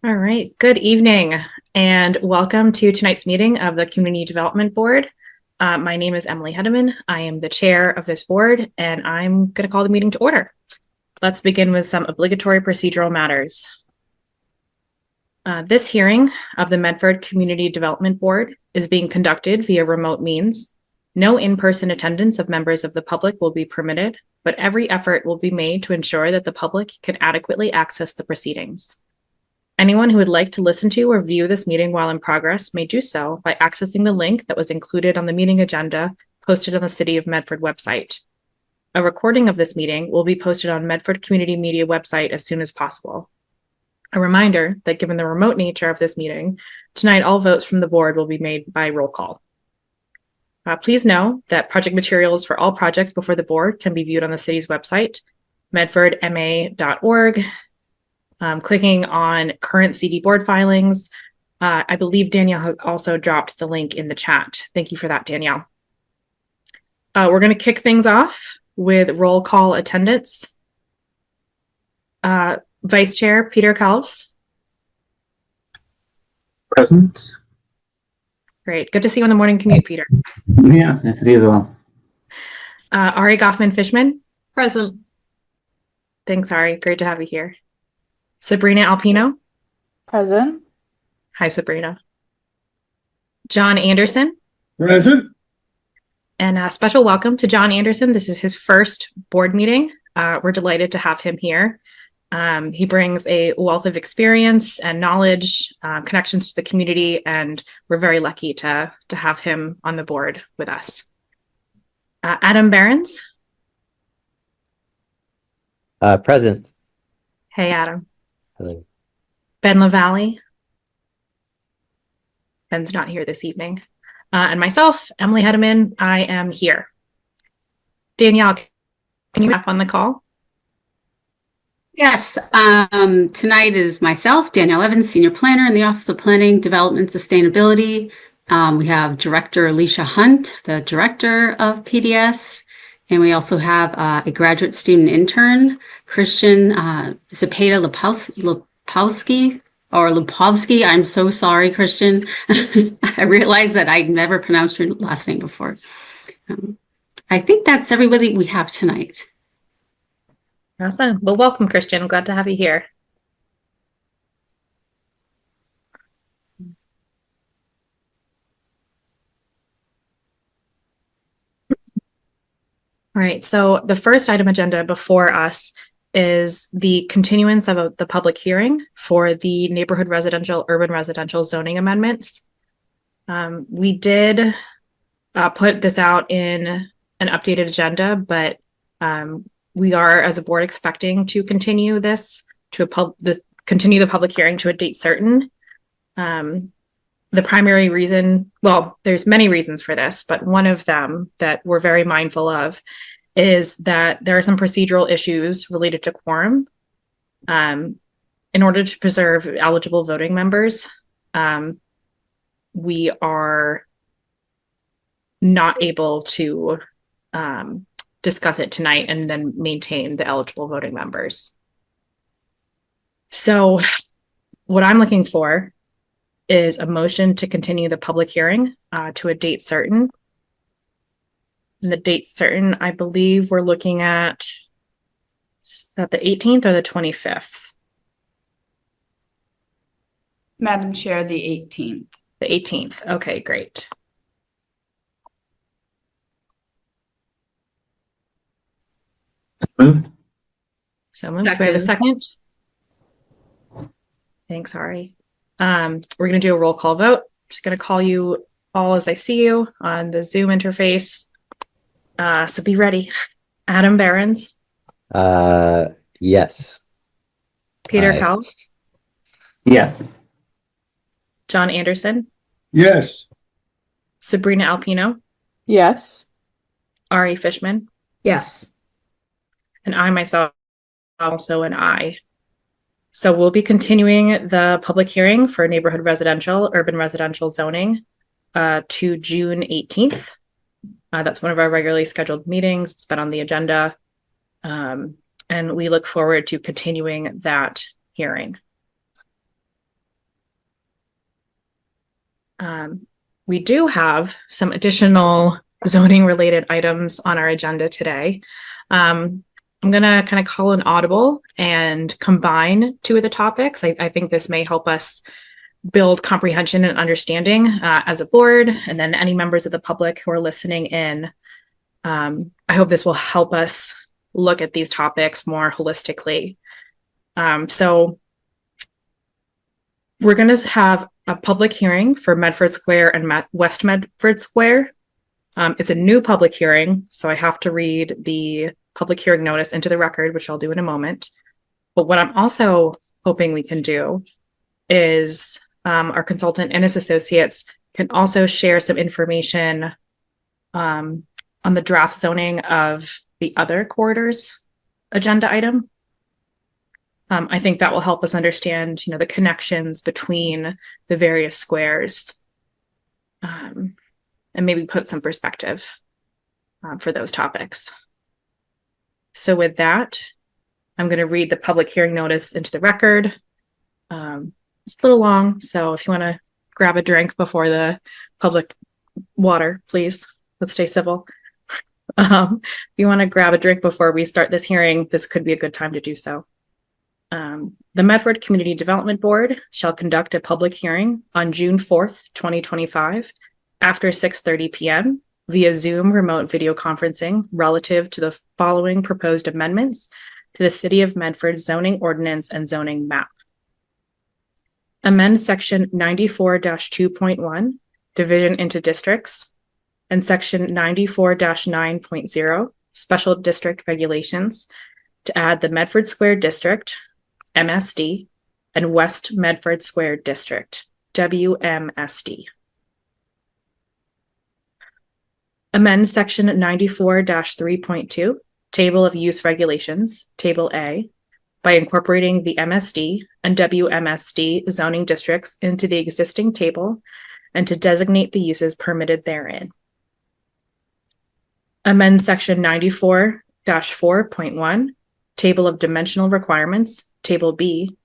All right, good evening and welcome to tonight's meeting of the Community Development Board. My name is Emily Hedeman. I am the chair of this board and I'm going to call the meeting to order. Let's begin with some obligatory procedural matters. This hearing of the Medford Community Development Board is being conducted via remote means. No in-person attendance of members of the public will be permitted, but every effort will be made to ensure that the public can adequately access the proceedings. Anyone who would like to listen to or view this meeting while in progress may do so by accessing the link that was included on the meeting agenda posted on the City of Medford website. A recording of this meeting will be posted on Medford Community Media website as soon as possible. A reminder that given the remote nature of this meeting, tonight all votes from the board will be made by roll call. Please know that project materials for all projects before the board can be viewed on the city's website, medfordma.org. Clicking on current CD board filings. I believe Danielle has also dropped the link in the chat. Thank you for that, Danielle. We're going to kick things off with roll call attendance. Vice Chair Peter Calves. Present. Great. Good to see you on the morning commute, Peter. Yeah, nice to see you as well. Ari Goffman-Fishman. Present. Thanks, Ari. Great to have you here. Sabrina Alpino. Present. Hi, Sabrina. John Anderson. Present. And a special welcome to John Anderson. This is his first board meeting. We're delighted to have him here. He brings a wealth of experience and knowledge, connections to the community, and we're very lucky to have him on the board with us. Adam Behrens. Present. Hey, Adam. Hello. Ben LaValle. Ben's not here this evening. And myself, Emily Hedeman, I am here. Danielle, can you wrap on the call? Yes, tonight is myself, Danielle Evans, Senior Planner in the Office of Planning, Development, and Sustainability. We have Director Alicia Hunt, the Director of PDS, and we also have a graduate student intern, Christian Zepeda Lipovsky. I'm so sorry, Christian. I realized that I never pronounced your last name before. I think that's everybody we have tonight. Awesome. Well, welcome, Christian. Glad to have you here. All right, so the first item agenda before us is the continuance of the public hearing for the neighborhood residential, urban residential zoning amendments. We did put this out in an updated agenda, but we are, as a board, expecting to continue this to continue the public hearing to a date certain. The primary reason, well, there's many reasons for this, but one of them that we're very mindful of is that there are some procedural issues related to quorum. In order to preserve eligible voting members, we are not able to discuss it tonight and then maintain the eligible voting members. So what I'm looking for is a motion to continue the public hearing to a date certain. And the date certain, I believe we're looking at the 18th or the 25th? Madam Chair, the 18th. The 18th. Okay, great. Moved. So moved. Do I have a second? Thanks, Ari. We're going to do a roll call vote. I'm just going to call you all as I see you on the Zoom interface. So be ready. Adam Behrens. Yes. Peter Aye. Calves. Yes. John Anderson. Yes. Sabrina Alpino. Yes. Ari Fishman. Yes. And I myself also an I. So we'll be continuing the public hearing for neighborhood residential, urban residential zoning to June 18th. That's one of our regularly scheduled meetings. It's been on the agenda. And we look forward to continuing that hearing. We do have some additional zoning related items on our agenda today. I'm going to kind of call an audible and combine two of the topics. I think this may help us build comprehension and understanding as a board, and then any members of the public who are listening in. I hope this will help us look at these topics more holistically. So we're going to have a public hearing for Medford Square and West Medford Square. It's a new public hearing, so I have to read the public hearing notice into the record, which I'll do in a moment. But what I'm also hoping we can do is our consultant and his associates can also share some information on the draft zoning of the other corridors agenda item. I think that will help us understand, the connections between the various squares, and maybe put some perspective for those topics. So with that, I'm going to read the public hearing notice into the record. It's a little long, so if you want to grab a drink before the public water, please, let's stay civil. If you want to grab a drink before we start this hearing, this could be a good time to do so. The Medford Community Development Board shall conduct a public hearing on June 4th, 2025, after 6:30 p.m. via Zoom remote video conferencing relative to the following proposed amendments to the City of Medford zoning ordinance and zoning map. Amend Section 94-2.1, division into districts, and Section 94-9.0, special district regulations, to add the Medford Square District, MSD, and West Medford Square District, WMSD. Amend Section 94-3.2, Table of Use Regulations, Table A, by incorporating the MSD and WMSD zoning districts into the existing table and to designate the uses permitted therein. Amend Section 94-4.1, Table of Dimensional Requirements, Table B,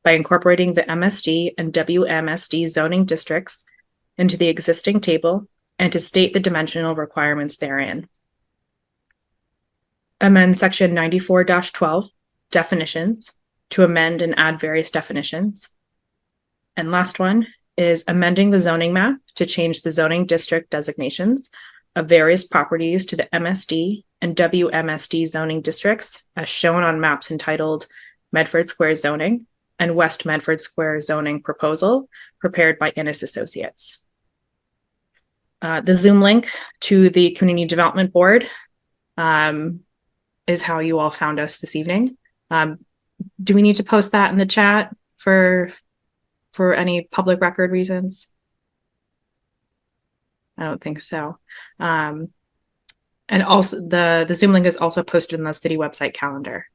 by incorporating the MSD and WMSD zoning districts into the existing table and to state the dimensional requirements therein. Amend Section 94-12, Definitions, to amend and add various definitions. And last one is amending the zoning map to change the zoning district designations of various properties to the MSD and WMSD zoning districts as shown on maps entitled Medford Square Zoning and West Medford Square Zoning Proposal, prepared by Innes Associates. The Zoom link to the Community Development Board is how you all found us this evening. Do we need to post that in the chat for any public record reasons? I don't think so. And also the Zoom link is also posted in the city website calendar.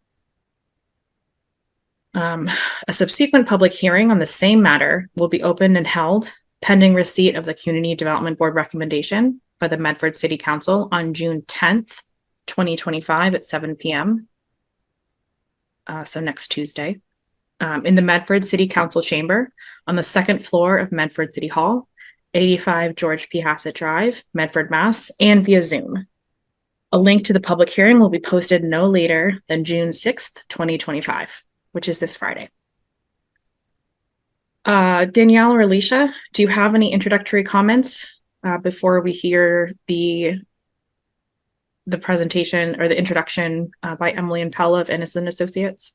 A subsequent public hearing on the same matter will be opened and held pending receipt of the Community Development Board recommendation by the Medford City Council on June 10th, 2025 at 7 p.m. So next Tuesday, in the Medford City Council chamber on the second floor of Medford City Hall, 85 George P. Hassett Drive, Medford, Mass, and via Zoom. A link to the public hearing will be posted no later than June 6th, 2025, which is this Friday. Danielle or Alicia, do you have any introductory comments before we hear the presentation or the introduction by Emily and Paula of Innes Associates?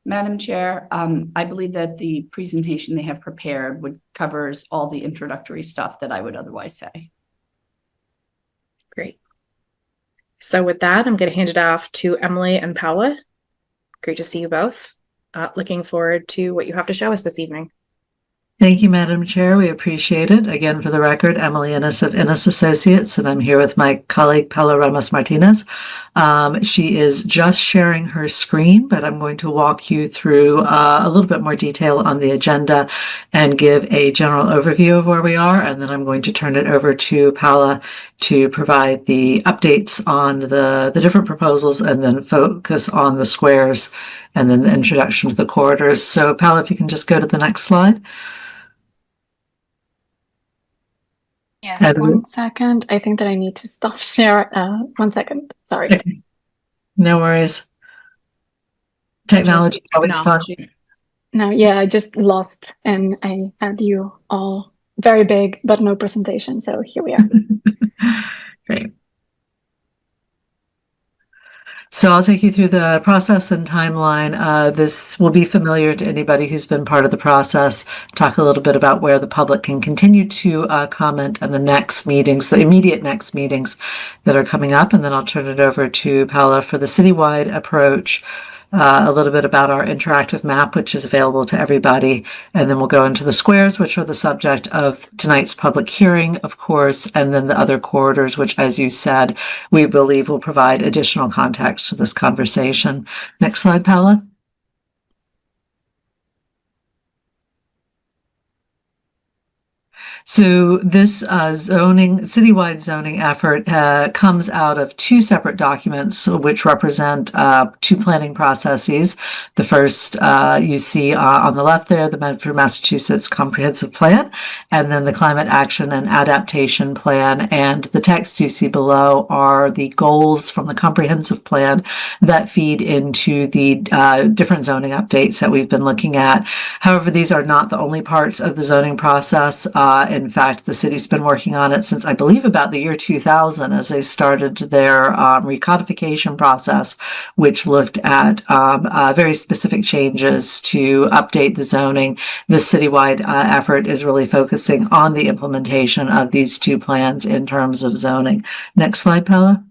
Madam Chair, I believe that the presentation they have prepared covers all the introductory stuff that I would otherwise say. Great. So with that, I'm going to hand it off to Emily and Paula. Great to see you both. Looking forward to what you have to show us this evening. Thank you, Madam Chair. We appreciate it. Again, for the record, Emily Innes of Innes Associates, and I'm here with my colleague, Paula Ramos Martinez. She is just sharing her screen, but I'm going to walk you through a little bit more detail on the agenda and give a general overview of where we are, and then I'm going to turn it over to Paula to provide the updates on the different proposals and then focus on the squares and then the introduction to the corridors. So Paula, if you can just go to the next slide. Yes, And- 1 second. I think that I need to stop share. 1 second. Sorry. Okay. No worries. Technology is always fun. No, yeah, I just lost and I had you all very big, but no presentation. So here we are. Great. So I'll take you through the process and timeline. This will be familiar to anybody who's been part of the process. Talk a little bit about where the public can continue to comment and the next meetings, the immediate next meetings that are coming up. And then I'll turn it over to Paula for the citywide approach. A little bit about our interactive map, which is available to everybody. And then we'll go into the squares, which are the subject of tonight's public hearing, of course, and then the other corridors, which, as you said, we believe will provide additional context to this conversation. Next slide, Paula. So this citywide zoning effort comes out of two separate documents, which represent two planning processes. The first you see on the left there, the Medford, Massachusetts Comprehensive Plan, and then the Climate Action and Adaptation Plan. And the text you see below are the goals from the Comprehensive Plan that feed into the different zoning updates that we've been looking at. However, these are not the only parts of the zoning process. In fact, the city's been working on it since, I believe, about the year 2000 as they started their recodification process, which looked at very specific changes to update the zoning. This citywide effort is really focusing on the implementation of these two plans in terms of zoning. Next slide, Paula.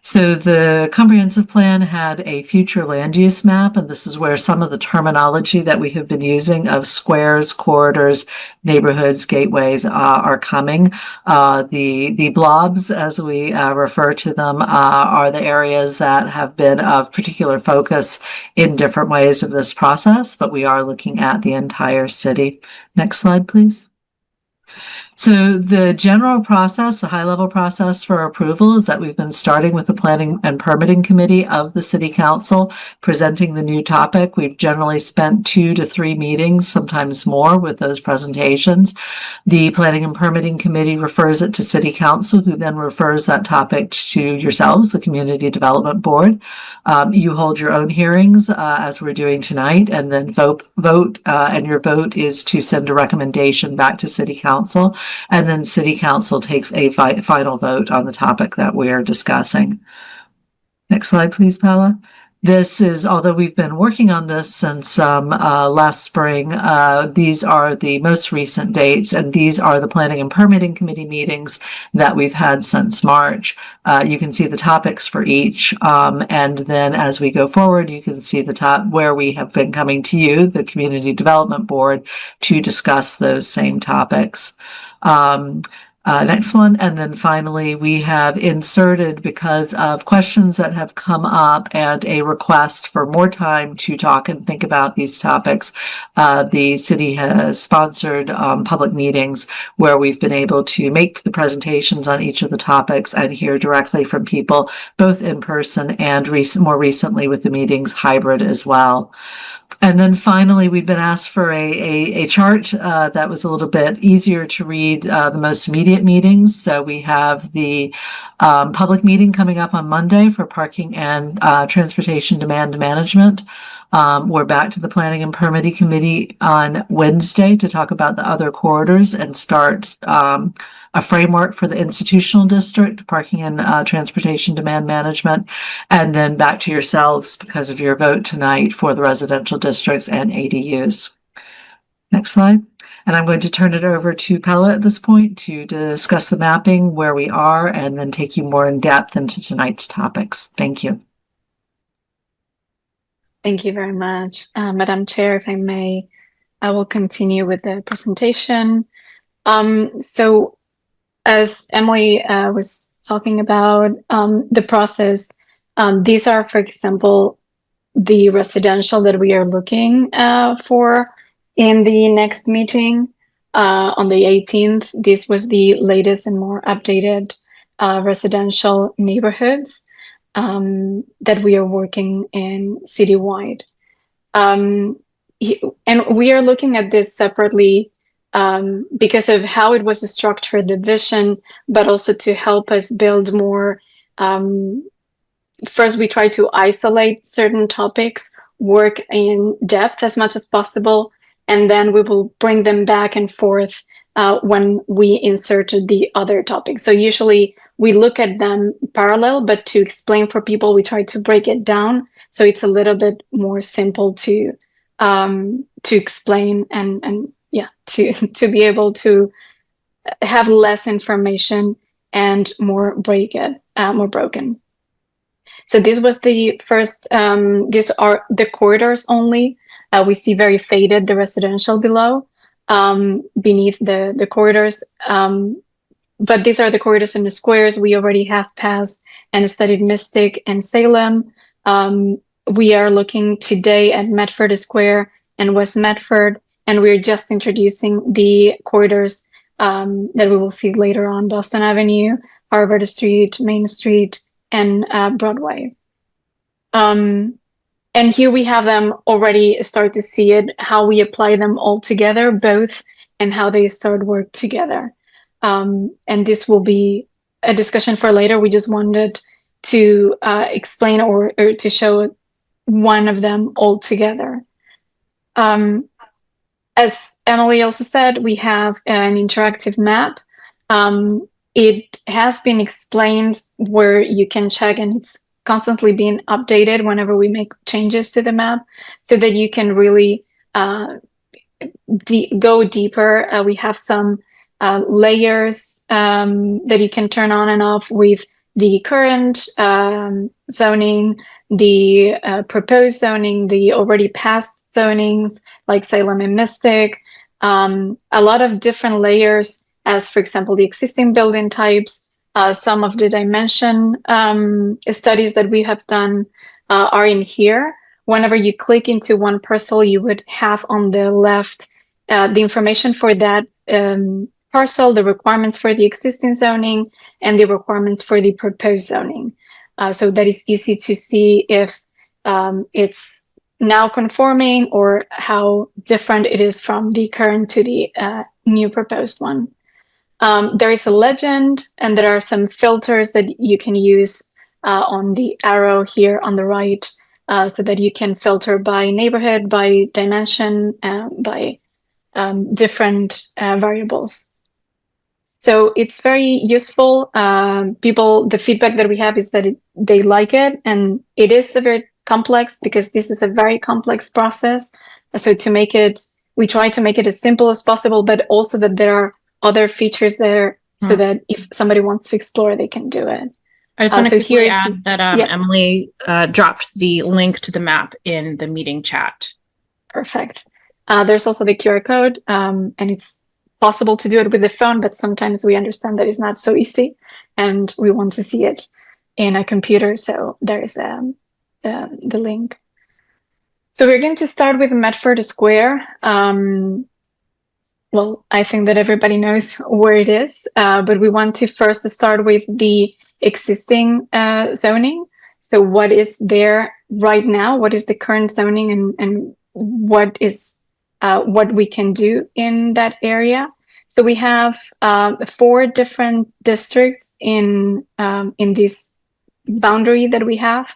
So the comprehensive plan had a future land use map, and this is where some of the terminology that we have been using of squares, corridors, neighborhoods, gateways are coming. The blobs, as we refer to them, are the areas that have been of particular focus in different ways of this process, but we are looking at the entire city. Next slide, please. So the general process, the high-level process for approval is that we've been starting with the Planning and Permitting Committee of the City Council, presenting the new topic. We've generally spent 2 to 3 meetings, sometimes more, with those presentations. The Planning and Permitting Committee refers it to City Council, who then refers that topic to yourselves, the Community Development Board. You hold your own hearings, as we're doing tonight, and then vote, and your vote is to send a recommendation back to City Council. And then City Council takes a final vote on the topic that we are discussing. Next slide, please, Paula. This is, although we've been working on this since last spring, these are the most recent dates, and these are the Planning and Permitting Committee meetings that we've had since March. You can see the topics for each, and then as we go forward, you can see the top where we have been coming to you, the Community Development Board, to discuss those same topics. Next one. And then finally, we have inserted, because of questions that have come up and a request for more time to talk and think about these topics, the city has sponsored public meetings where we've been able to make the presentations on each of the topics and hear directly from people, both in person and more recently with the meetings hybrid as well. And then finally, we've been asked for a chart that was a little bit easier to read, the most immediate meetings. So we have the public meeting coming up on Monday for parking and transportation demand management. We're back to the Planning and Permitting Committee on Wednesday to talk about the other corridors and start a framework for the institutional district, parking and transportation demand management, and then back to yourselves because of your vote tonight for the residential districts and ADUs. Next slide. And I'm going to turn it over to Paula at this point to discuss the mapping, where we are, and then take you more in depth into tonight's topics. Thank you. Thank you very much. Madam Chair, if I may, I will continue with the presentation. So as Emily was talking about the process, these are, for example, the residential that we are looking for in the next meeting on the 18th. This was the latest and more updated residential neighborhoods. that we are working in citywide. And we are looking at this separately because of how it was structured, the vision, but also to help us build more. First, we try to isolate certain topics, work in depth as much as possible, and then we will bring them back and forth when we inserted the other topics. So usually we look at them parallel, but to explain for people, we try to break it down so it's a little bit more simple to explain and yeah, to be able to have less information and more more broken. So this was the first, these are the corridors only. We see very faded the residential below, beneath the corridors. But these are the corridors and the squares. We already have passed and studied Mystic and Salem. We are looking today at Medford Square and West Medford, and we're just introducing the corridors that we will see later on: Boston Avenue, Harvard Street, Main Street, and Broadway. And here we have them already start to see it, how we apply them all together, both, and how they start work together. And this will be a discussion for later. We just wanted to explain or to show one of them all together. As Emily also said, we have an interactive map. It has been explained where you can check, and it's constantly being updated whenever we make changes to the map, so that you can really go deeper. We have some layers that you can turn on and off with the current zoning, the proposed zoning, the already passed zonings like Salem and Mystic, a lot of different layers, as for example, the existing building types. Some of the dimension studies that we have done are in here. Whenever you click into one parcel, you would have on the left the information for that parcel, the requirements for the existing zoning, and the requirements for the proposed zoning. So that is easy to see if it's now conforming or how different it is from the current to the new proposed one. There is a legend, and there are some filters that you can use on the arrow here on the right, so that you can filter by neighborhood, by dimension, by different variables. So it's very useful. The feedback that we have is that they like it, and it is a very complex, because this is a very complex process. So to make it, we try to make it as simple as possible, but also that there are other features there, so that if somebody wants to explore, they can do it. I just want to so quickly here's add that yeah. Emily dropped the link to the map in the meeting chat. Perfect. There's also the QR code, and it's possible to do it with the phone, but sometimes we understand that it's not so easy, and we want to see it in a computer. So there's the link. So we're going to start with Medford Square. Well, I think that everybody knows where it is, but we want to first start with the existing zoning. So what is there right now? What is the current zoning, and what is what we can do in that area? So we have 4 different districts in this boundary that we have.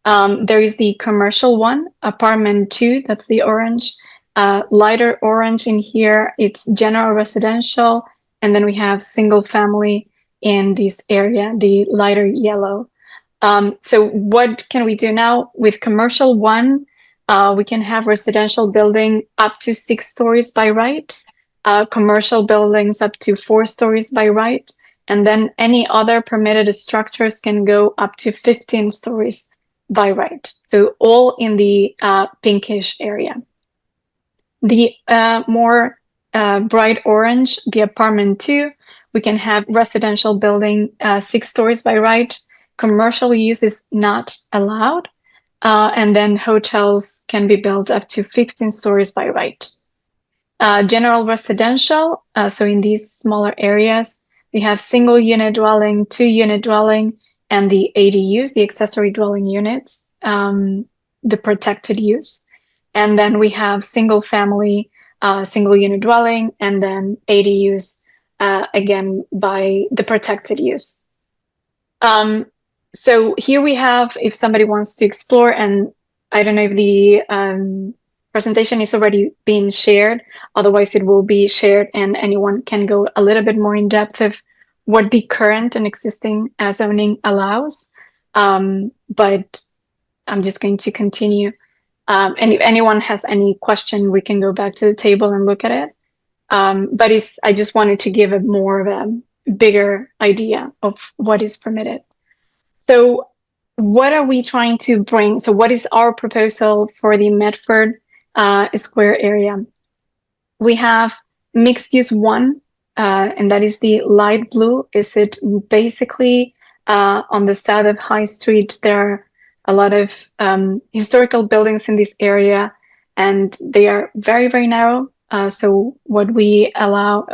There is the commercial one, apartment 2, that's the orange. Lighter orange in here, it's general residential, and then we have single family in this area, the lighter yellow. So what can we do now with commercial 1? We can have residential building up to 6 stories by right, commercial buildings up to 4 stories by right, and then any other permitted structures can go up to 15 stories by right. So all in the pinkish area. The more bright orange, the apartment 2, we can have residential building 6 stories by right. Commercial use is not allowed. And then hotels can be built up to 15 stories by right. General residential, so in these smaller areas, we have single unit dwelling, 2 unit dwelling, and the ADUs, the accessory dwelling units, the protected use. And then we have single family, single unit dwelling, and then ADUs, again, by the protected use. So here we have, if somebody wants to explore, and I don't know if the presentation is already being shared, otherwise it will be shared and anyone can go a little bit more in depth of what the current and existing zoning allows. But I'm just going to continue. And if anyone has any question, we can go back to the table and look at it. But I just wanted to give a more of a bigger idea of what is permitted. So what are we trying to bring? So what is our proposal for the Medford Square area? We have mixed use 1, and that is the light blue. Is it basically on the south of High Street? There are a lot of historical buildings in this area, and they are very, very narrow. So what we allow,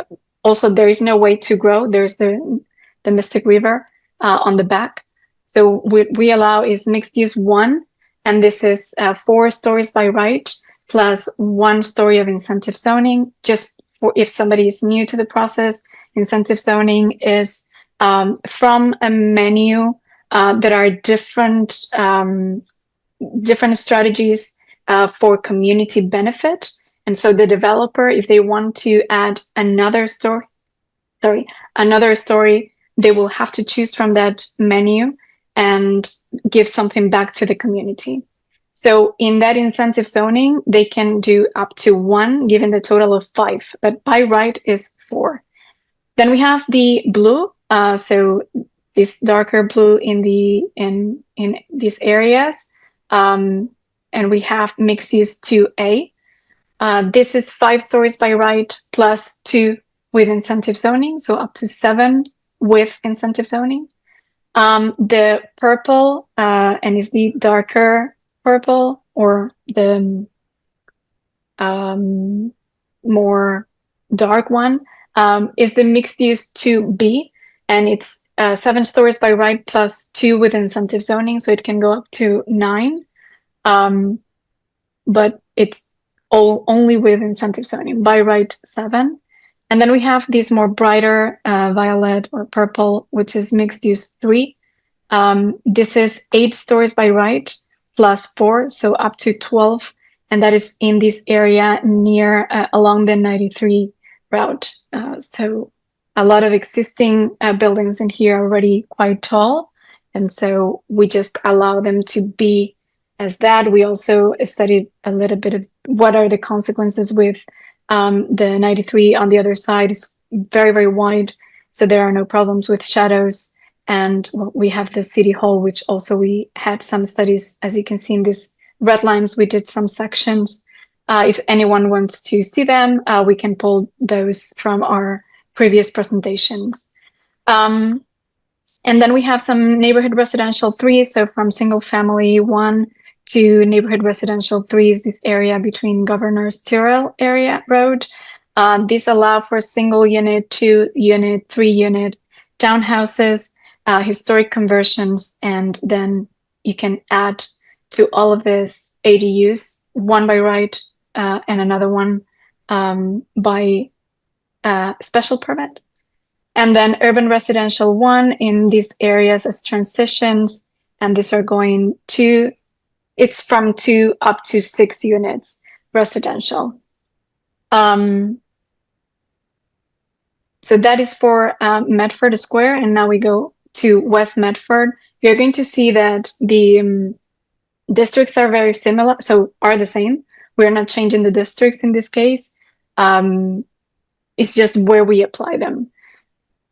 also there is no way to grow. There's the Mystic River on the back. So what we allow is mixed use 1, and this is 4 stories by right, plus 1 story of incentive zoning. Just for if somebody is new to the process, incentive zoning is from a menu that are different strategies for community benefit. And so the developer, if they want to add another story, they will have to choose from that menu and give something back to the community. So in that incentive zoning, they can do up to 1, given the total of 5, but by right is 4. Then we have the blue, so this darker blue in these areas, and we have mixed use 2A. This is 5 stories by right plus 2 with incentive zoning, so up to 7 with incentive zoning. The purple and is the darker purple, or the more dark one, is the mixed use 2B, and it's 7 stories by right plus 2 with incentive zoning, so it can go up to 9. But it's only with incentive zoning, by right 7. And then we have this more brighter violet or purple, which is mixed use 3. This is 8 stories by right plus 4, so up to 12. And that is in this area near along the 93 route. So a lot of existing buildings in here are already quite tall. And so we just allow them to be as that. We also studied a little bit of what are the consequences with the 93 on the other side is very, very wide. So there are no problems with shadows. And we have the City Hall, which also we had some studies, as you can see in these red lines, we did some sections. If anyone wants to see them, we can pull those from our previous presentations. And then we have some neighborhood residential 3. So from single family 1 to neighborhood residential 3 is this area between Governor's Tyrrell area road. These allow for single unit, 2 unit, 3 unit townhouses, historic conversions, and then you can add to all of this ADUs, 1 by right and another one by special permit. And then urban residential 1 in these areas as transitions, and these are going to, it's from 2 up to 6 units residential. So that is for Medford Square, and now we go to West Medford. You're going to see that the districts are very similar, so are the same. We're not changing the districts in this case. It's just where we apply them.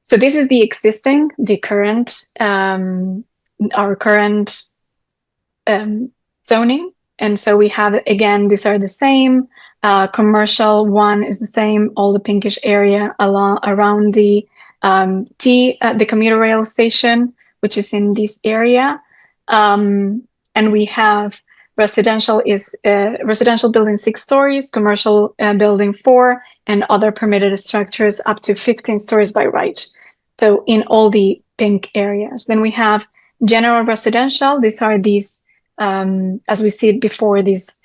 So this is the existing, the current, our current zoning. And so we have, again, these are the same. Commercial 1 is the same, all the pinkish area around the the commuter rail station, which is in this area. And we have residential is residential building 6 stories, commercial building 4, and other permitted structures up to 15 stories by right. So in all the pink areas. Then we have general residential, these are these, as we see it before, these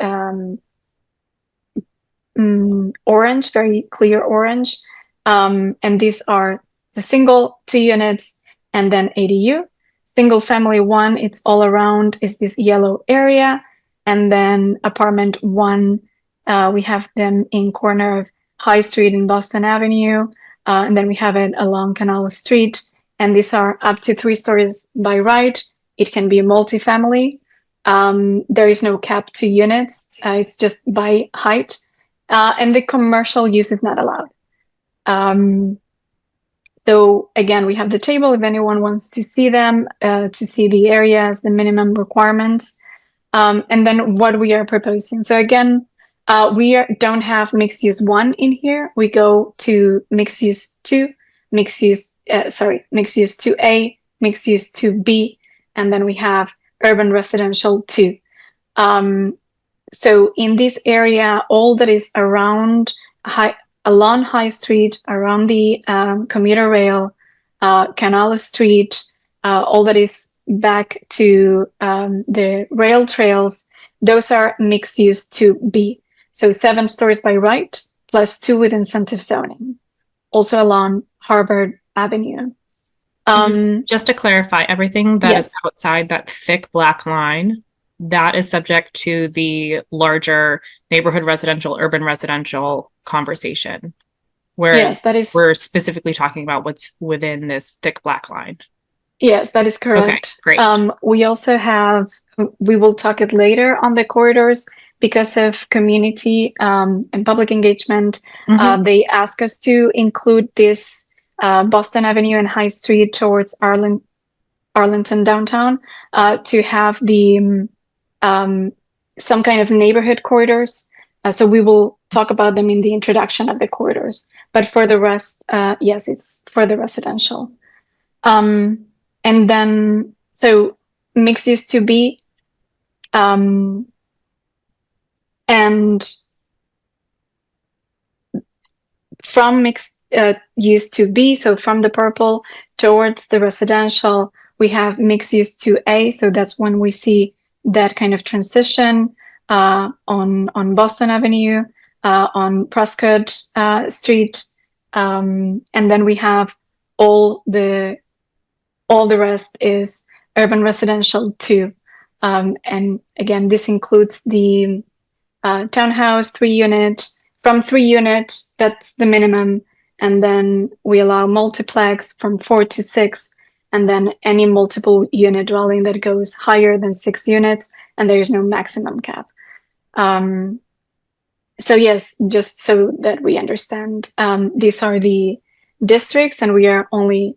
orange, very clear orange. And these are the single 2 units and then ADU. Single family 1, it's all around, is this yellow area. And then apartment 1, we have them in corner of High Street and Boston Avenue. And then we have it along Canal Street. And these are up to 3 stories by right. It can be a multifamily. There is no cap to units. It's just by height. And the commercial use is not allowed. So again, we have the table if anyone wants to see them, to see the areas, the minimum requirements, and then what we are proposing. So again, don't have mixed use 1 in here. We go to mixed use 2, mixed use 2A, mixed use 2B, and then we have urban residential 2. So in this area, all that is around along High Street, around the commuter rail, Canal Street, all that is back to the rail trails, those are mixed use 2B. So 7 stories by right, plus 2 with incentive zoning, also along Harvard Avenue. Just to clarify, everything that is Yes. outside that thick black line, that is subject to the larger neighborhood residential, urban residential conversation. Whereas Yes, that is. we're specifically talking about what's within this thick black line. Yes, that is correct. Okay, great. We also have, we will talk it later on the corridors because of community and public engagement. Mhm. They ask us to include this Boston Avenue and High Street towards Arlington downtown to have the some kind of neighborhood corridors. So we will talk about them in the introduction of the corridors. But for the rest, yes, it's for the residential. And then, so mixed use 2B, and from mixed use 2B, so from the purple towards the residential, we have mixed use 2A. So that's when we see that kind of transition on Boston Avenue, on Prescott Street, and then we have all the rest is urban residential 2. And again, this includes the townhouse 3 unit. From 3 unit, that's the minimum. And then we allow multiplex from 4 to 6, and then any multiple unit dwelling that goes higher than 6 units, and there is no maximum cap. So yes, just so that we understand, these are the districts, and we are only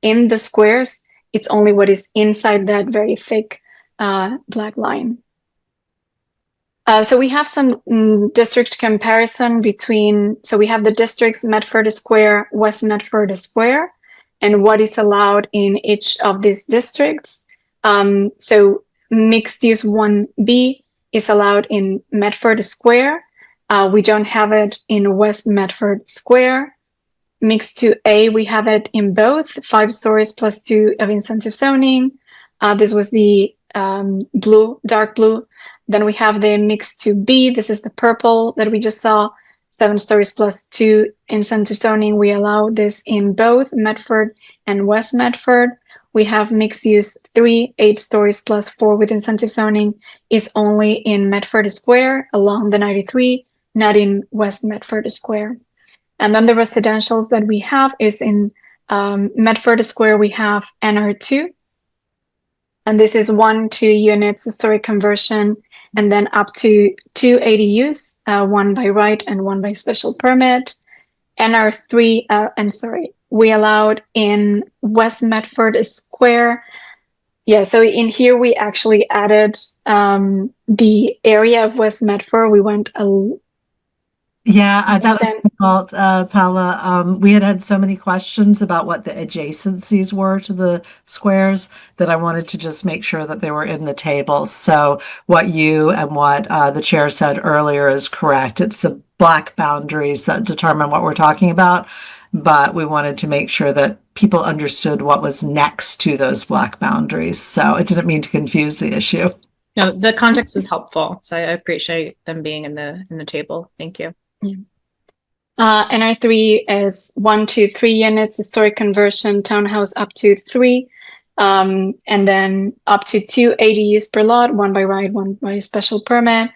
in the squares. It's only what is inside that very thick black line. So we have some district comparison between, so we have the districts Medford Square, West Medford Square, and what is allowed in each of these districts. So mixed use 1B is allowed in Medford Square. We don't have it in West Medford Square. Mixed 2A, we have it in both, 5 stories plus 2 of incentive zoning. This was the blue, dark blue. Then we have the mixed 2B. This is the purple that we just saw, 7 stories plus 2 incentive zoning. We allow this in both Medford and West Medford. We have mixed use 3, 8 stories plus 4 with incentive zoning is only in Medford Square along the 93, not in West Medford Square. And then the residentials that we have is in Medford Square, we have NR2. And this is 1, 2 units, historic conversion, and then up to 2 ADUs, 1 by right and 1 by special permit. NR3, we allowed in West Medford Square. Yeah, so in here we actually added the area of West Medford. We went Yeah, that was Then- my fault, Paula. We had so many questions about what the adjacencies were to the squares that I wanted to just make sure that they were in the table. So what you and what the chair said earlier is correct. It's the black boundaries that determine what we're talking about, but we wanted to make sure that people understood what was next to those black boundaries. So it didn't mean to confuse the issue. No, the context is helpful, so I appreciate them being in the table. Thank you. NR3 is 1 to 3 units, historic conversion, townhouse up to 3, and then up to 2 ADUs per lot, 1 by right, 1 by special permit.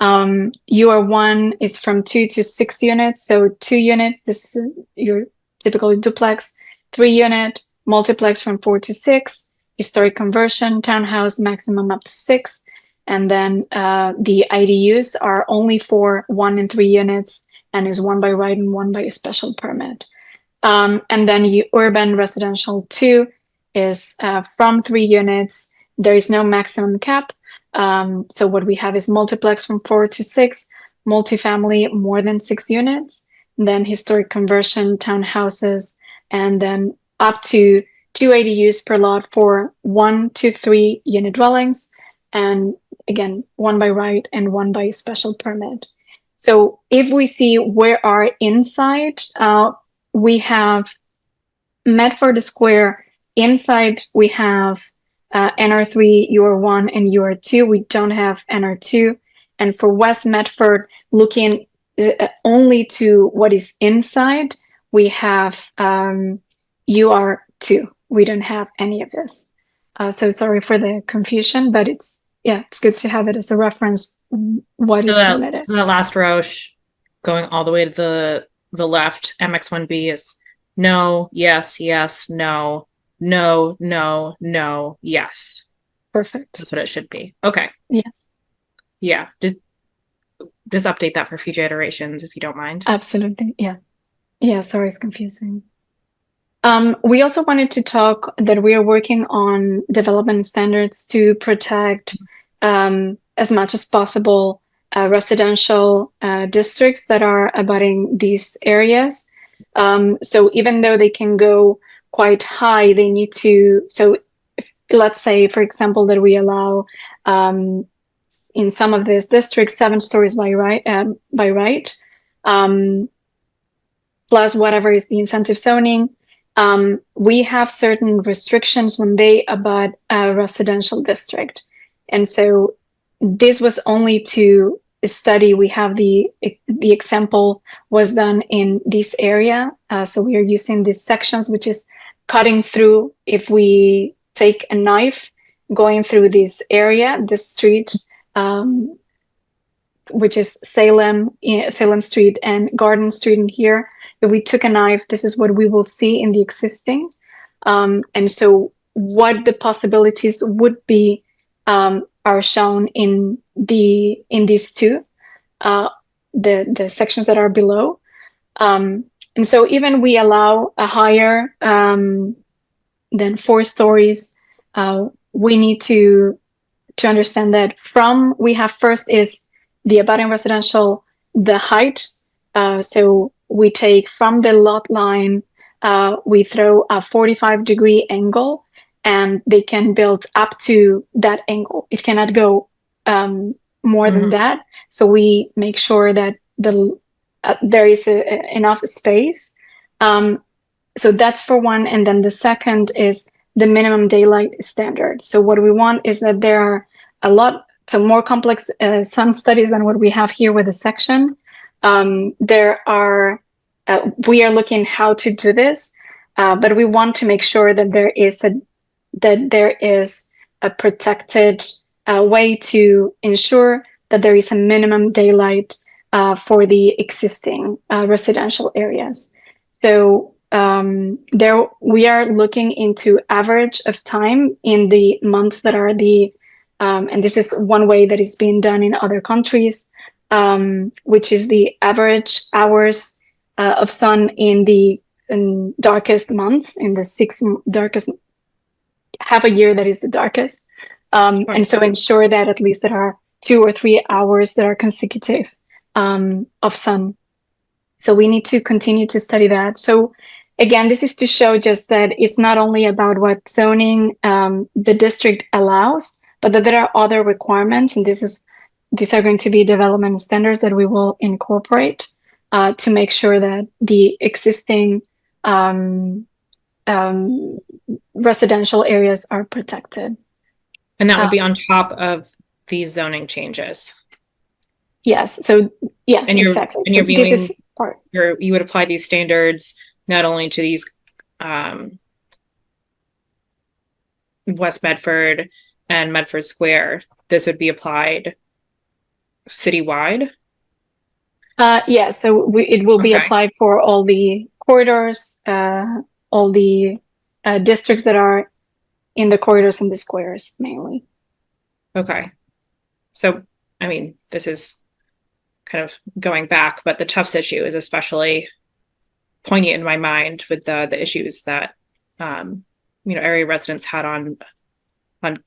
UR1 is from 2 to 6 units, so 2 unit, this is your typical duplex, 3 unit, multiplex from 4 to 6, historic conversion, townhouse maximum up to 6, and then the IDUs are only for 1 and 3 units, and is 1 by right and 1 by a special permit. And then urban residential 2 is from 3 units. There is no maximum cap. So what we have is multiplex from 4 to 6, multifamily more than 6 units, then historic conversion townhouses, and then up to 2 ADUs per lot for 1 to 3 unit dwellings, and again 1 by right and 1 by special permit. So if we see where are inside, we have Medford Square. Inside we have NR3, UR1, and UR2. We don't have NR2. And for West Medford, looking only to what is inside, we have UR2. We don't have any of this. So sorry for the confusion, but it's good to have it as a reference. What is permitted? So that last row going all the way to the left, MX1B is no, yes, yes, no, no, no, no, yes. Perfect. That's what it should be. Okay. Yes. Yeah. Just update that for future iterations if you don't mind. Absolutely. Yeah. Yeah. Sorry, it's confusing. We also wanted to talk that we are working on development standards to protect as much as possible residential districts that are abutting these areas. So even though they can go quite high, they need to, so let's say, for example, that we allow in some of these districts 7 stories by right, plus whatever is the incentive zoning. We have certain restrictions when they abut a residential district. And so this was only to study. We have the example was done in this area. So we are using these sections, which is cutting through. If we take a knife going through this area, this street, which is Salem Street and Garden Street in here, if we took a knife, this is what we will see in the existing. And so what the possibilities would be are shown in these two, the sections that are below. And so even we allow a higher than 4 stories, we need to understand that we have first is the abutting residential, the height. So we take from the lot line, we throw a 45-degree angle, and they can build up to that angle. It cannot go more than that. So we make sure that there is enough space. So that's for one. And then the second is the minimum daylight standard. So what we want is that there are more complex sun studies than what we have here with the section. We are looking how to do this, but we want to make sure that there is a protected way to ensure that there is a minimum daylight for the existing residential areas. So we are looking into average of time in the months that are and this is one way that is being done in other countries, which is the average hours of sun in the darkest months, in the 6 darkest, half a year that is the darkest. And so ensure that at least there are 2 or 3 hours that are consecutive of sun So we need to continue to study that. So again, this is to show just that it's not only about what zoning the district allows, but that there are other requirements, and these are going to be development standards that we will incorporate to make sure that the existing residential areas are protected. And that would be on top of these zoning changes. Yes. So yeah, And you're- exactly. and you're So this is viewing- part. You would apply these standards not only to these West Medford and Medford Square. This would be applied citywide. Yeah, so it will be Okay. applied for all the corridors, all the districts that are in the corridors and the squares mainly. Okay. So, I mean, this is kind of going back, but the Tufts issue is especially poignant in my mind with the issues that area residents had on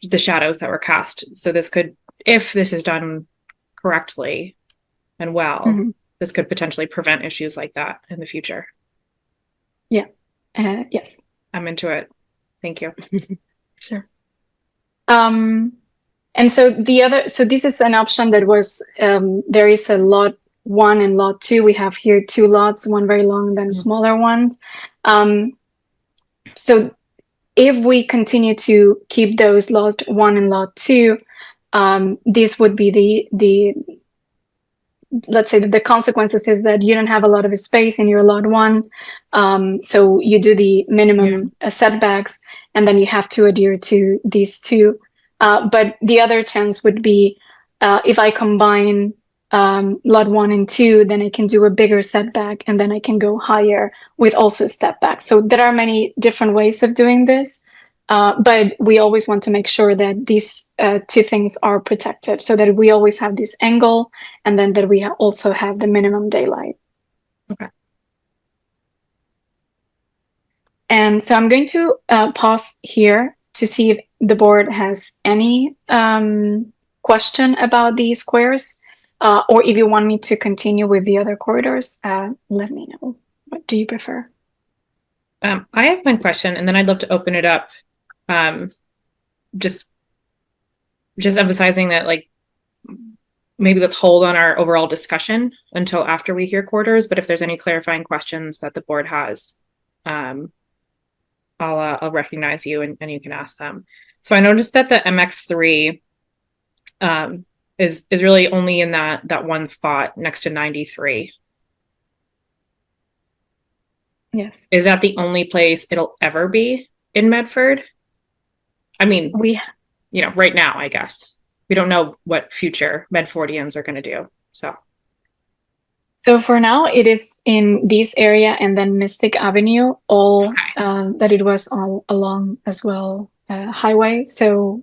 the shadows that were cast. So this could, if this is done correctly and well, Mhm. this could potentially prevent issues like that in the future. Yes. I'm into it. Thank you. Sure. And so this is an option that was, there is a lot 1 and lot 2. We have here 2 lots, one very long, then smaller ones. So if we continue to keep those lot 1 and lot 2, this would be the let's say that the consequences is that you don't have a lot of space in your lot 1. So you do the minimum setbacks, and then you have to adhere to these 2. But the other chance would be if I combine lot 1 and 2, then I can do a bigger setback, and then I can go higher with also step back. So there are many different ways of doing this. But we always want to make sure that these 2 things are protected, so that we always have this angle, and then that we also have the minimum daylight. Okay. And so I'm going to pause here to see if the board has any question about the squares, or if you want me to continue with the other corridors, let me know. What do you prefer? I have one question, and then I'd love to open it up. Just emphasizing that, like, maybe let's hold on our overall discussion until after we hear quarters. But if there's any clarifying questions that the board has, I'll recognize you and you can ask them. So I noticed that the MX3 is really only in that one spot next to 93. Yes. Is that the only place it'll ever be in Medford? I mean, right now, I guess. We don't know what future Medfordians are going to do. So for now, it is in this area and then Mystic Avenue, all that it was all along as well, highway. So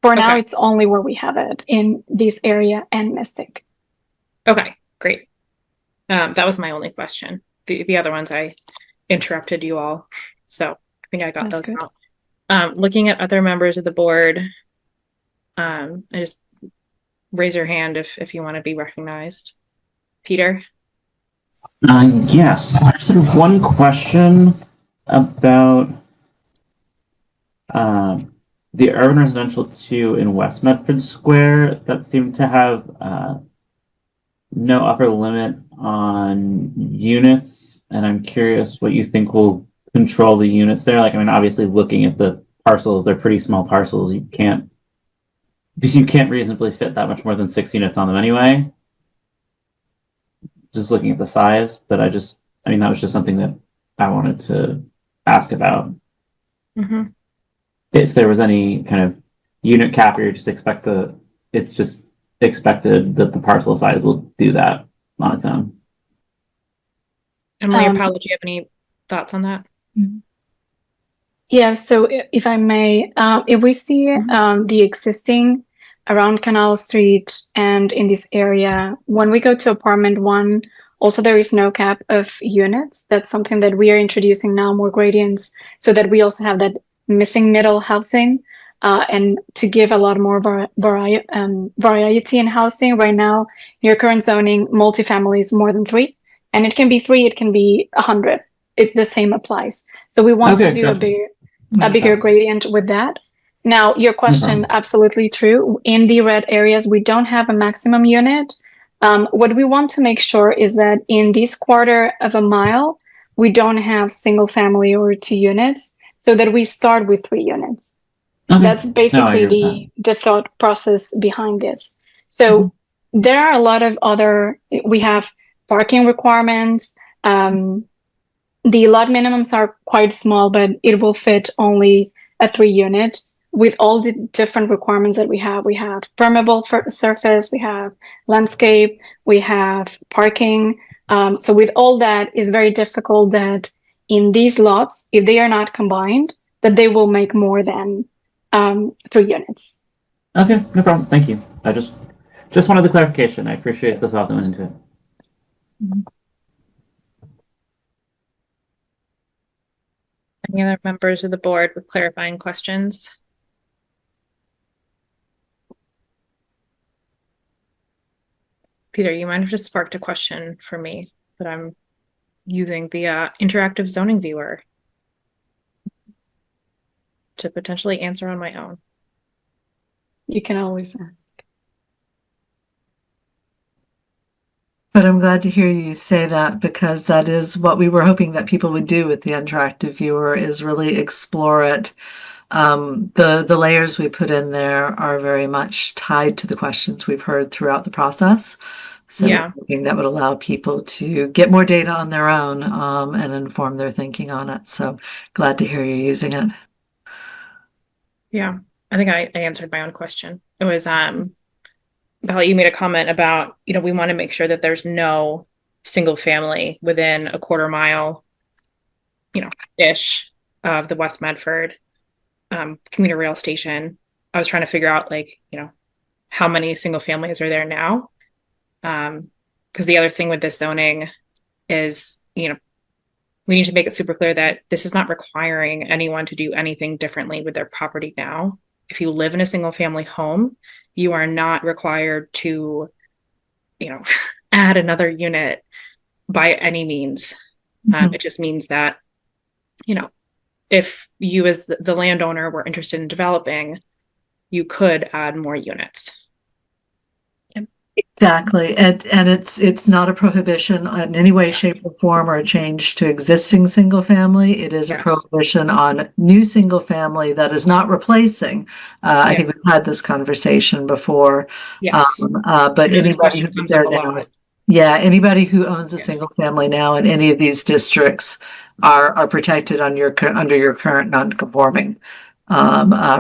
for now, it's only where we have it in this area and Mystic. Okay, great. That was my only question. The other ones I interrupted you all, so I think I got That's those good. out. Looking at other members of the board, I just raise your hand if you want to be recognized. Peter? Yes, I just have one question about the urban residential 2 in West Medford Square that seemed to have no upper limit on units, and I'm curious what you think will control the units there. Like, I mean, obviously looking at the parcels, they're pretty small parcels. You can't reasonably fit that much more than 6 units on them anyway. Just looking at the size, but that was just something that I wanted to ask about. Mm-hmm. If there was any kind of unit cap, or you just it's just expected that the parcel size will do that on its own. Emily or Paolo, do you have any thoughts on that? Yeah, so if I may, if we see the existing around Canal Street and in this area, when we go to apartment 1, also there is no cap of units. That's something that we are introducing now, more gradients, so that we also have that missing middle housing, and to give a lot more variety in housing. Right now, your current zoning, multifamily is more than 3, and it can be 3, it can be 100. The same applies. So we want to Okay, do gotcha. a bigger gradient with that. Now, your question, absolutely true. In the red areas, we don't have a maximum unit. What we want to make sure is that in this quarter of a mile, we don't have single family or 2 units, so that we start with 3 units. Okay. That's No, I basically get the thought process behind this. So there are a lot of other, we have parking requirements. The lot minimums are quite small, but it will fit only a 3 unit with all the different requirements that we have. We have permeable surface, we have landscape, we have parking. So with all that, it's very difficult that in these lots, if they are not combined, that they will make more than 3 units. Okay, no problem. Thank you. I just wanted the clarification. I appreciate the thought that went into it. Any other members of the board with clarifying questions? Peter, you might have just sparked a question for me, but I'm using the interactive zoning viewer to potentially answer on my own. You can always ask. But I'm glad to hear you say that, because that is what we were hoping that people would do with the interactive viewer, is really explore it. The layers we put in there are very much tied to the questions we've heard throughout the process. So Yeah. we're hoping that would allow people to get more data on their own, and inform their thinking on it. So glad to hear you using it. Yeah, I think I answered my own question. It was Bella, you made a comment about, we want to make sure that there's no single family within a quarter mile, ish of the West Medford commuter rail station. I was trying to figure out how many single families are there now. Because the other thing with this zoning is, we need to make it super clear that this is not requiring anyone to do anything differently with their property now. If you live in a single family home, you are not required to, add another unit by any means. It just means that, if you as the landowner were interested in developing, you could add more units. Exactly. And it's not a prohibition in any way, shape, or form, or a change to existing single family. It is a Yes. prohibition on new single family that is not replacing. I think we've had this conversation before. Yes. But I know this anybody question who's comes there up a now, lot. anybody who owns a Yeah. single family now in any of these districts are protected on under your current non-conforming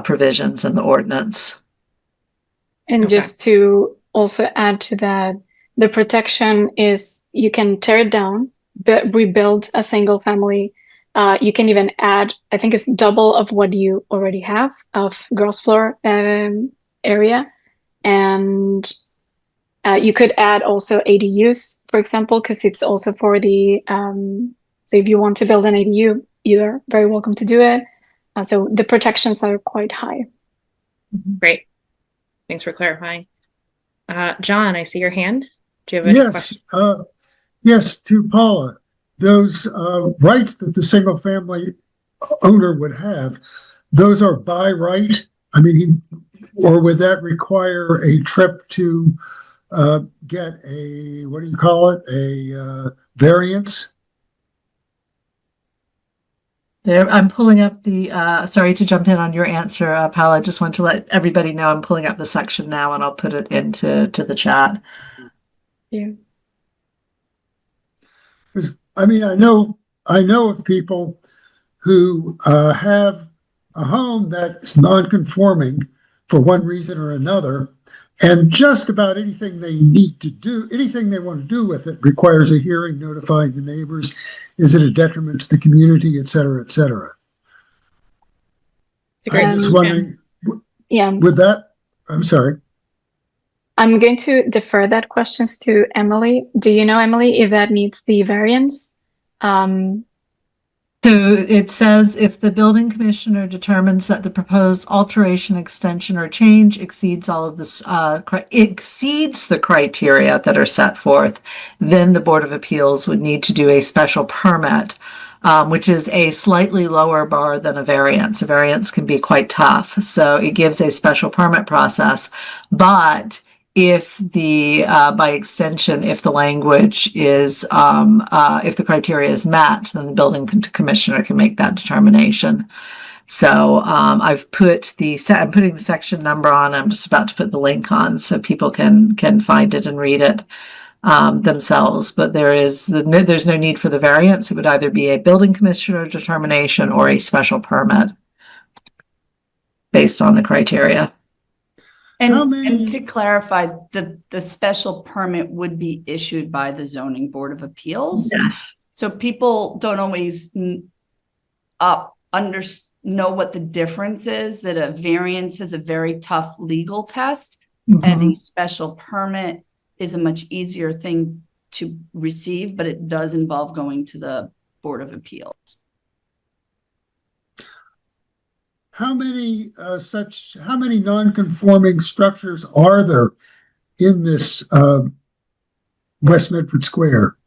provisions in the ordinance. And Okay. just to also add to that, the protection is you can tear it down, but rebuild a single family. You can even add, I think it's double of what you already have of gross floor area. And you could add also ADUs, for example, because it's also for the, so if you want to build an ADU, you're very welcome to do it. So the protections are quite high. Great. Thanks for clarifying. John, I see your hand. Do you have any questions? Yes, to Paula, those rights that the single family owner would have, those are by right? I mean, or would that require a trip to get a, what do you call it, a variance? There, I'm pulling up the, sorry to jump in on your answer, Paula. I just want to let everybody know I'm pulling up the section now, and I'll put it into the chat. Yeah. I mean, I know of people who have a home that's non-conforming for one reason or another, and just about anything they need to do, anything they want to do with it requires a hearing, notifying the neighbors. Is it a detriment to the community, et cetera, et cetera? It's a great I'm just question. wondering, Yeah. with that, I'm sorry. I'm going to defer that questions to Emily. Do you know, Emily, if that needs the variance? So it says if the building commissioner determines that the proposed alteration, extension, or change exceeds all of this, exceeds the criteria that are set forth, then the Board of Appeals would need to do a special permit, which is a slightly lower bar than a variance. A variance can be quite tough, so it gives a special permit process. But if the, by extension, if the language is, if the criteria is met, then the building commissioner can make that determination. So I've put I'm putting the section number on. I'm just about to put the link on so people can find it and read it themselves. But there's no need for the variance. It would either be a building commissioner determination or a special permit based on the criteria. How And, many- and to clarify, the special permit would be issued by the zoning board of appeals. Yeah. So people don't always know what the difference is, that a variance is a very tough legal test and a special permit is a much easier thing to receive, but it does involve going to the Board of Appeals. How many non-conforming structures are there in this West Medford Square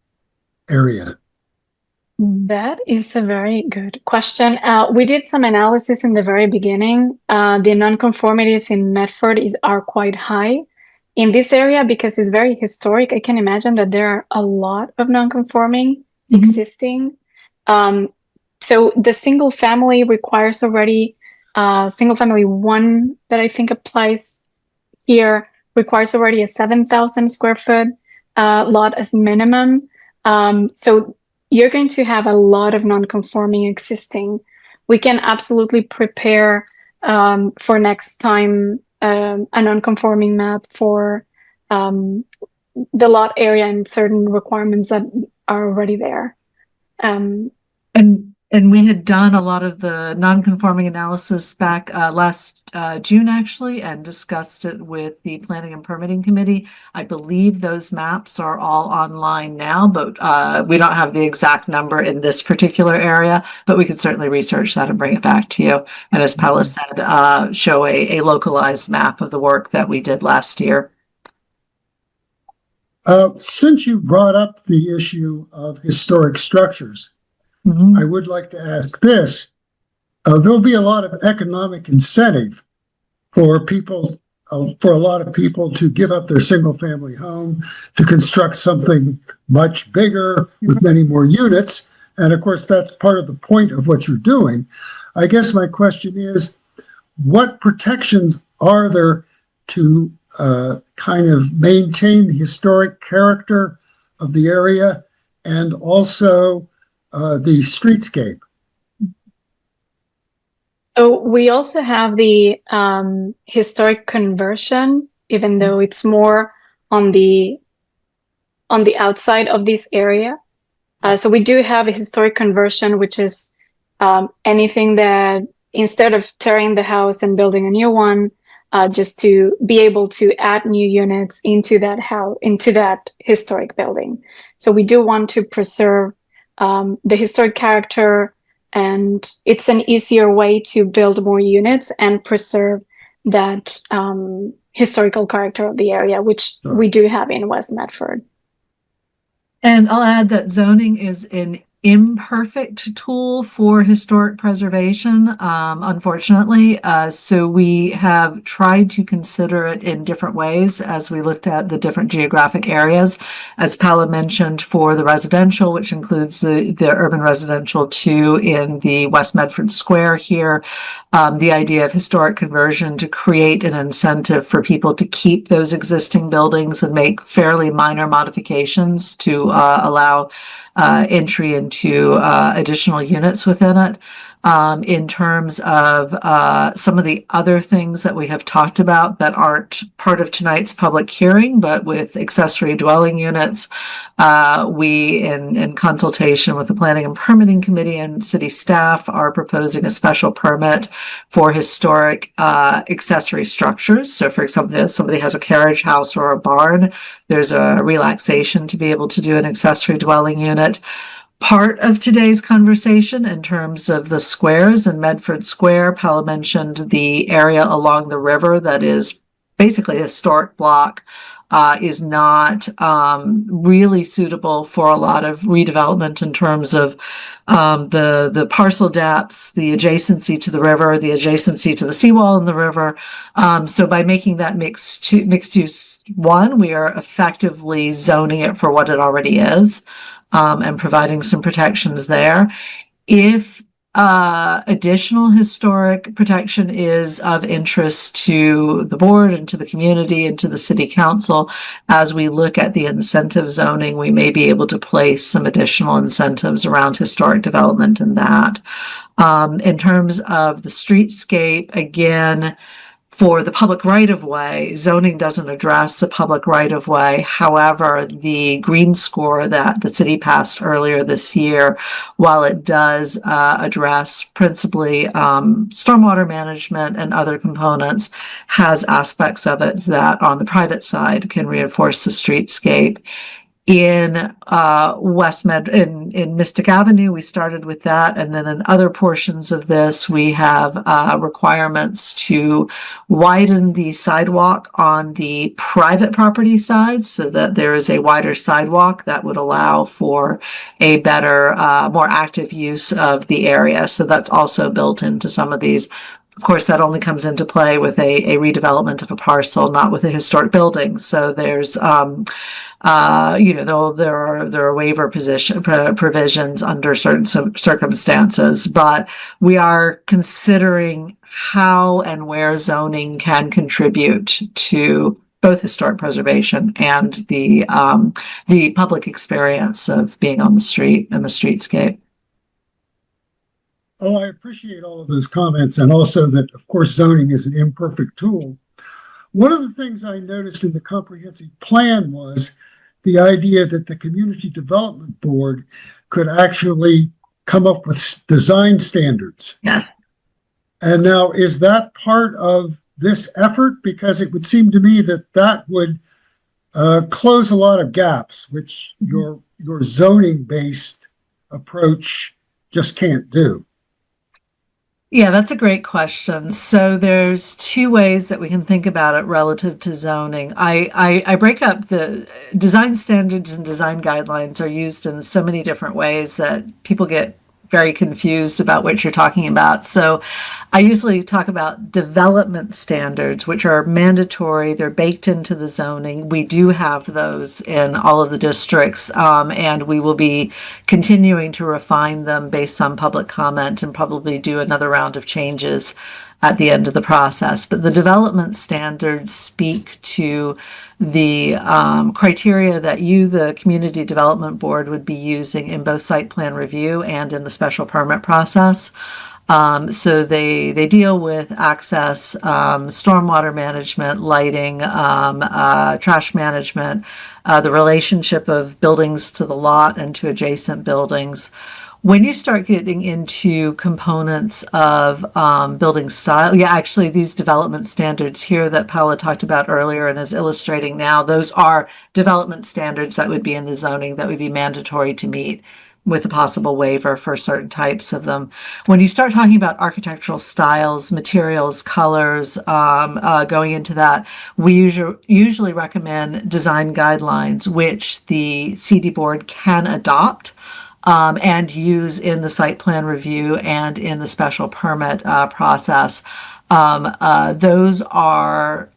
area? That is a very good question. We did some analysis in the very beginning. The nonconformities in Medford are quite high. In this area, because it's very historic, I can imagine that there are a lot of nonconforming existing. So the single family requires already, single family one that I think applies here requires already a 7,000 square foot lot as minimum. So you're going to have a lot of non-conforming existing. We can absolutely prepare for next time a non-conforming map for the lot area and certain requirements that are already there. And we had done a lot of the non-conforming analysis back last June, actually, and discussed it with the Planning and Permitting Committee. I believe those maps are all online now, but we don't have the exact number in this particular area, but we could certainly research that and bring it back to you. And as Paula said, show a localized map of the work that we did last year. Since you brought up the issue of historic structures, I would like to ask this. There'll be a lot of economic incentive for people, for a lot of people to give up their single family home, to construct something much bigger with many more units. And of course, that's part of the point of what you're doing. I guess my question is, what protections are there to kind of maintain the historic character of the area and also the streetscape? So we also have the historic conversion, even though it's more on the outside of this area. So we do have a historic conversion, which is anything that instead of tearing the house and building a new one, just to be able to add new units into that house, into that historic building. So we do want to preserve the historic character, and it's an easier way to build more units and preserve that historical character of the area, which we do have in West Medford. And I'll add that zoning is an imperfect tool for historic preservation, unfortunately. So we have tried to consider it in different ways as we looked at the different geographic areas. As Paula mentioned, for the residential, which includes the urban residential 2 in the West Medford Square here, the idea of historic conversion to create an incentive for people to keep those existing buildings and make fairly minor modifications to allow entry into additional units within it. In terms of some of the other things that we have talked about that aren't part of tonight's public hearing, but with accessory dwelling units, we, in consultation with the Planning and Permitting Committee and city staff, are proposing a special permit for historic accessory structures. So for example, if somebody has a carriage house or a barn, there's a relaxation to be able to do an accessory dwelling unit. part of today's conversation in terms of the squares in Medford Square. Paula mentioned the area along the river that is basically a historic block. Is not really suitable for a lot of redevelopment in terms of the parcel depths, the adjacency to the river, the adjacency to the seawall in the river. So by making that mixed use one, we are effectively zoning it for what it already is, and providing some protections there. If additional historic protection is of interest to the board and to the community and to the city council, as we look at the incentive zoning, we may be able to place some additional incentives around historic development in that. In terms of the streetscape, again, for the public right-of-way, zoning doesn't address the public right-of-way. However, the green score that the city passed earlier this year, while it does address principally stormwater management and other components, has aspects of it that on the private side can reinforce the streetscape. In in Mystic Avenue, we started with that, and then in other portions of this, we have requirements to widen the sidewalk on the private property side so that there is a wider sidewalk that would allow for a better, more active use of the area. So that's also built into some of these. Of course, that only comes into play with a redevelopment of a parcel, not with a historic building. So there's there are waiver provisions under certain circumstances, but we are considering how and where zoning can contribute to both historic preservation and the public experience of being on the street and the streetscape. Oh, I appreciate all of those comments, and also that, of course, zoning is an imperfect tool. One of the things I noticed in the comprehensive plan was the idea that the Community Development Board could actually come up with design standards. Yeah. And now, is that part of this effort? Because it would seem to me that that would close a lot of gaps, which your zoning-based approach just can't do. Yeah, that's a great question. So there's two ways that we can think about it relative to zoning. I break up the design standards and design guidelines are used in so many different ways that people get very confused about what you're talking about. So I usually talk about development standards, which are mandatory. They're baked into the zoning. We do have those in all of the districts, and we will be continuing to refine them based on public comment and probably do another round of changes at the end of the process. But the development standards speak to the criteria that you, the Community Development Board, would be using in both site plan review and in the special permit process. So they deal with access, stormwater management, lighting, trash management, the relationship of buildings to the lot and to adjacent buildings. When you start getting into components of building style, actually these development standards here that Paula talked about earlier and is illustrating now, those are development standards that would be in the zoning that would be mandatory to meet with a possible waiver for certain types of them. When you start talking about architectural styles, materials, colors, going into that, we usually recommend design guidelines, which the CD board can adopt and use in the site plan review and in the special permit process. Those are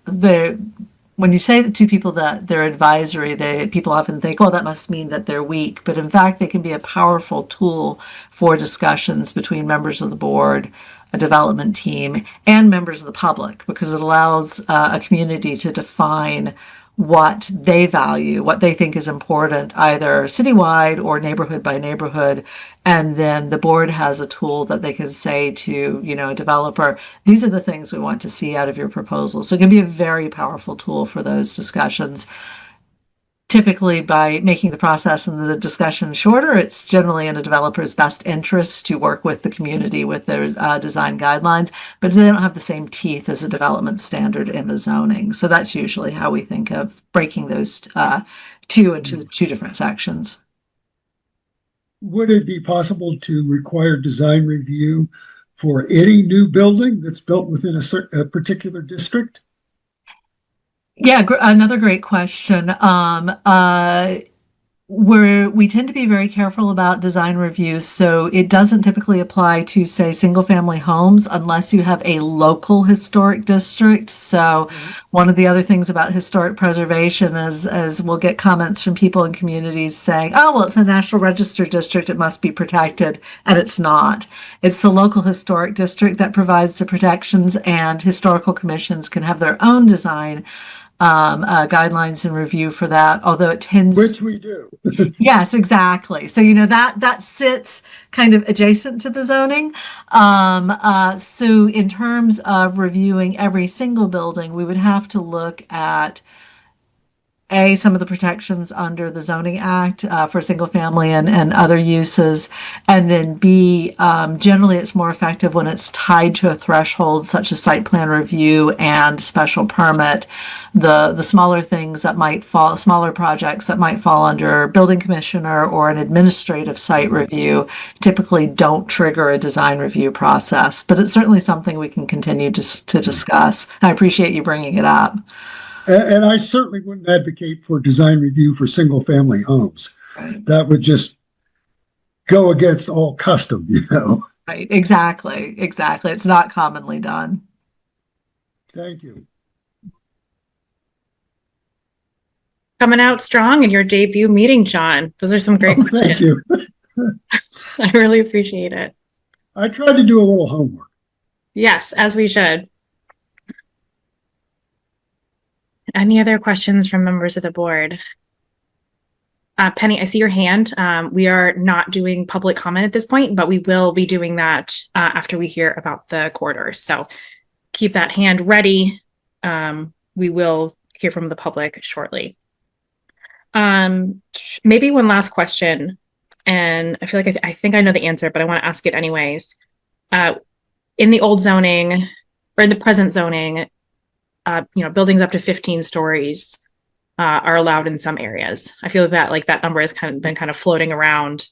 when you say to people that they're advisory, people often think, oh, that must mean that they're weak. But in fact, they can be a powerful tool for discussions between members of the board, a development team, and members of the public, because it allows a community to define what they value, what they think is important, either citywide or neighborhood by neighborhood. And then the board has a tool that they can say to, a developer, these are the things we want to see out of your proposal. So it can be a very powerful tool for those discussions. Typically, by making the process and the discussion shorter, it's generally in a developer's best interest to work with the community with their design guidelines, but they don't have the same teeth as a development standard in the zoning. So that's usually how we think of breaking those two into two different sections. would it be possible to require design review for any new building that's built within a particular district? Yeah, another great question. We tend to be very careful about design reviews, so it doesn't typically apply to, say, single family homes unless you have a local historic district. So one of the other things about historic preservation is, as we'll get comments from people in communities saying, oh, well, it's a National Register district, it must be protected, and it's not. It's the local historic district that provides the protections, and historical commissions can have their own design guidelines and review for that, although it tends. Which we do. Yes, exactly. So, that sits kind of adjacent to the zoning. So in terms of reviewing every single building, we would have to look at some of the protections under the Zoning Act for single family and other uses. And then B, generally it's more effective when it's tied to a threshold such as site plan review and special permit. The smaller things that might fall, smaller projects that might fall under building commissioner or an administrative site review typically don't trigger a design review process. But it's certainly something we can continue to discuss. I appreciate you bringing it up. And I certainly wouldn't advocate for design review for single family homes. That would just go against all custom, Right, exactly. It's not commonly done. Thank you. Coming out strong in your debut meeting, John. Those are some great Thank questions. you. I really appreciate it. I tried to do a little homework. Yes, as we should. Any other questions from members of the board? Penny, I see your hand. We are not doing public comment at this point, but we will be doing that after we hear about the corridors. So keep that hand ready. We will hear from the public shortly. Maybe one last question, and I feel like I think I know the answer, but I want to ask it anyways. In the old zoning or in the present zoning, buildings up to 15 stories are allowed in some areas. I feel that number has been kind of floating around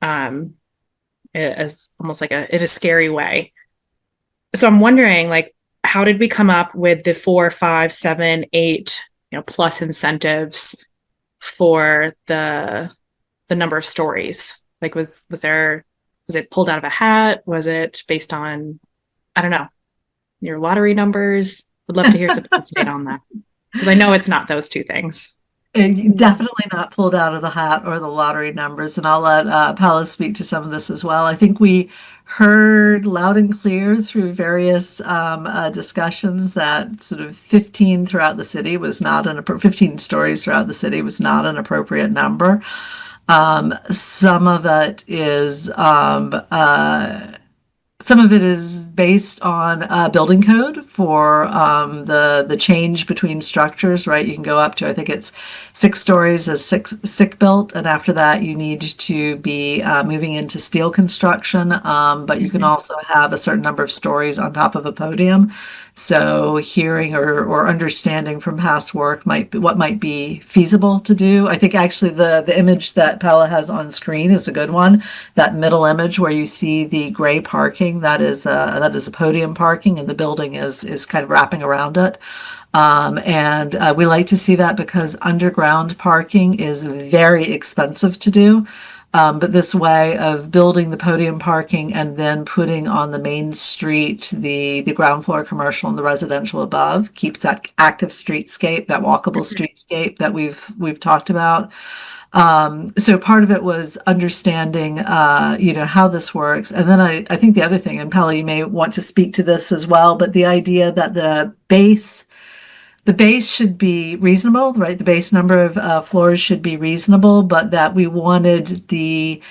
as almost like in a scary way. So I'm wondering, how did we come up with the 4, 5, 7, 8, plus incentives for the number of stories? Was it pulled out of a hat? Was it based on, I don't know, your lottery numbers? Would love to hear some insight on that, because I know it's not those two things. Definitely not pulled out of the hat or the lottery numbers, and I'll let Paula speak to some of this as well. I think we heard loud and clear through various discussions that sort of 15 throughout the city was not 15 stories throughout the city was not an appropriate number. Some of it is based on building code for the change between structures, right? You can go up to, I think it's 6 stories as stick built, and after that you need to be moving into steel construction, but you can also have a certain number of stories on top of a podium. So hearing or understanding from past work what might be feasible to do. I think actually the image that Paula has on screen is a good one. That middle image where you see the gray parking, that is a podium parking, and the building is kind of wrapping around it. And we like to see that because underground parking is very expensive to do. But this way of building the podium parking and then putting on the main street the ground floor commercial and the residential above keeps that active streetscape, that walkable streetscape that we've talked about. So part of it was understanding, how this works. And then I think the other thing, and Paula, you may want to speak to this as well, but the idea that the base should be reasonable, right? The base number of floors should be reasonable, but that we wanted the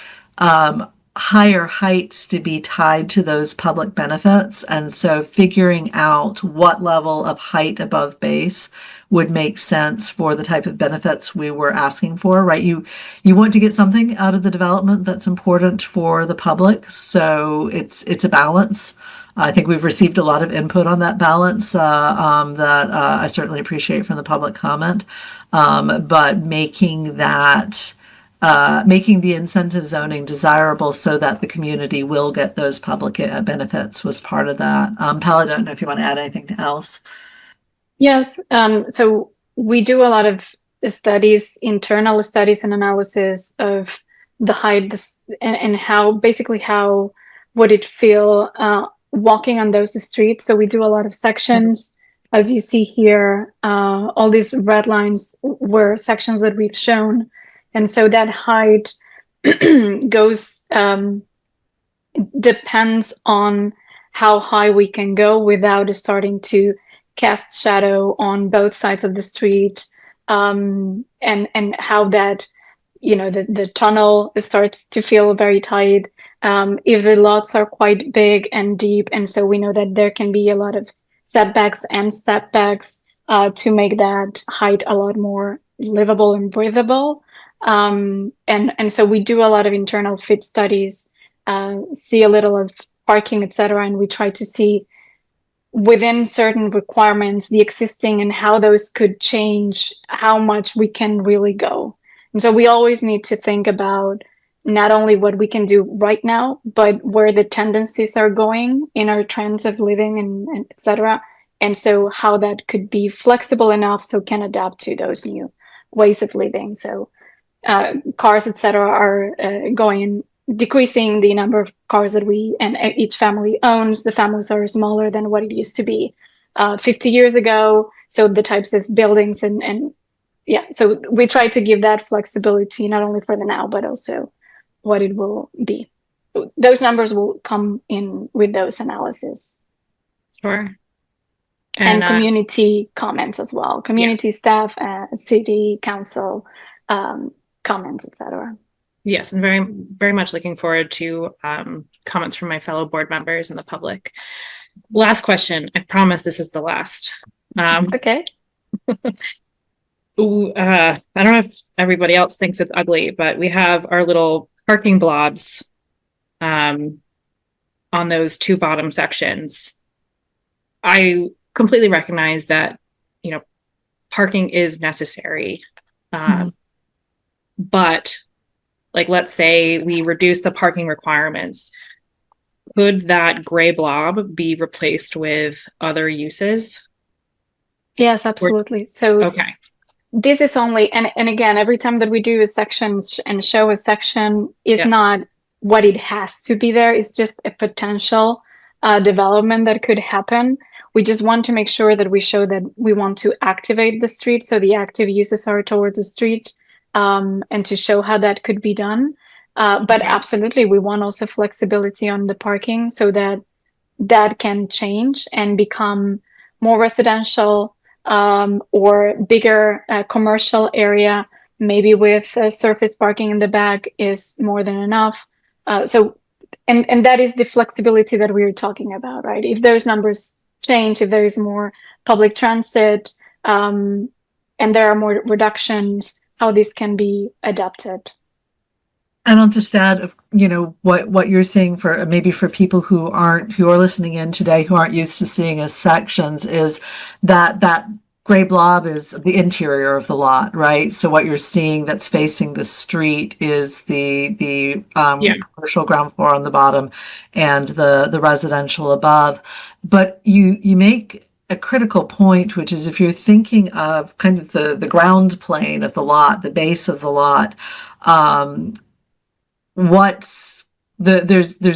higher heights to be tied to those public benefits. And so figuring out what level of height above base would make sense for the type of benefits we were asking for, right? You want to get something out of the development that's important for the public. So it's a balance. I think we've received a lot of input on that balance that I certainly appreciate from the public comment. But making that making the incentive zoning desirable so that the community will get those public benefits was part of that. Pal, I don't know if you want to add anything else. Yes, so we do a lot of studies, internal studies and analysis of the height and how basically how would it feel walking on those streets. So we do a lot of sections. As you see here, all these red lines were sections that we've shown. And so that height goes, depends on how high we can go without starting to cast shadow on both sides of the street, and how that, you know, the tunnel starts to feel very tight. If the lots are quite big and deep, and so we know that there can be a lot of setbacks and stepbacks to make that height a lot more livable and breathable. And so we do a lot of internal fit studies, see a little of parking, etc., and we try to see within certain requirements, the existing and how those could change, how much we can really go. And so we always need to think about not only what we can do right now, but where the tendencies are going in our trends of living and et cetera. And so how that could be flexible enough so can adapt to those new ways of living. So cars, et cetera, are decreasing the number of cars that we and each family owns. The families are smaller than what it used to be 50 years ago. So the types of buildings and yeah, so we try to give that flexibility not only for the now, but also what it will be. Those numbers will come in with those analysis. Sure. And community comments as well. Community staff, city council comments, etc. Yes, and very, very much looking forward to comments from my fellow board members and the public. Last question. I promise this is the last. Okay. I don't know if everybody else thinks it's ugly, but we have our little parking blobs on those two bottom sections. I completely recognize that, you know, parking is necessary. But like, let's say we reduce the parking requirements. Could that gray blob be replaced with other uses? Yes, absolutely. So Okay. this is only, and again, every time that we do a section and show a section is not what it has to be there. It's just a potential development that could happen. We just want to make sure that we show that we want to activate the street. So the active uses are towards the street, and to show how that could be done. But absolutely, we want also flexibility on the parking so that that can change and become more residential, or bigger commercial area, maybe with surface parking in the back is more than enough. So that is the flexibility that we were talking about, right? If those numbers change, if there is more public transit, and there are more reductions, how this can be adapted. And I'll just add, you know, what you're seeing for maybe for people who are listening in today, who aren't used to seeing as sections, is that gray blob is the interior of the lot, right? So what you're seeing that's facing the street is the commercial ground floor on the bottom and the residential above. But you make a critical point, which is if you're thinking of kind of the ground plane of the lot, the base of the lot, there's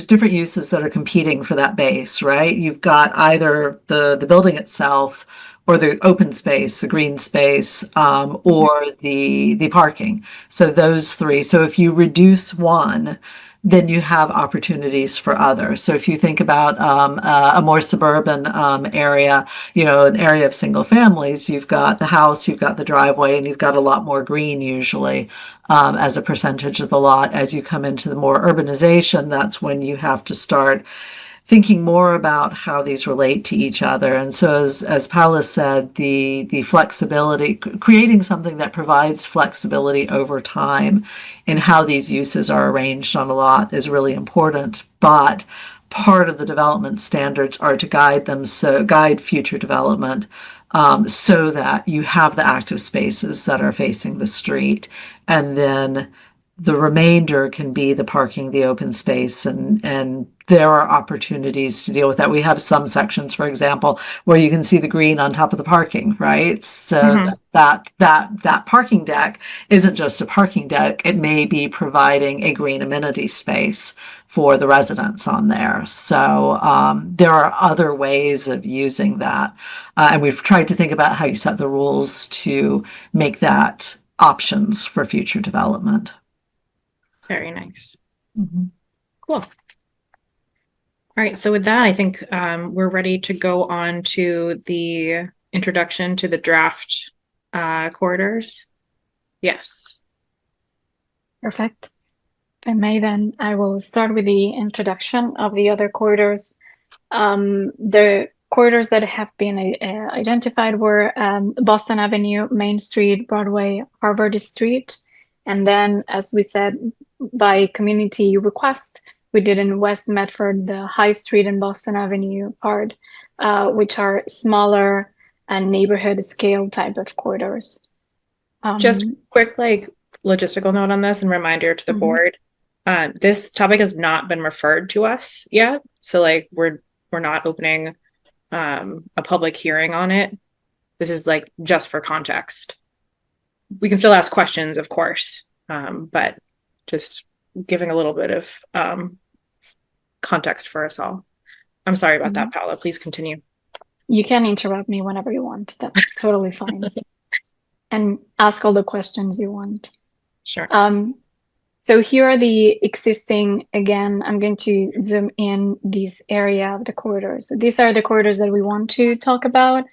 different uses that are competing for that base, right? You've got either the building itself or the open space, the green space, or the parking. So those three. So if you reduce one, then you have opportunities for others. So if you think about a more suburban area, you know, an area of single families, you've got the house, you've got the driveway, and you've got a lot more green usually as a percentage of the lot. As you come into the more urbanization, that's when you have to start thinking more about how these relate to each other. And so as Paula said, the flexibility, creating something that provides flexibility over time in how these uses are arranged on a lot is really important. But part of the development standards are to guide future development, so that you have the active spaces that are facing the street. And then the remainder can be the parking, the open space, and there are opportunities to deal with that. We have some sections, for example, where you can see the green on top of the parking, right? So Mhm. that parking deck isn't just a parking deck. It may be providing a green amenity space for the residents on there. So there are other ways of using that. And we've tried to think about how you set the rules to make that options for future development. Very nice. Cool. All right, so with that, I think we're ready to go on to the introduction to the draft corridors. Yes. Perfect. If I may, then I will start with the introduction of the other corridors. The corridors that have been identified were Boston Avenue, Main Street, Broadway, Harvard Street, and then, as we said, by community request, we did in West Medford the High Street and Boston Avenue part, which are smaller and neighborhood scale type of corridors. Just quick, like, logistical note on this and reminder to the Mhm. board. This topic has not been referred to us yet, so like we're not opening a public hearing on it. This is like just for context. We can still ask questions, of course, but just giving a little bit of context for us all. I'm sorry about that, Paula. Please continue. You can interrupt me whenever you want. That's totally fine. And ask all the questions you want. Sure. So here are the existing, again, I'm going to zoom in this area of the corridors. So these are the corridors that we want to talk about.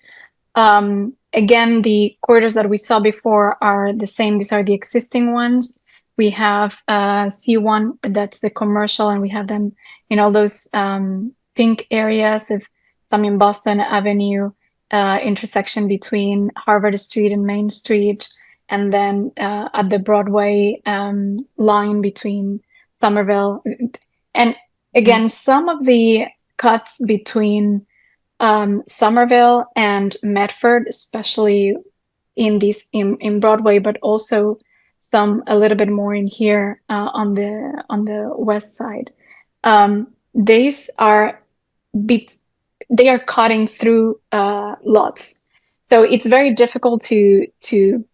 Again, the corridors that we saw before are the same. These are the existing ones. We have C1, that's the commercial, and we have them in all those pink areas of some in Boston Avenue, intersection between Harvard Street and Main Street, and then at the Broadway line between Somerville. And again, some of the cuts between Somerville and Medford, especially in Broadway, but also some a little bit more in here on the west side. These are they are cutting through lots, so it's very difficult to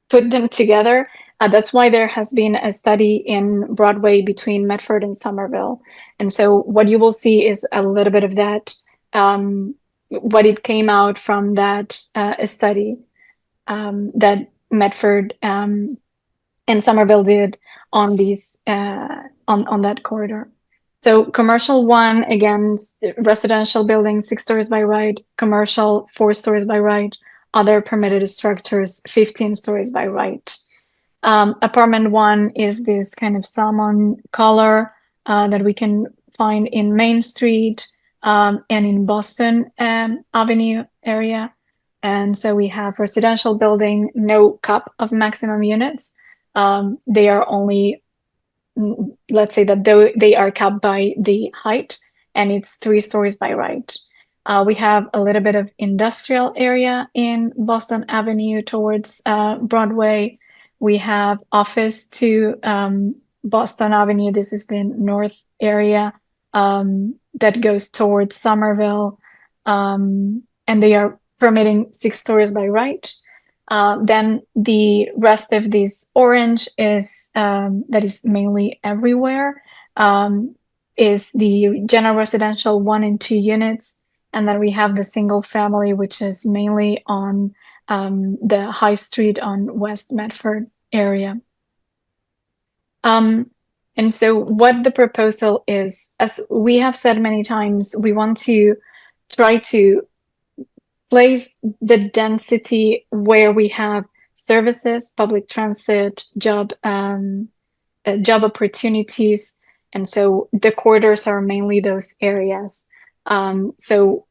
put them together. That's why there has been a study in Broadway between Medford and Somerville, and so what you will see is a little bit of that. What it came out from that study that Medford and Somerville did on these on that corridor. So commercial 1, again, residential buildings 6 stories by right, commercial 4 stories by right, other permitted structures 15 stories by right. Apartment 1 is this kind of salmon color that we can find in Main Street and in Boston Avenue area. And so we have residential building, no cap of maximum units. They are only, let's say that they are capped by the height, and it's 3 stories by right. We have a little bit of industrial area in Boston Avenue towards Broadway. We have office to Boston Avenue. This is the north area that goes towards Somerville. And they are permitting 6 stories by right. Then the rest of this orange is that is mainly everywhere is the general residential 1 and 2 units. And then we have the single family, which is mainly on the High Street on West Medford area. And so what the proposal is, as we have said many times, we want to try to place the density where we have services, public transit, job opportunities. And so the corridors are mainly those areas. So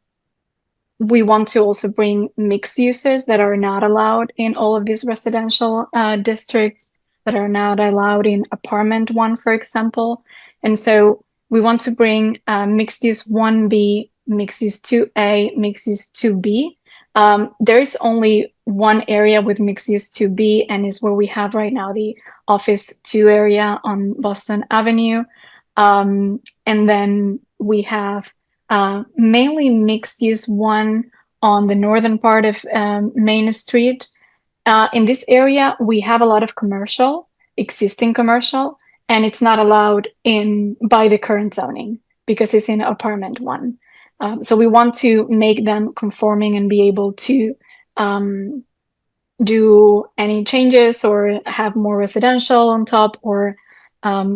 we want to also bring mixed uses that are not allowed in all of these residential districts, that are not allowed in apartment 1, for example. And so we want to bring mixed use 1B, mixed use 2A, mixed use 2B, There is only one area with mixed use 2B, and is where we have right now the Office 2 area on Boston Avenue. And then we have mainly mixed use 1 on the northern part of Main Street. In this area, we have a lot of existing commercial, and it's not allowed in by the current zoning because it's in apartment 1. So we want to make them conforming and be able to do any changes or have more residential on top, or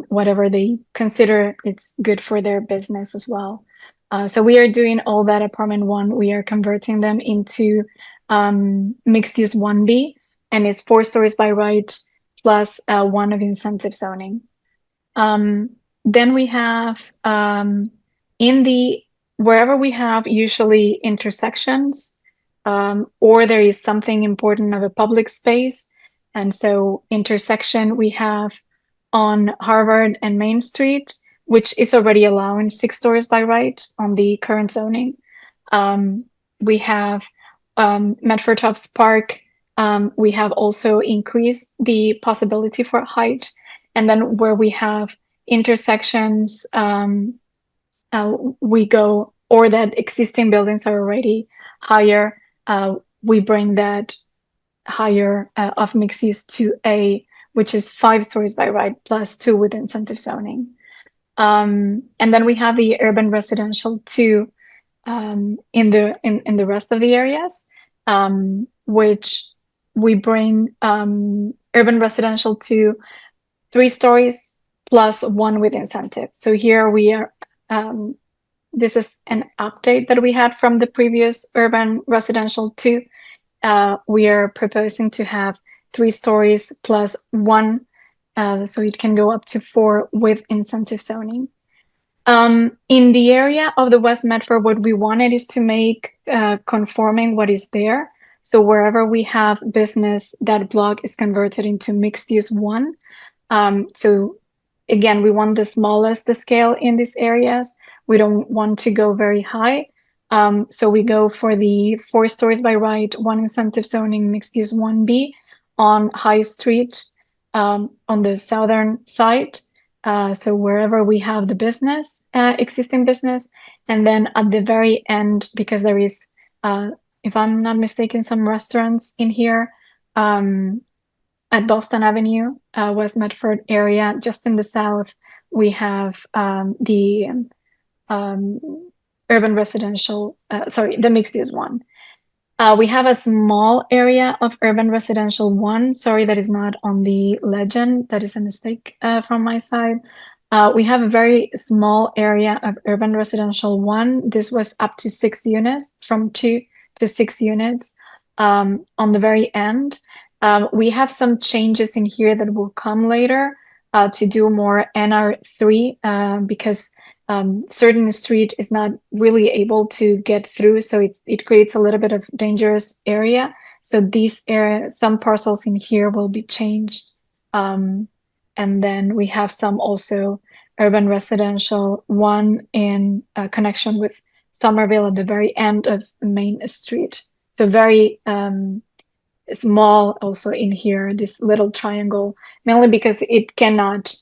whatever they consider it's good for their business as well. So we are doing all that apartment 1. We are converting them into mixed use 1B, and it's 4 stories by right plus 1 of incentive zoning. Then we have wherever we have usually intersections, or there is something important of a public space. And so intersection we have on Harvard and Main Street, which is already allowing 6 stories by right on the current zoning. We have Medford Tufts Park. We have also increased the possibility for height. And then where we have intersections, we go, or that existing buildings are already higher, we bring that higher of mixed use to A, which is 5 stories by right plus 2 with incentive zoning. And then we have the urban residential 2 in the rest of the areas, which we bring urban residential 2 3 stories plus 1 with incentive. So here we are, this is an update that we had from the previous urban residential 2. We are proposing to have 3 stories plus 1, so it can go up to 4 with incentive zoning. In the area of the West Medford, what we wanted is to make conforming what is there. So wherever we have business, that block is converted into mixed use 1. So again, we want the smallest the scale in these areas. We don't want to go very high. So we go for the 4 stories by right, 1 incentive zoning, mixed use 1B on High Street on the southern side. So wherever we have the business, existing business, and then at the very end, because there is, if I'm not mistaken, some restaurants in here, at Boston Avenue, West Medford area, just in the south, we have the urban residential, the mixed use 1. We have a small area of urban residential 1. Sorry, that is not on the legend. That is a mistake from my side. We have a very small area of urban residential 1. This was up to 6 units, from 2 to 6 units on the very end. We have some changes in here that will come later to do more NR3 because certain street is not really able to get through, so it creates a little bit of dangerous area. So these some parcels in here will be changed, and then we have some also urban residential 1 in connection with Somerville at the very end of Main Street. So very small also in here, this little triangle, mainly because it cannot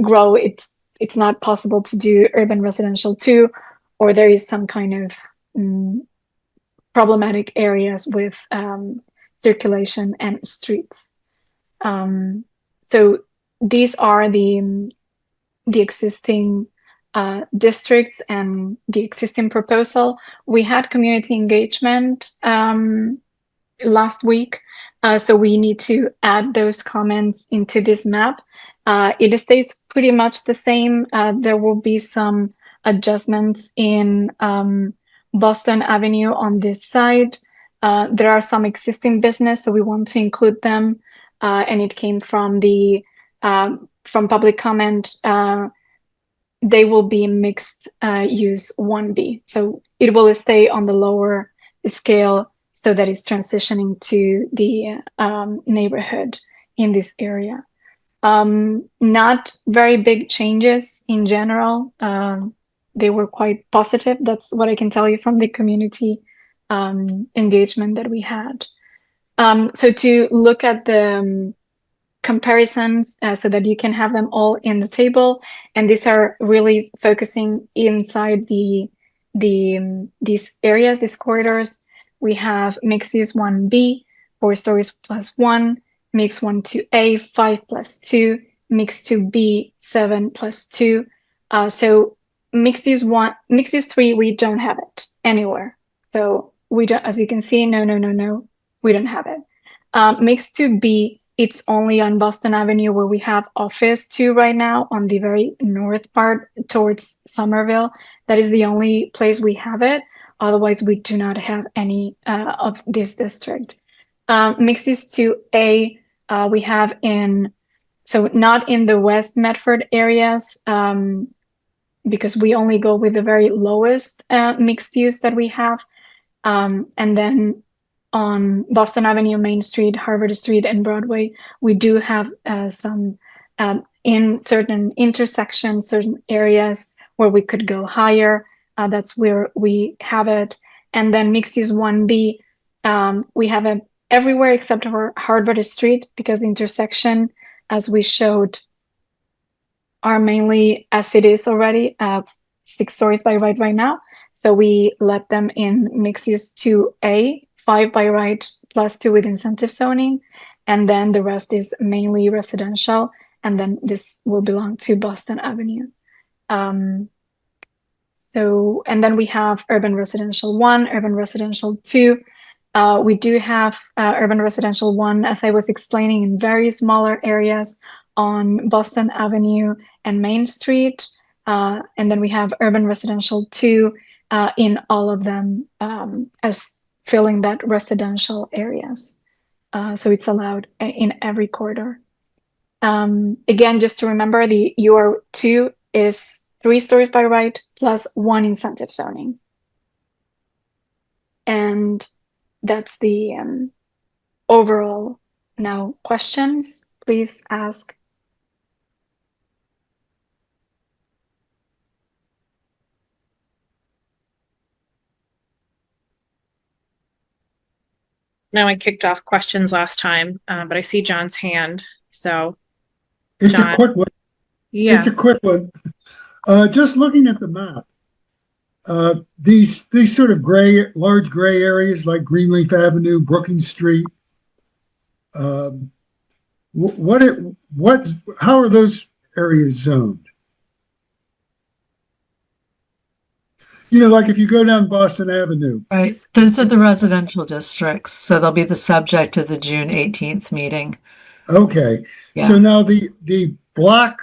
grow. It's not possible to do urban residential 2, or there is some kind of problematic areas with circulation and streets. So these are the existing districts and the existing proposal. We had community engagement last week, so we need to add those comments into this map. It stays pretty much the same. There will be some adjustments in Boston Avenue on this side. There are some existing business, so we want to include them, and it came from the from public comment. They will be mixed use 1B, so it will stay on the lower scale, so that it's transitioning to the neighborhood in this area. Not very big changes in general. They were quite positive. That's what I can tell you from the community engagement that we had. So to look at the comparisons so that you can have them all in the table, and these are really focusing inside these areas, these corridors. We have mixed use 1B, 4 stories plus 1, mix 1 to A, 5 plus 2, mix 2B, 7 plus 2. So mixed use 3, we don't have it anywhere. So we don't, as you can see, no, we don't have it. Mix 2B, it's only on Boston Avenue where we have Office 2 right now on the very north part towards Somerville. That is the only place we have it. Otherwise, we do not have any of this district. Mixed use 2A, we have so not in the West Medford areas, because we only go with the very lowest mixed use that we have. And then on Boston Avenue, Main Street, Harvard Street, and Broadway, we do have some in certain intersections, certain areas where we could go higher. That's where we have it. And then mixed use 1B, we have it everywhere except for Harvard Street, because the intersection, as we showed, are mainly as it is already 6 stories by right now. So we let them in mixed use 2A, 5 by right plus 2 with incentive zoning. And then the rest is mainly residential. And then this will belong to Boston Avenue. And then we have urban residential 1, urban residential 2. We do have urban residential 1, as I was explaining, in very smaller areas on Boston Avenue and Main Street. And then we have urban residential 2 in all of them as filling that residential areas. So it's allowed in every corridor. Again, just to remember, the UR2 is 3 stories by right plus 1 incentive zoning. And that's the overall. Now, questions, please ask. Now, I kicked off questions last time, but I see John's hand. So, It's John. a quick one. yeah. It's a quick one. Just looking at the map, these sort of large gray areas like Greenleaf Avenue, Brookings Street. How are those areas zoned? You know, like if you go down Boston Avenue. Right. Those are the residential districts. So they'll be the subject of the June 18th meeting. Okay. Yeah. So now the black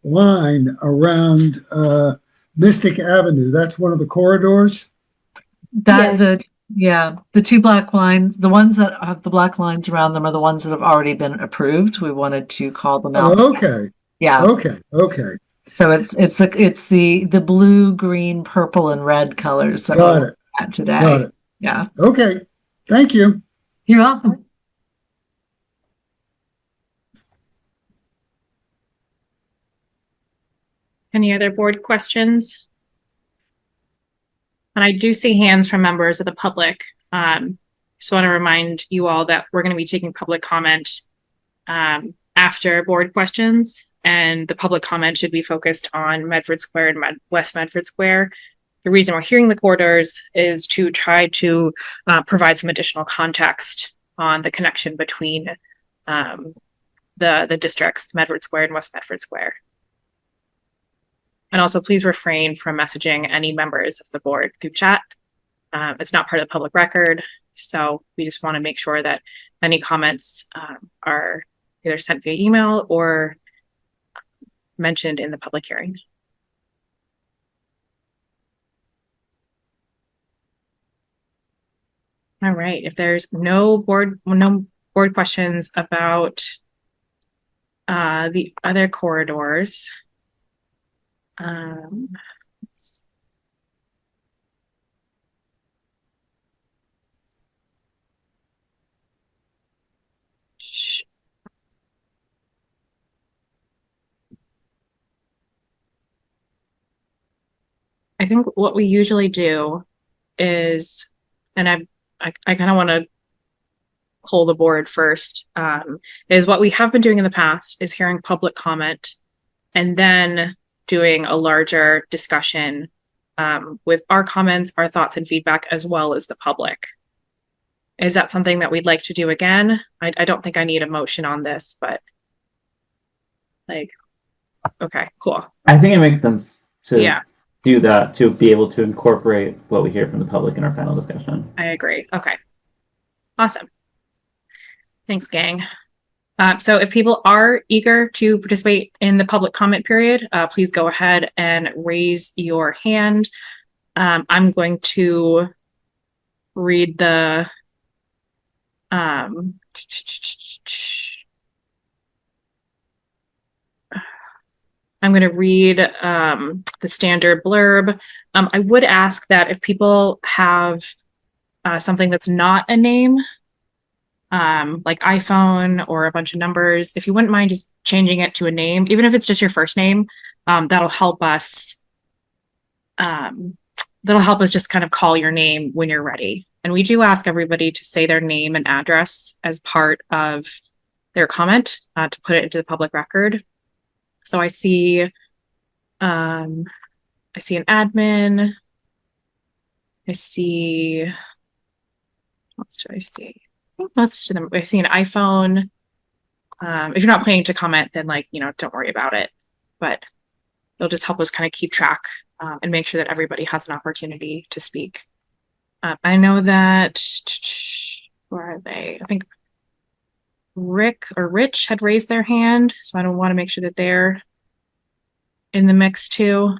line around Mystic Avenue, that's one of the corridors? Yes. The 2 black lines, the ones that have the black lines around them are the ones that have already been approved. We wanted to call them out. Okay. Yeah. Okay. So it's the blue, green, purple, and red colors that Got we're it. at today. Got it. Yeah. Okay. Thank you. You're welcome. Any other board questions? And I do see hands from members of the public. Just want to remind you all that we're going to be taking public comment after board questions, and the public comment should be focused on Medford Square and West Medford Square. The reason we're hearing the corridors is to try to provide some additional context on the connection between the districts, Medford Square and West Medford Square. And also, please refrain from messaging any members of the board through chat. It's not part of the public record, so we just want to make sure that any comments are either sent via email or mentioned in the public hearing. All right, if there's no board questions about the other corridors, I think what we usually do is, and I've I kind of want to pull the board first, is what we have been doing in the past is hearing public comment and then doing a larger discussion with our comments, our thoughts and feedback, as well as the public. Is that something that we'd like to do again? I don't think I need a motion on this, but like, okay, cool. I think it makes sense to Yeah, do that, to be able to incorporate what we hear from the public in our panel discussion. I agree. Okay. Awesome. Thanks, gang. So if people are eager to participate in the public comment period, please go ahead and raise your hand. I'm going to read the I'm going to read the standard blurb. I would ask that if people have something that's not a name, like iPhone or a bunch of numbers, if you wouldn't mind just changing it to a name, even if it's just your first name, that'll help us. That'll help us just kind of call your name when you're ready. And we do ask everybody to say their name and address as part of their comment to put it into the public record. So I see an admin. I see, what else do I see? Most of them. I see an iPhone. If you're not planning to comment, then don't worry about it. But it'll just help us kind of keep track and make sure that everybody has an opportunity to speak. I know that, where are they? I think Rick or Rich had raised their hand, so I don't want to make sure that they're in the mix too.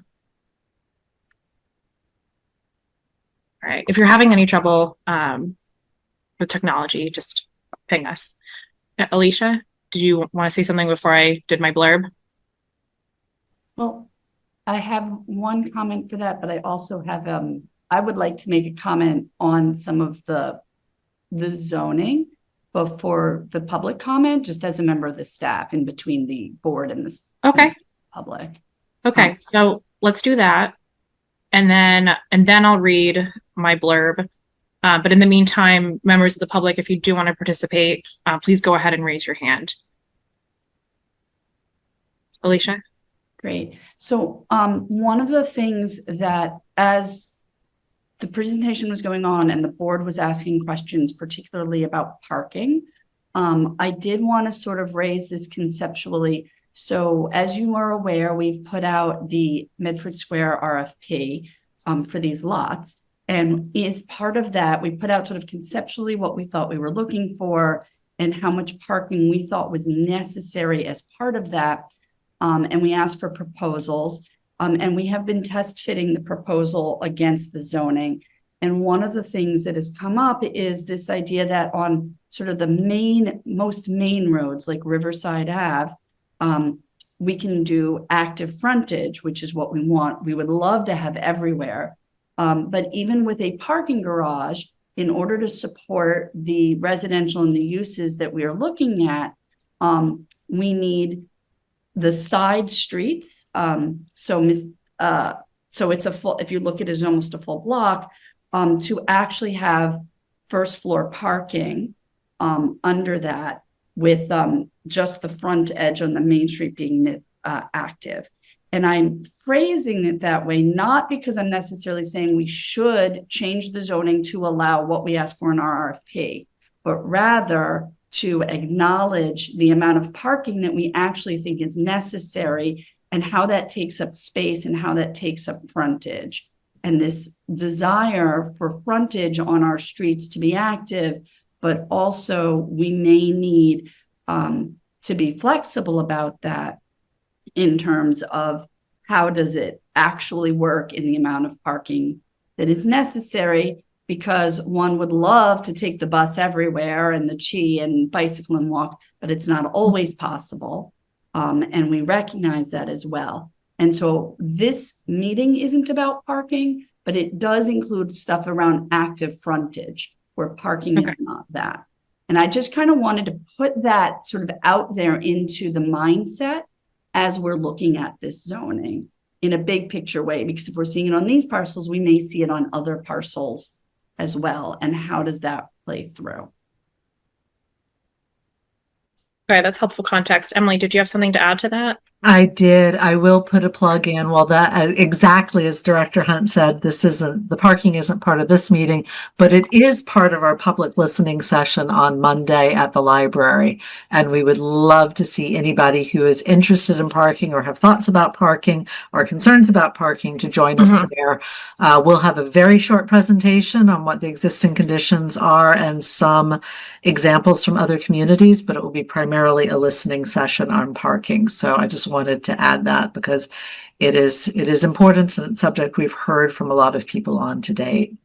All right. If you're having any trouble with technology, just ping us. Alicia, did you want to say something before I did my blurb? Well, I have one comment for that, but I also have, I would like to make a comment on some of the zoning before the public comment, just as a member of the staff in between the board and the Okay. public. Okay. So let's do that. And then I'll read my blurb. But in the meantime, members of the public, if you do want to participate, please go ahead and raise your hand. Alicia? Great. So one of the things that, as the presentation was going on and the board was asking questions, particularly about parking, I did want to sort of raise this conceptually. So as you are aware, we've put out the Medford Square RFP for these lots. And as part of that, we put out sort of conceptually what we thought we were looking for and how much parking we thought was necessary as part of that. And we asked for proposals. And we have been test fitting the proposal against the zoning. And one of the things that has come up is this idea that on sort of the most main roads like Riverside Ave, we can do active frontage, which is what we want. We would love to have everywhere. But even with a parking garage, in order to support the residential and the uses that we are looking at, we need the side streets. So it's a full, if you look at it as almost a full block, to actually have first floor parking under that with just the front edge on the main street being active. And I'm phrasing it that way, not because I'm necessarily saying we should change the zoning to allow what we ask for in our RFP, but rather to acknowledge the amount of parking that we actually think is necessary and how that takes up space and how that takes up frontage. And this desire for frontage on our streets to be active, but also we may need to be flexible about that in terms of how does it actually work in the amount of parking that is necessary, because one would love to take the bus everywhere and the chi and bicycle and walk, but it's not always possible. And we recognize that as well. And so this meeting isn't about parking, but it does include stuff around active frontage where parking is not that. And I just kind of wanted to put that sort of out there into the mindset as we're looking at this zoning in a big picture way, because if we're seeing it on these parcels, we may see it on other parcels as well? And how does that play through? Okay, that's helpful context. Emily, did you have something to add to that? I did. I will put a plug in. Well, that exactly as Director Hunt said, the parking isn't part of this meeting, but it is part of our public listening session on Monday at the library. And we would love to see anybody who is interested in parking or have thoughts about parking or concerns about parking to join us there. We'll have a very short presentation on what the existing conditions are and some examples from other communities, but it will be primarily a listening session on parking. So I just wanted to add that because it is important and it's a subject we've heard from a lot of people on to date.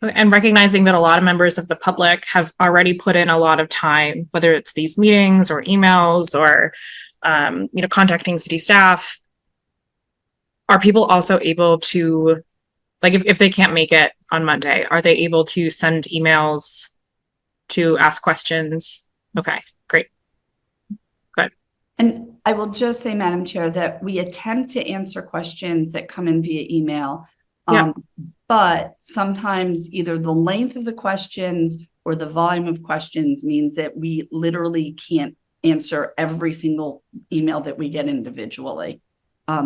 And recognizing that a lot of members of the public have already put in a lot of time, whether it's these meetings or emails or, contacting city staff. Are people also able to, like, if they can't make it on Monday, are they able to send emails to ask questions? Okay, great. Good. And I will just say, Madam Chair, that we attempt to answer questions that come in via email. Yeah. But sometimes either the length of the questions or the volume of questions means that we literally can't answer every single email that we get individually.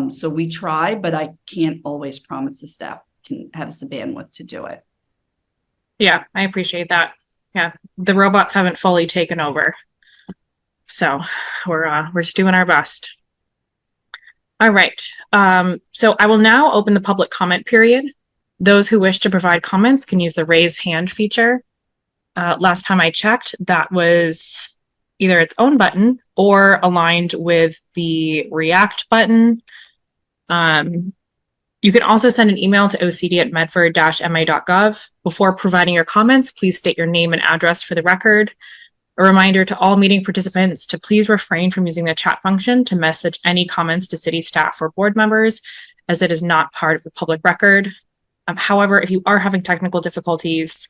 So we try, but I can't always promise the staff can have the bandwidth to do it. Yeah, I appreciate that. Yeah, the robots haven't fully taken over. So we're just doing our best. All right. So I will now open the public comment period. Those who wish to provide comments can use the raise hand feature. Last time I checked, that was either its own button or aligned with the React button. You can also send an email to ocd@medford-ma.gov. Before providing your comments, please state your name and address for the record. A reminder to all meeting participants to please refrain from using the chat function to message any comments to city staff or board members, as it is not part of the public record. However, if you are having technical difficulties,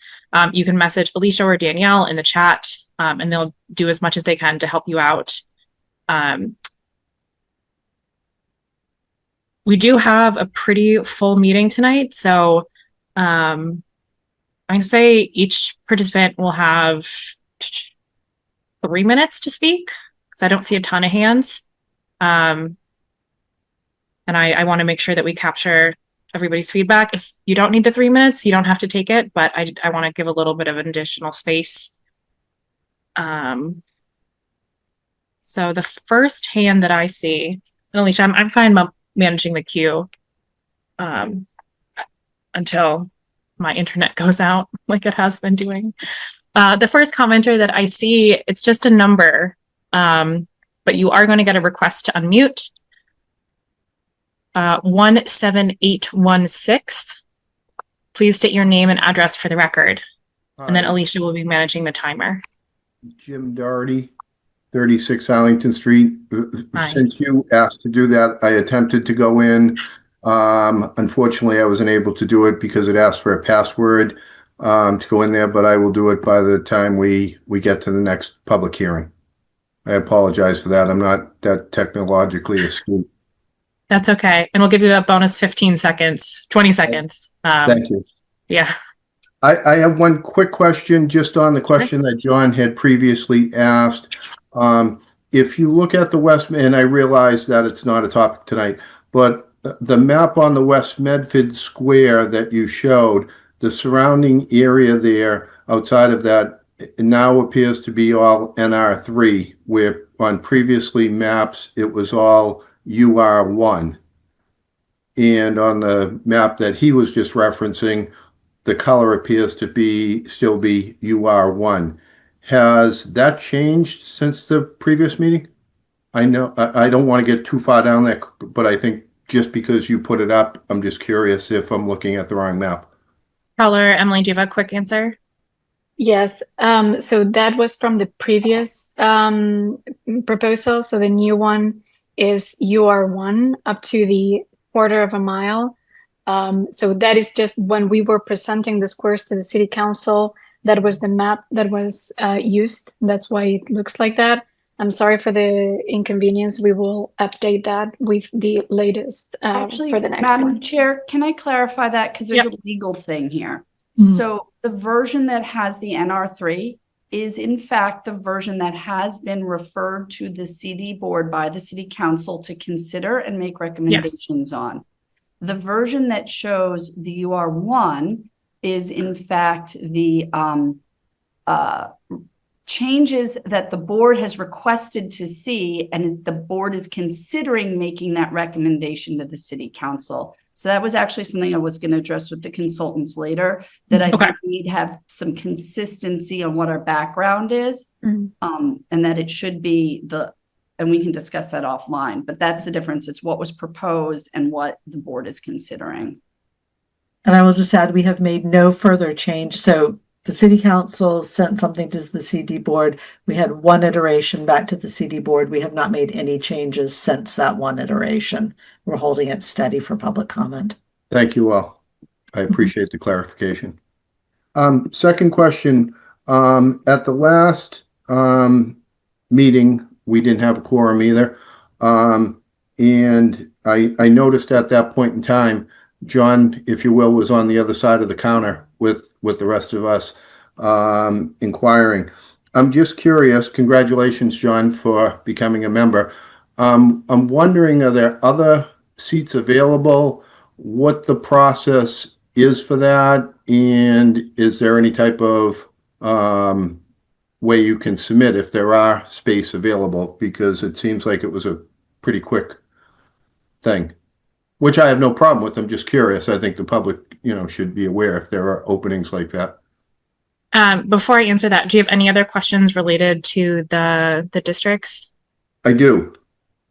you can message Alicia or Danielle in the chat, and they'll do as much as they can to help you out. We do have a pretty full meeting tonight, so I'm going to say each participant will have 3 minutes to speak, because I don't see a ton of hands. And I want to make sure that we capture everybody's feedback. If you don't need the 3 minutes, you don't have to take it, but I want to give a little bit of an additional space. So the first hand that I see, and Alicia, I'm fine managing the queue until my internet goes out like it has been doing. The first commenter that I see, it's just a number, but you are going to get a request to unmute. 17816. Please state your name and address for the record. And then Alicia will be managing the timer. Jim Doherty, 36 Arlington Street. Hi. Since you asked to do that, I attempted to go in. Unfortunately, I wasn't able to do it because it asked for a password to go in there, but I will do it by the time we get to the next public hearing. I apologize for that. I'm not that technologically astute. That's okay. And we'll give you that bonus 15 seconds, 20 seconds. Thank you. Yeah. I have one quick question just on the question that John had previously asked. If you look at the West, and I realize that it's not a topic tonight, but the map on the West Medford Square that you showed, the surrounding area there outside of that now appears to be all NR3, where on previously maps it was all UR1. And on the map that he was just referencing, the color appears to still be UR1. Has that changed since the previous meeting? I know I don't want to get too far down there, but I think just because you put it up, I'm just curious if I'm looking at the wrong map. Caller, Emily, do you have a quick answer? Yes, so that was from the previous proposal. So the new one is UR1 up to the quarter of a mile. So that is just when we were presenting the squares to the city council, that was the map that was used. That's why it looks like that. I'm sorry for the inconvenience. We will update that with the latest Actually, for the next Madam one. Chair, can I clarify that? Because there's Yep. a legal thing here. Mm. So the version that has the NR3 is in fact the version that has been referred to the CD board by the city council to consider and make recommendations on. The version that shows the UR1 is in fact the changes that the board has requested to see, and the board is considering making that recommendation to the city council. So that was actually something I was going to address with the consultants later, that I Okay. think we need to have some consistency on what our background is, Mhm. and that it should be and we can discuss that offline, but that's the difference. It's what was proposed and what the board is considering. And I will just add, we have made no further change. So the city council sent something to the CD board. We had one iteration back to the CD board. We have not made any changes since that one iteration. We're holding it steady for public comment. Thank you all. I appreciate the clarification. Second question, at the last, meeting, we didn't have a quorum either. And I noticed at that point in time, John, if you will, was on the other side of the counter with the rest of us, inquiring. I'm just curious, congratulations, John, for becoming a member. I'm wondering, are there other seats available? What the process is for that? And is there any type of, way you can submit if there are space available? Because it seems like it was a pretty quick thing, which I have no problem with. I'm just curious. I think the public, should be aware if there are openings like that. Before I answer that, do you have any other questions related to the districts? I do.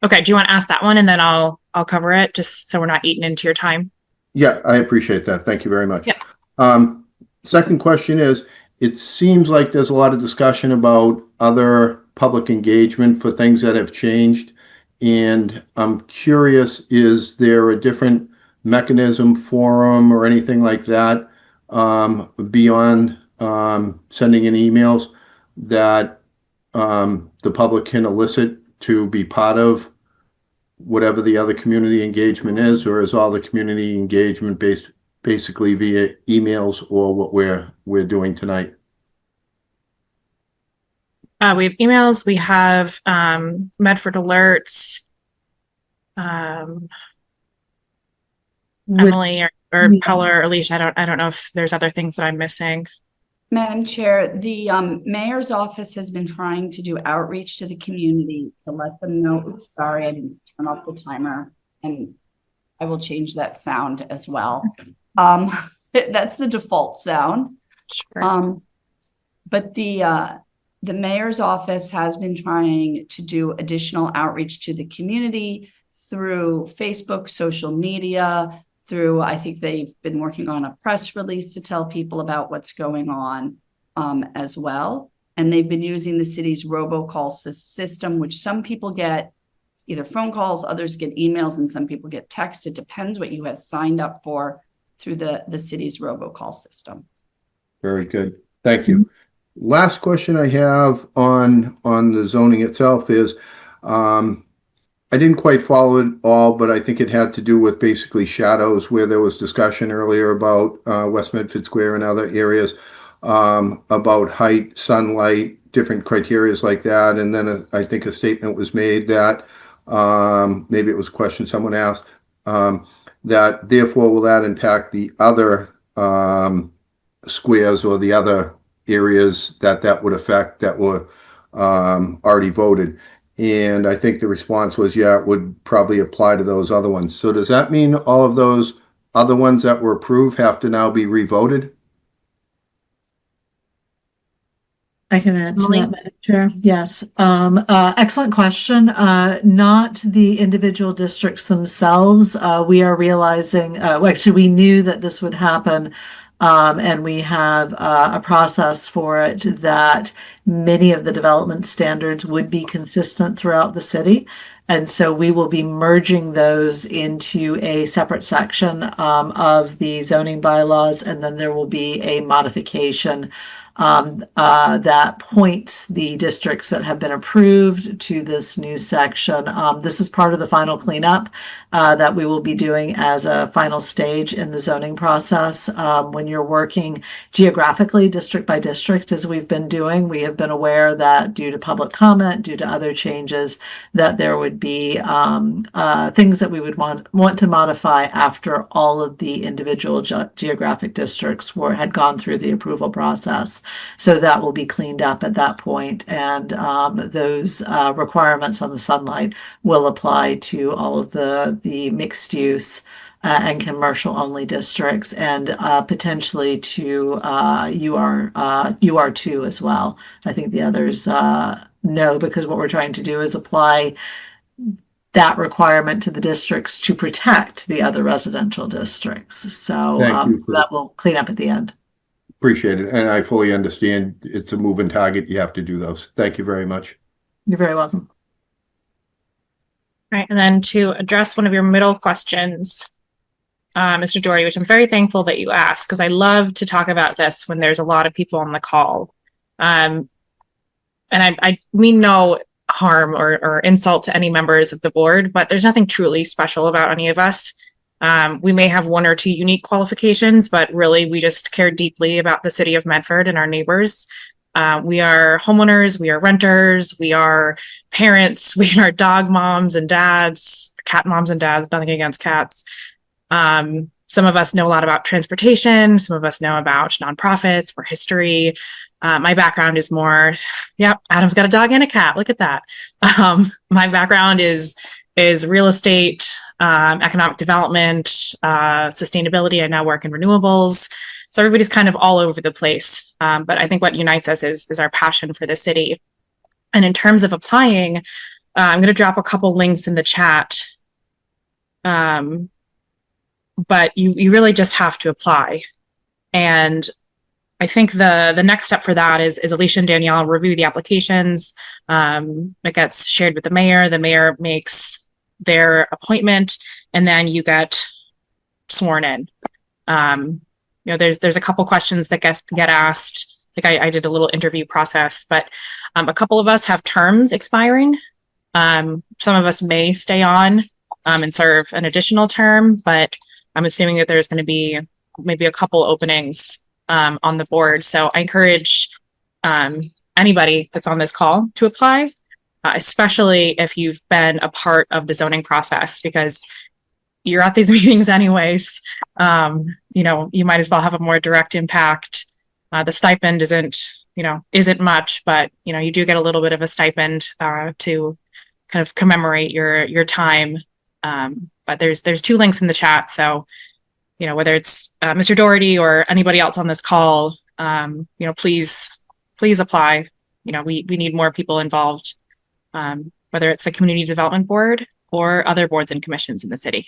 Okay, do you want to ask that one and then I'll cover it just so we're not eating into your time? Yeah, I appreciate that. Thank you very much. Yeah. Second question is, it seems like there's a lot of discussion about other public engagement for things that have changed. And I'm curious, is there a different mechanism, forum, or anything like that, beyond sending in emails that the public can elicit to be part of whatever the other community engagement is? Or is all the community engagement basically via emails or what we're doing tonight? We have emails, we have Medford alerts, Emily or Paula or Alicia. I don't know if there's other things that I'm missing. Madam Chair, the mayor's office has been trying to do outreach to the community to let them know. Oops, sorry, I didn't turn off the timer, and I will change that sound as well. That's the default sound. Sure. But the mayor's office has been trying to do additional outreach to the community through Facebook, social media, I think they've been working on a press release to tell people about what's going on as well. And they've been using the city's robocall system, which some people get either phone calls, others get emails, and some people get text. It depends what you have signed up for through the city's robocall system. Very good. Thank you. Last question I have on the zoning itself is, I didn't quite follow it all, but I think it had to do with basically shadows, where there was discussion earlier about West Medford Square and other areas, about height, sunlight, different criterias like that. And then I think a statement was made that, maybe it was a question someone asked, that therefore will that impact the other squares or the other areas that would affect that were already voted. And I think the response was, yeah, it would probably apply to those other ones. So does that mean all of those other ones that were approved have to now be revoted? I can answer Emily? that, Madam Chair. Yes. Excellent question. Not the individual districts themselves. We are realizing, actually, we knew that this would happen. And we have a process for it that many of the development standards would be consistent throughout the city. And so we will be merging those into a separate section of the zoning bylaws, and then there will be a modification that points the districts that have been approved to this new section. This is part of the final cleanup that we will be doing as a final stage in the zoning process. When you're working geographically, district by district, as we've been doing, we have been aware that due to public comment, due to other changes, that there would be things that we would want to modify after all of the individual geographic districts had gone through the approval process. So that will be cleaned up at that point, and those requirements on the sunlight will apply to all of the mixed use and commercial only districts, and potentially to UR2 as well. I think the others no, because what we're trying to do is apply that requirement to the districts to protect the other residential districts. So Thank you for that will clean up at the end. Appreciate it. And I fully understand it's a moving target. You have to do those. Thank you very much. You're very welcome. Right, and then to address one of your middle questions, Mr. Doherty, which I'm very thankful that you asked, because I love to talk about this when there's a lot of people on the call. And I mean no harm or insult to any members of the board, but there's nothing truly special about any of us. We may have one or two unique qualifications, but really we just care deeply about the city of Medford and our neighbors. We are homeowners, we are renters, we are parents, we are dog moms and dads, cat moms and dads, nothing against cats. Some of us know a lot about transportation, some of us know about nonprofits or history. My background is more, Adam's got a dog and a cat, look at that. My background is real estate, economic development, sustainability. I now work in renewables. So everybody's kind of all over the place. But I think what unites us is our passion for the city. And in terms of applying, I'm going to drop a couple links in the chat. But you really just have to apply. And I think the next step for that is Alicia and Danielle review the applications. It gets shared with the mayor. The mayor makes their appointment, and then you get sworn in. There's a couple questions that get asked. Like I did a little interview process, but a couple of us have terms expiring. Some of us may stay on and serve an additional term, but I'm assuming that there's going to be maybe a couple openings on the board. So I encourage anybody that's on this call to apply, especially if you've been a part of the zoning process, because you're at these meetings anyways. You might as well have a more direct impact. The stipend isn't much, but you do get a little bit of a stipend to kind of commemorate your time. But there's two links in the chat. So, whether it's Mr. Doherty or anybody else on this call, please apply. We need more people involved, whether it's the Community Development Board or other boards and commissions in the city.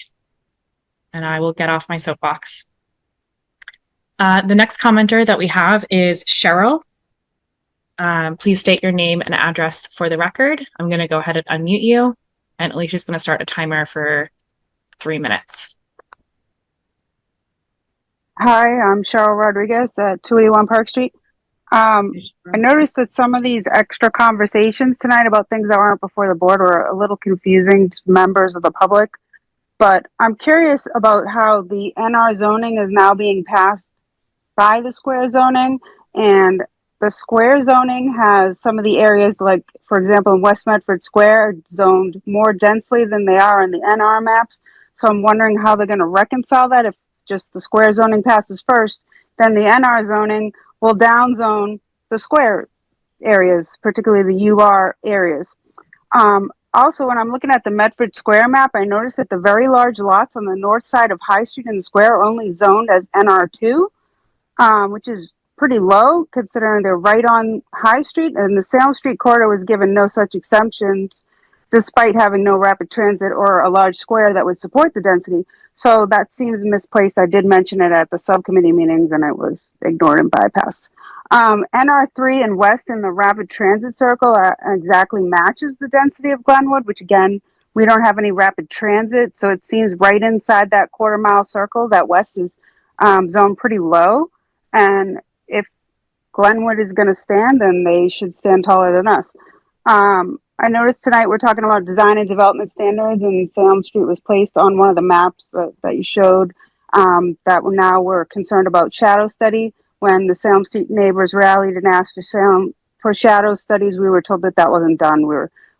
And I will get off my soapbox. The next commenter that we have is Cheryl. Please state your name and address for the record. I'm going to go ahead and unmute you, and Alicia's going to start a timer for 3 minutes. Hi, I'm Cheryl Rodriguez at 281 Park Street. I noticed that some of these extra conversations tonight about things that aren't before the board were a little confusing to members of the public. But I'm curious about how the NR zoning is now being passed by the square zoning, and the square zoning has some of the areas, like, for example, in West Medford Square, zoned more densely than they are in the NR maps. So I'm wondering how they're going to reconcile that. If just the square zoning passes first, then the NR zoning will downzone the square areas, particularly the UR areas. Also, when I'm looking at the Medford Square map, I noticed that the very large lots on the north side of High Street in the square are only zoned as NR2, which is pretty low considering they're right on High Street, and the Salem Street corridor was given no such exemptions despite having no rapid transit or a large square that would support the density. So that seems misplaced. I did mention it at the subcommittee meetings and it was ignored and bypassed. NR3 and West in the rapid transit circle exactly matches the density of Glenwood, which again, we don't have any rapid transit. So it seems right inside that quarter-mile circle that West is zoned pretty low. And if Glenwood is going to stand, then they should stand taller than us. I noticed tonight we're talking about design and development standards, and Salem Street was placed on one of the maps that you showed. That now we're concerned about shadow study. When the Salem Street neighbors rallied and asked for shadow studies, we were told that that wasn't done. We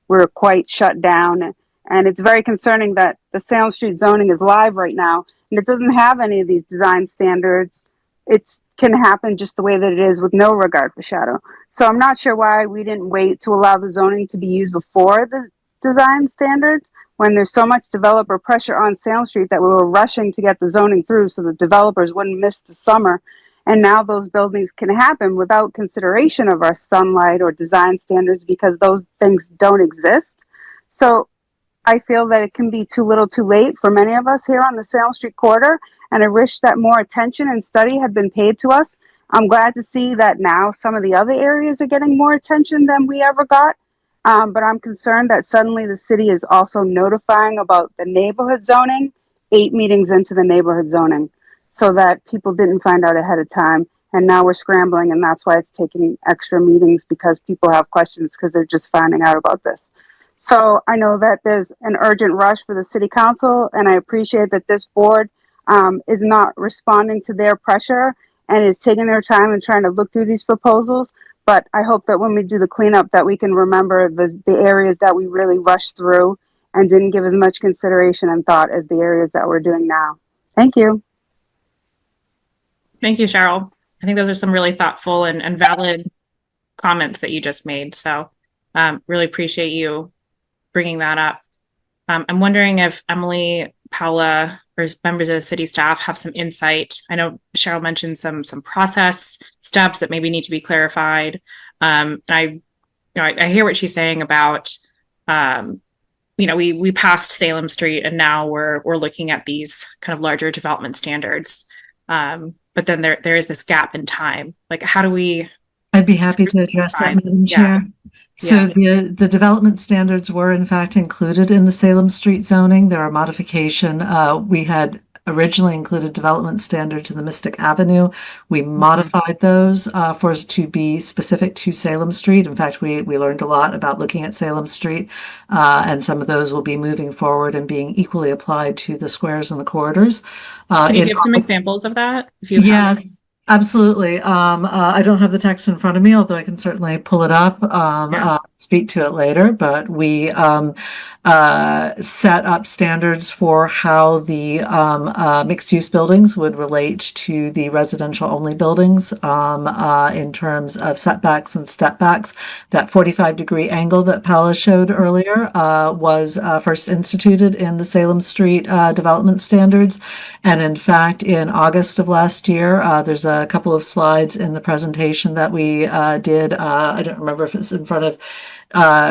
were quite shut down, and it's very concerning that the Salem Street zoning is live right now, and it doesn't have any of these design standards. It can happen just the way that it is with no regard for shadow. So I'm not sure why we didn't wait to allow the zoning to be used before the design standards, when there's so much developer pressure on Salem Street that we were rushing to get the zoning through so the developers wouldn't miss the summer. And now those buildings can happen without consideration of our sunlight or design standards because those things don't exist. So I feel that it can be too little too late for many of us here on the Salem Street corridor, and I wish that more attention and study had been paid to us. I'm glad to see that now some of the other areas are getting more attention than we ever got. But I'm concerned that suddenly the city is also notifying about the neighborhood zoning 8 meetings into the neighborhood zoning, so that people didn't find out ahead of time. And now we're scrambling, and that's why it's taking extra meetings, because people have questions because they're just finding out about this. So I know that there's an urgent rush for the city council, and I appreciate that this board is not responding to their pressure and is taking their time and trying to look through these proposals. But I hope that when we do the cleanup that we can remember the areas that we really rushed through and didn't give as much consideration and thought as the areas that we're doing now. Thank you. Thank you, Cheryl. I think those are some really thoughtful and valid comments that you just made. So really appreciate you bringing that up. I'm wondering if Emily, Paula, or members of the city staff have some insight. I know Cheryl mentioned some process steps that maybe need to be clarified. I hear what she's saying about, we passed Salem Street and now we're looking at these kind of larger development standards. But then there is this gap in time. Like, how do we? I'd be happy to address that, Madam Chair. So the development standards were in fact included in the Salem Street zoning. There are modification. We had originally included development standards in the Mystic Avenue. We modified those for us to be specific to Salem Street. In fact, we learned a lot about looking at Salem Street, and some of those will be moving forward and being equally applied to the squares and the corridors. Can you give some examples of that? If you have yes. Absolutely. I don't have the text in front of me, although I can certainly pull it up, speak to it later. But we set up standards for how the mixed-use buildings would relate to the residential-only buildings in terms of setbacks and stepbacks. That 45-degree angle that Paula showed earlier was first instituted in the Salem Street development standards. And in fact, in August of last year, there's a couple of slides in the presentation that we did. I don't remember if it's in front of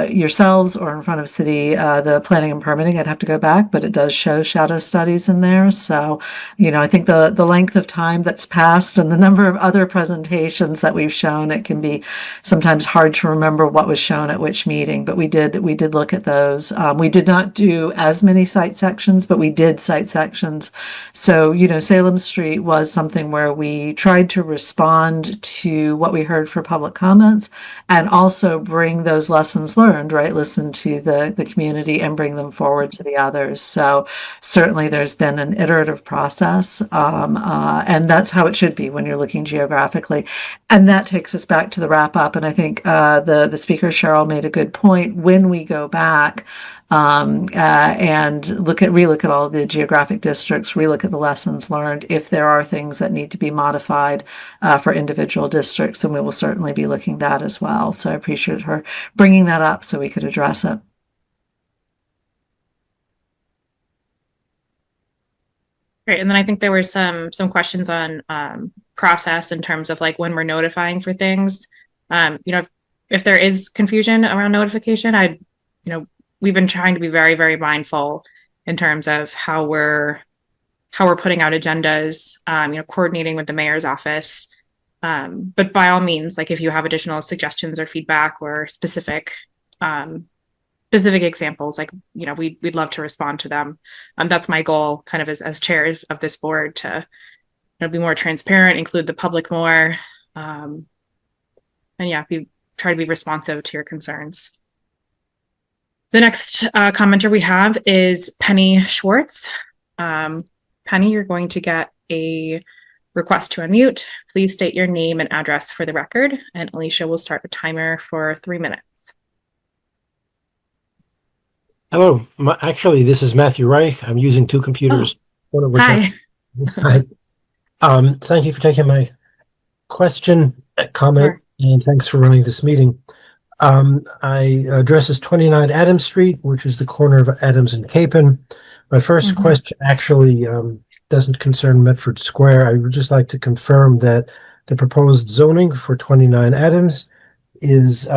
yourselves or in front of city, the planning and permitting. I'd have to go back, but it does show shadow studies in there. So, I think the length of time that's passed and the number of other presentations that we've shown, it can be sometimes hard to remember what was shown at which meeting, but we did look at those. We did not do as many site sections, but we did site sections. So, Salem Street was something where we tried to respond to what we heard for public comments and also bring those lessons learned, right? Listen to the community and bring them forward to the others. So certainly there's been an iterative process, and that's how it should be when you're looking geographically. And that takes us back to the wrap up. And I think the speaker, Cheryl, made a good point. When we go back and relook at all the geographic districts, relook at the lessons learned, if there are things that need to be modified for individual districts, and we will certainly be looking at that as well. So I appreciate her bringing that up so we could address it. Great. And then I think there were some questions on process in terms of like when we're notifying for things. If there is confusion around notification, we've been trying to be very, very mindful in terms of how we're putting out agendas, coordinating with the mayor's office. But by all means, like if you have additional suggestions or feedback or specific examples, we'd love to respond to them. That's my goal kind of as chair of this board, to be more transparent, include the public more, yeah, try to be responsive to your concerns. The next commenter we have is Penny Schwartz. Penny, you're going to get a request to unmute. Please state your name and address for the record, and Alicia will start the timer for 3 minutes. Hello. Actually, this is Matthew Reich. I'm using two computers. One of which Hi. Hi. Thank you for taking my question, comment, and thanks for running this meeting. I addresses 29 Adams Street, which is the corner of Adams and Capon. My first question actually doesn't concern Medford Square. I would just like to confirm that the proposed zoning for 29 Adams is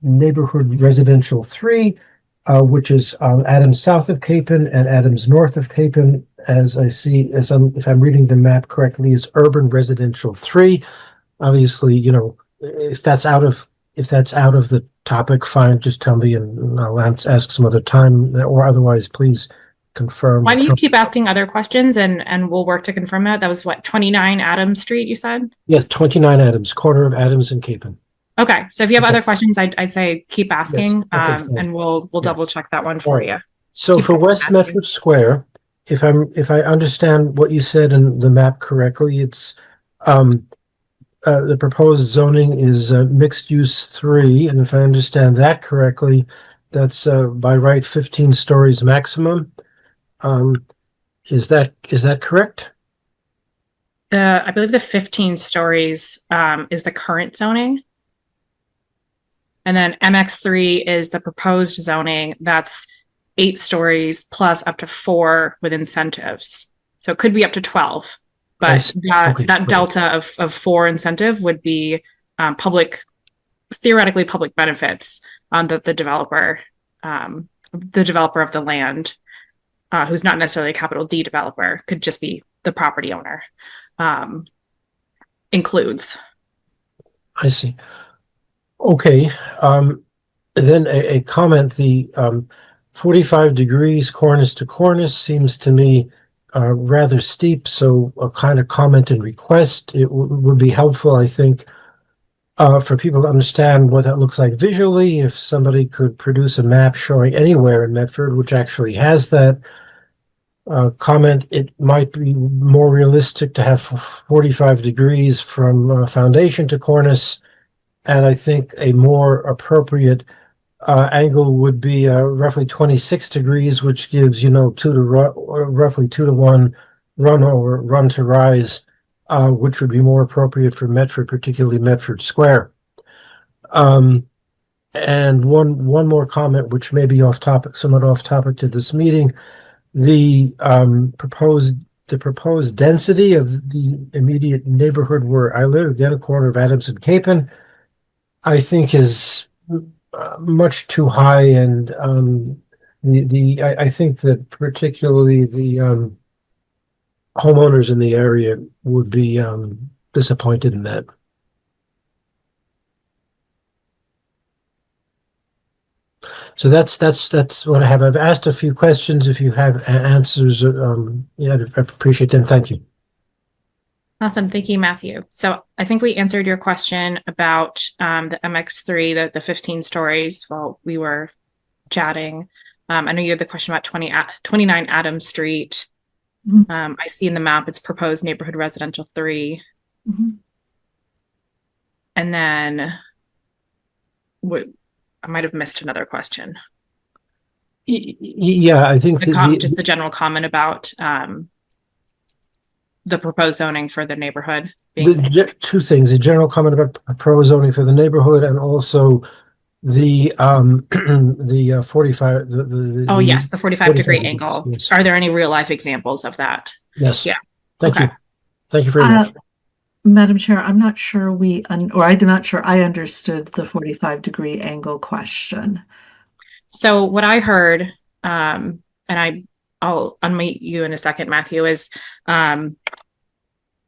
neighborhood residential 3, which is Adams south of Capon and Adams north of Capon. As I see, if I'm reading the map correctly, is urban residential 3. Obviously, you know, if that's out of the topic, fine. Just tell me, and I'll ask some other time, or otherwise, please confirm. Why do you keep asking other questions, and we'll work to confirm that? That was what, 29 Adams Street, you said? Yeah, 29 Adams, corner of Adams and Capon. Okay, so if you have other questions, I'd say keep asking, Yes. Okay, and we'll double check that one for you. So Keep for going, West Matthew. Medford Square, if I understand what you said in the map correctly, it's the proposed zoning is mixed use 3, and if I understand that correctly, that's by right 15 stories maximum. Is that correct? I believe the 15 stories is the current zoning. And then MX3 is the proposed zoning. That's 8 stories plus up to 4 with incentives. So it could be up to 12. I But see. that Okay, great. delta of 4 incentive would be theoretically public benefits that the developer of the land, who's not necessarily a capital D developer, could just be the property owner, includes. I see. Okay. Then a comment, the 45 degrees cornice to cornice seems to me rather steep, so a kind of comment and request, it would be helpful, I think, for people to understand what that looks like visually. If somebody could produce a map showing anywhere in Medford, which actually has that comment, it might be more realistic to have 45 degrees from foundation to cornice. And I think a more appropriate angle would be roughly 26 degrees, which gives, roughly 2 to 1 run to rise, which would be more appropriate for Medford, particularly Medford Square. And one more comment, which may be somewhat off topic to this meeting. The proposed density of the immediate neighborhood where I live, again, a corner of Adams and Capon, I think is much too high, and I think that particularly the homeowners in the area would be disappointed in that. So that's what I have. I've asked a few questions. If you have answers, I'd appreciate them. Thank you. Awesome. Thank you, Matthew. So I think we answered your question about the MX3, the 15 stories while we were chatting. I know you had the question about 29 Adams Street. I see in the map it's proposed neighborhood residential 3. And then I might have missed another question. Yeah, I think Just the general comment about the proposed zoning for the neighborhood. Two things: a general comment about proposed zoning for the neighborhood, and also the 45. Yes, the 45-degree angle. Yes. Are there any real life examples of that? Yes. Yeah. Thank Okay. you. Thank you very much. Madam Chair, I'm not sure I'm not sure I understood the 45-degree angle question. So what I heard, and I'll unmute you in a second, Matthew, is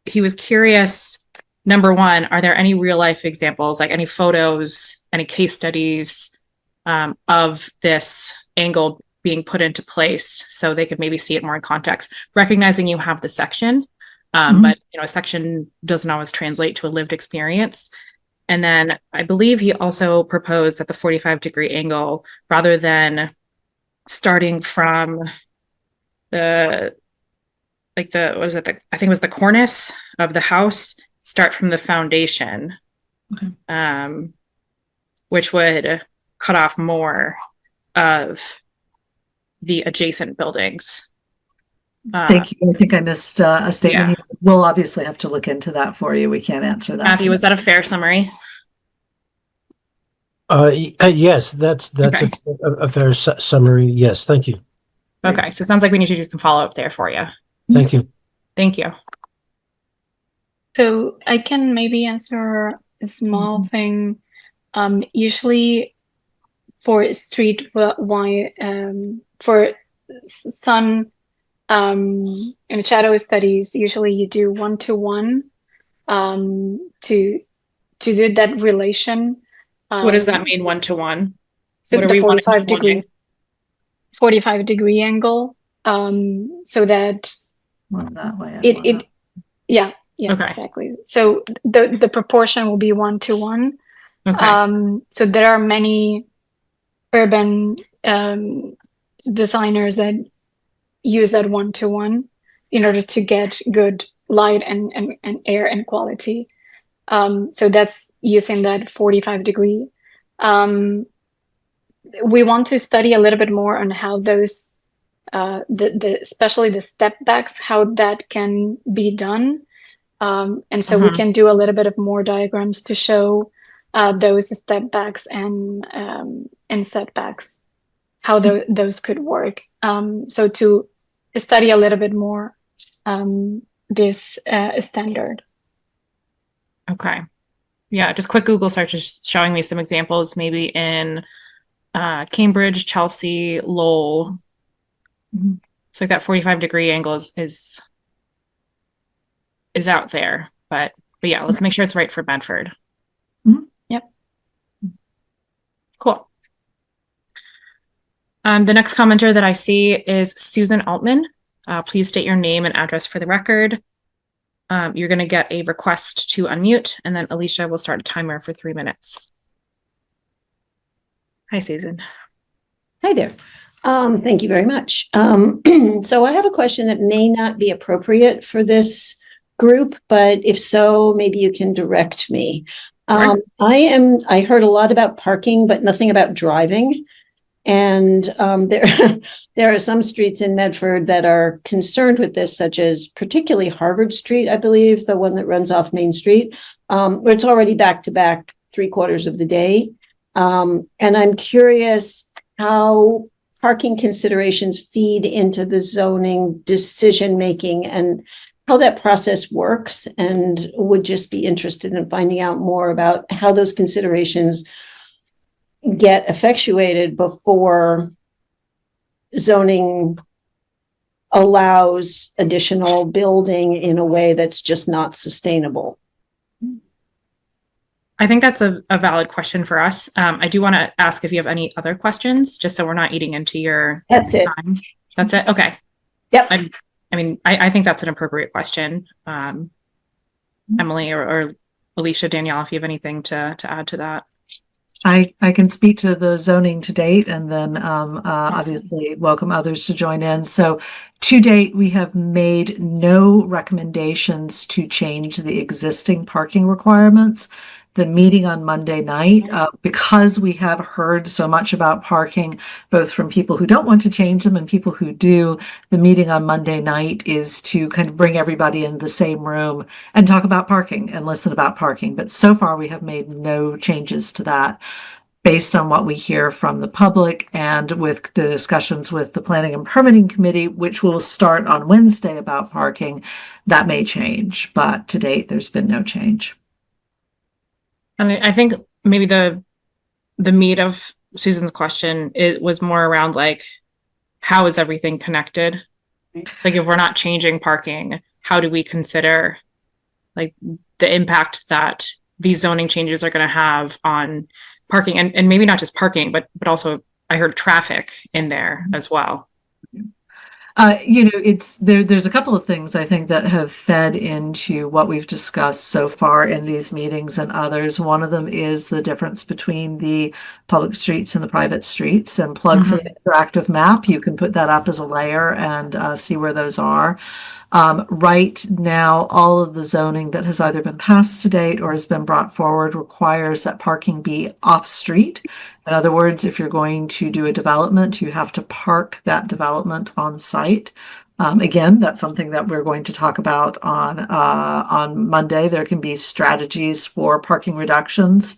he was curious, number one, are there any real life examples, like any photos, any case studies of this angle being put into place so they could maybe see it more in context, recognizing you have the section, but a section doesn't always translate to a lived experience. And then I believe he also proposed that the 45-degree angle, rather than starting from the, I think it was the cornice of the house, start from the foundation, which would cut off more of the adjacent buildings. Thank you. I think I missed a statement yeah. here. We'll obviously have to look into that for you. We can't answer that. Matthew, was that a fair summary? Yes, that's Okay. a fair summary. Yes, thank you. Okay, so it sounds like we need to do some follow-up there for you. Thank you. Thank you. So I can maybe answer a small thing. Usually for street wide, for sun and shadow studies, usually you do 1-to-1 to do that relation. What does that mean, 1-to-1? So What are the we 45 degree angle, so that One that way. and one it yeah Okay. exactly. So the proportion will be 1-to-1. Okay. So there are many urban designers that use that 1-to-1 in order to get good light and air and quality. So that's using that 45-degree. We want to study a little bit more on how those, especially the step backs, how that can be done. And so we can do a little bit of more diagrams to show those step backs and setbacks, how those could work. So to study a little bit more this standard. Okay. Yeah, just quick Google search is showing me some examples, maybe in Cambridge, Chelsea, Lowell. So like that 45-degree angle is out there, but yeah, let's make sure it's right for Medford. Yep. Cool. The next commenter that I see is Susan Altman. Please state your name and address for the record. You're going to get a request to unmute, and then Alicia will start a timer for 3 minutes. Hi, Susan. Hi there. Thank you very much. So I have a question that may not be appropriate for this group, but if so, maybe you can direct me. Sure. I heard a lot about parking, but nothing about driving. And there are some streets in Medford that are concerned with this, such as particularly Harvard Street, I believe, the one that runs off Main Street, where it's already back to back 3/4 of the day. And I'm curious how parking considerations feed into the zoning decision making and how that process works, and would just be interested in finding out more about how those considerations get effectuated before zoning allows additional building in a way that's just not sustainable. I think that's a valid question for us. I do want to ask if you have any other questions, just so we're not eating into your That's it. time. That's it? Okay. Yep. I think that's an appropriate question. Emily or Alicia, Danielle, if you have anything to add to that. I can speak to the zoning to date, and then obviously welcome others to join in. So to date, we have made no recommendations to change the existing parking requirements. The meeting on Monday night, because we have heard so much about parking, both from people who don't want to change them and people who do, the meeting on Monday night is to kind of bring everybody in the same room and talk about parking and listen about parking. But so far, we have made no changes to that based on what we hear from the public and with the discussions with the Planning and Permitting Committee, which will start on Wednesday about parking. That may change, but to date, there's been no change. I mean, I think maybe the meat of Susan's question, it was more around like, how is everything connected? Like, if we're not changing parking, how do we consider like the impact that these zoning changes are going to have on parking, and maybe not just parking, but also I heard traffic in there as well. There's a couple of things I think that have fed into what we've discussed so far in these meetings and others. One of them is the difference between the public streets and the private streets, and plug for the interactive map. You can put that up as a layer and see where those are. Right now, all of the zoning that has either been passed to date or has been brought forward requires that parking be off-street. In other words, if you're going to do a development, you have to park that development on site. Again, that's something that we're going to talk about on Monday. There can be strategies for parking reductions.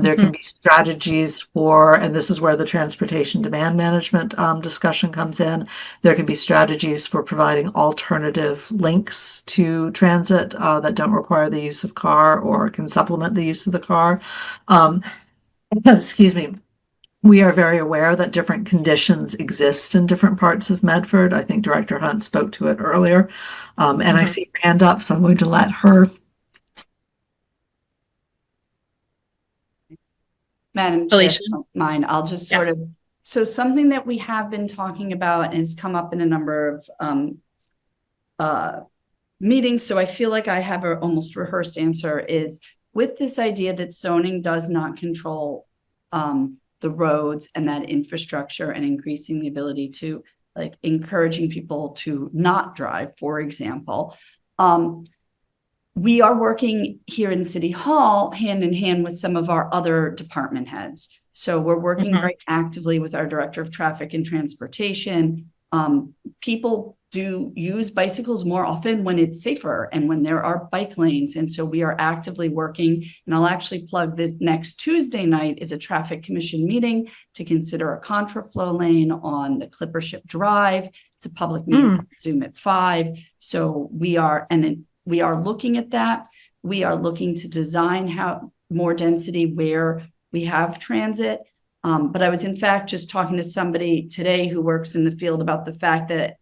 There can be strategies for, and this is where the transportation demand management discussion comes in. There can be strategies for providing alternative links to transit that don't require the use of car or can supplement the use of the car. Excuse me. We are very aware that different conditions exist in different parts of Medford. I think Director Hunt spoke to it earlier. And I see her hand up, so I'm going to let her. Madam Chair, Alicia? if you don't mind, I'll just sort of, so something that we have been talking about has come up in a number of meetings, so I feel like I have a almost rehearsed answer, is with this idea that zoning does not control the roads and that infrastructure and increasing the ability to, like, encouraging people to not drive, for example. We are working here in City Hall hand in hand with some of our other department heads. So we're working very actively with our Director of Traffic and Transportation. People do use bicycles more often when it's safer and when there are bike lanes. And so we are actively working, and I'll actually plug this next Tuesday night is a Traffic Commission meeting to consider a contraflow lane on the Clippership Drive. It's a public meeting on Zoom at 5. So we are looking at that. We are looking to design how more density where we have transit. But I was in fact just talking to somebody today who works in the field about the fact that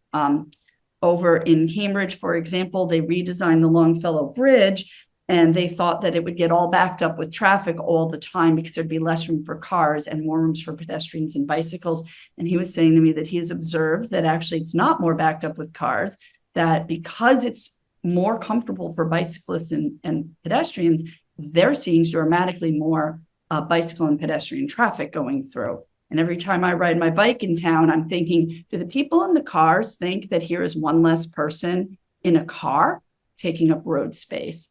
over in Cambridge, for example, they redesigned the Longfellow Bridge and they thought that it would get all backed up with traffic all the time because there'd be less room for cars and more rooms for pedestrians and bicycles. And he was saying to me that he has observed that actually it's not more backed up with cars, that because it's more comfortable for bicyclists and pedestrians, they're seeing dramatically more bicycle and pedestrian traffic going through. And every time I ride my bike in town, I'm thinking, do the people in the cars think that here is one less person in a car taking up road space?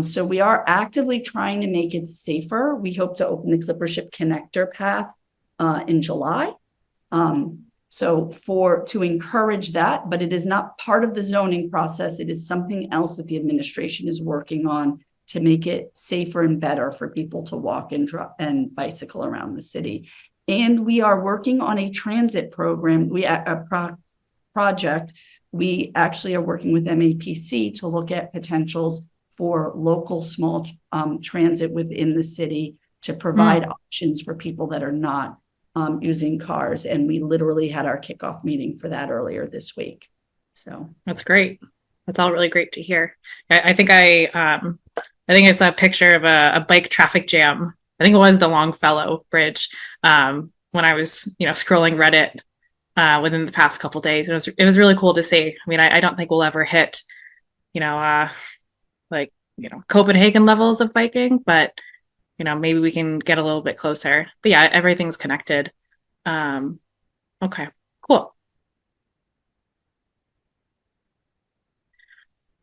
So we are actively trying to make it safer. We hope to open the Clippership Connector path in July. To encourage that, but it is not part of the zoning process. It is something else that the administration is working on to make it safer and better for people to walk and bicycle around the city. And we are working on a transit program. Project. We actually are working with MAPC to look at potentials for local small transit within the city to provide options for people that are not using cars. And we literally had our kickoff meeting for that earlier this week. So That's great. That's all really great to hear. I think it's a picture of a bike traffic jam. I think it was the Longfellow Bridge when I was, scrolling Reddit within the past couple of days. It was really cool to see. I mean, I don't think we'll ever hit, Copenhagen levels of biking, but maybe we can get a little bit closer. But yeah, everything's connected. Okay, cool.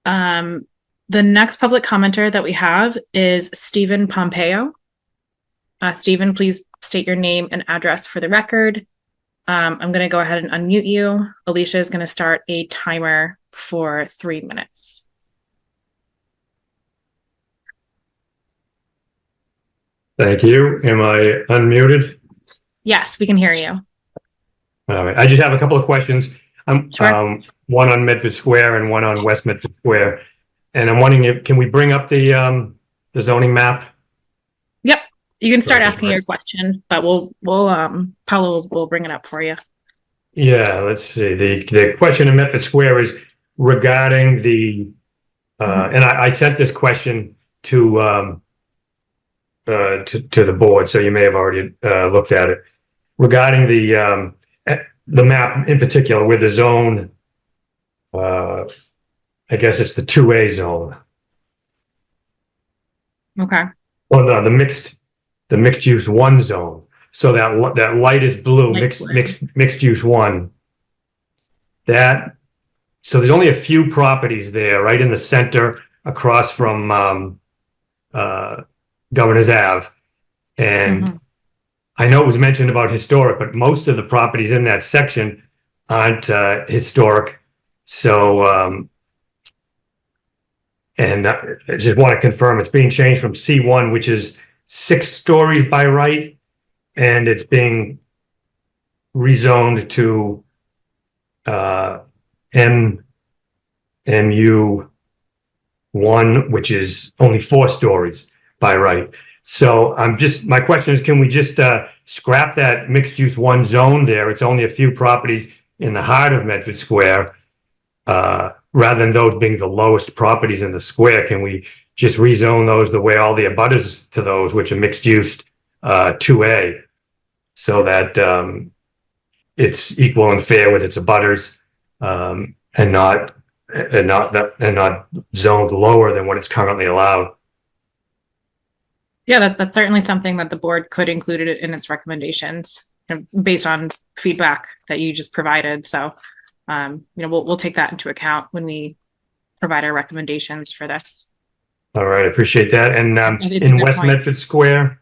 The next public commenter that we have is Stephen Pompeo. Stephen, please state your name and address for the record. I'm going to go ahead and unmute you. Alicia is going to start a timer for 3 minutes. Thank you. Am I unmuted? Yes, we can hear you. All right. I just have a couple of questions. Sure. One on Medford Square and one on West Medford Square. And I'm wondering can we bring up the zoning map? Yep. You can start Okay, asking great. your question, but Paolo will bring it up for you. Yeah, let's see. The question in Medford Square is regarding the, and I sent this question to the board, so you may have already looked at it. Regarding the the map in particular with the zone, I guess it's the 2A zone. Okay. Or the mixed use 1 zone. So that light is blue, Light mixed use 1. So there's only a few properties there, right in the center, across from Governor's Ave. And I know it was mentioned about historic, but most of the properties in that section aren't historic. So, and I just want to confirm it's being changed from C1, which is 6 stories by right, and it's being rezoned to MU1, which is only 4 stories by right. So my question is, can we just scrap that mixed use 1 zone there? It's only a few properties in the heart of Medford Square, rather than those being the lowest properties in the square. Can we just rezone those the way all the abutters to those, which are mixed use 2A, so that it's equal and fair with its abutters, and not zoned lower than what it's currently allowed? Yeah, that's certainly something that the board could include it in its recommendations, based on feedback that you just provided. So, we'll take that into account when we provide our recommendations for this. All right, I appreciate that. And think in good West point. Medford Square,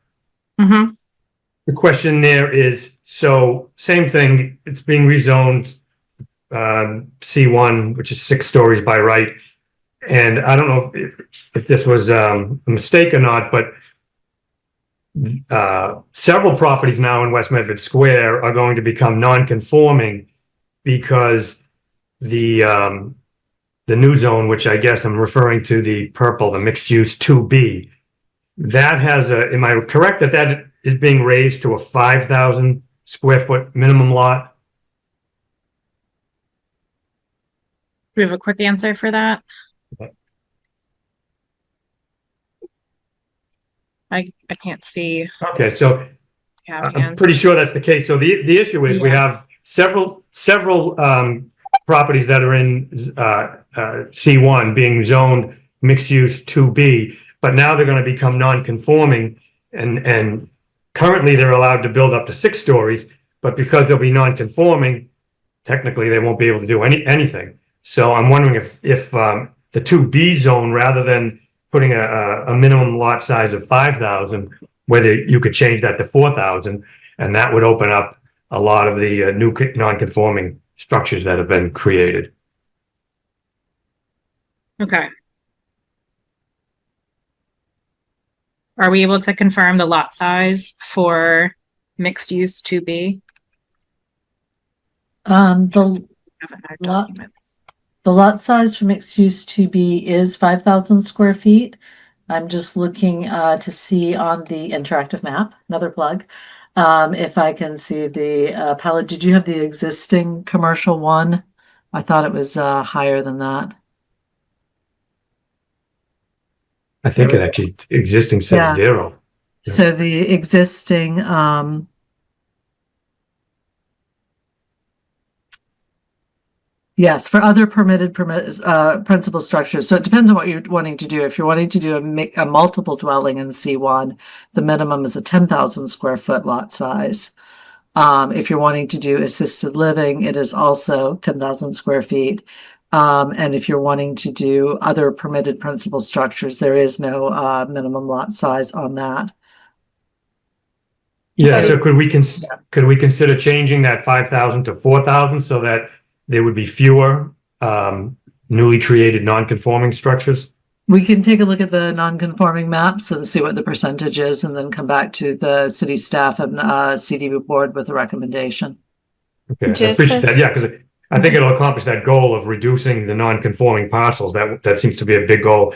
Mm-hmm. the question there is, so same thing, it's being rezoned C1, which is 6 stories by right. And I don't know if this was a mistake or not, but several properties now in West Medford Square are going to become non-conforming because the new zone, which I guess I'm referring to the purple, the mixed use 2B, that has am I correct that is being raised to a 5,000 square foot minimum lot? Do we have a quick answer for that? I can't see. Okay, so Yeah, I'm pretty sure that's the case. So the issue is we have several properties that are in C1 being zoned mixed use 2B, but now they're going to become non-conforming, and currently they're allowed to build up to 6 stories, but because they'll be non-conforming, technically they won't be able to do anything. So I'm wondering if the 2B zone, rather than putting a minimum lot size of 5,000, whether you could change that to 4,000, and that would open up a lot of the new non-conforming structures that have been created. Okay. Are we able to confirm the lot size for mixed use 2B? The lot size for mixed use 2B is 5,000 square feet. I'm just looking to see on the interactive map, another plug, if I can see the palette. Did you have the existing commercial one? I thought it was higher than that. I think it actually existing says Yeah. 0. So the existing yes, for other permitted principal structures. So it depends on what you're wanting to do. If you're wanting to do a multiple dwelling in C1, the minimum is a 10,000 square foot lot size. If you're wanting to do assisted living, it is also 10,000 square feet. And if you're wanting to do other permitted principal structures, there is no minimum lot size on that. Yeah, so could we consider changing that 5,000 to 4,000 so that there would be fewer newly created non-conforming structures? We can take a look at the non-conforming maps and see what the percentage is, and then come back to the city staff and CDB board with a recommendation. Okay, I Just appreciate as- that. Yeah, because I think it'll accomplish that goal of reducing the non-conforming parcels. That seems to be a big goal,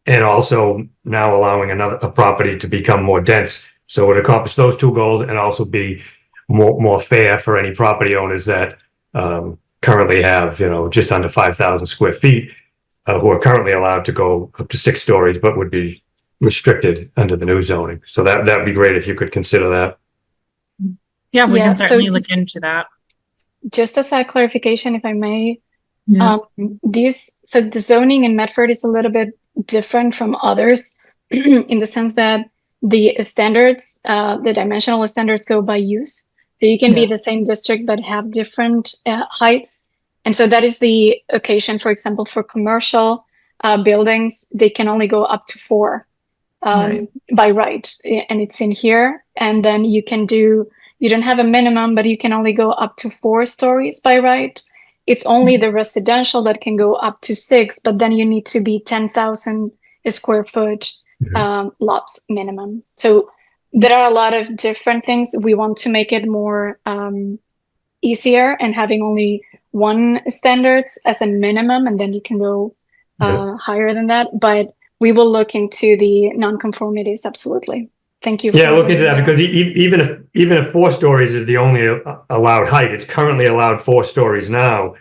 and also now allowing a property to become more dense. So it would accomplish those 2 goals and also be more fair for any property owners that currently have, just under 5,000 square feet, who are currently allowed to go up to 6 stories, but would be restricted under the new zoning. So that'd be great if you could consider that. Yeah, we Yeah, can so- certainly look into that. just as a clarification, if I may, Yeah. so the zoning in Medford is a little bit different from others in the sense that the standards, the dimensional standards go by use. So you can be Yeah. the same district but have different heights. And so that is the occasion, for example, for commercial buildings, they can only go up to 4 Right. by right. And it's in here. And then you don't have a minimum, but you can only go up to 4 stories by right. It's only the residential that can go up to 6, but then you need to be 10,000 square foot lots minimum. So there are a lot of different things. We want to make it more easier and having only one standards as a minimum, and then you can go higher than that. But we will look into the nonconformities. Absolutely. Thank you. Yeah, look into that, because even if 4 stories is the only allowed height, it's currently allowed 4 stories now.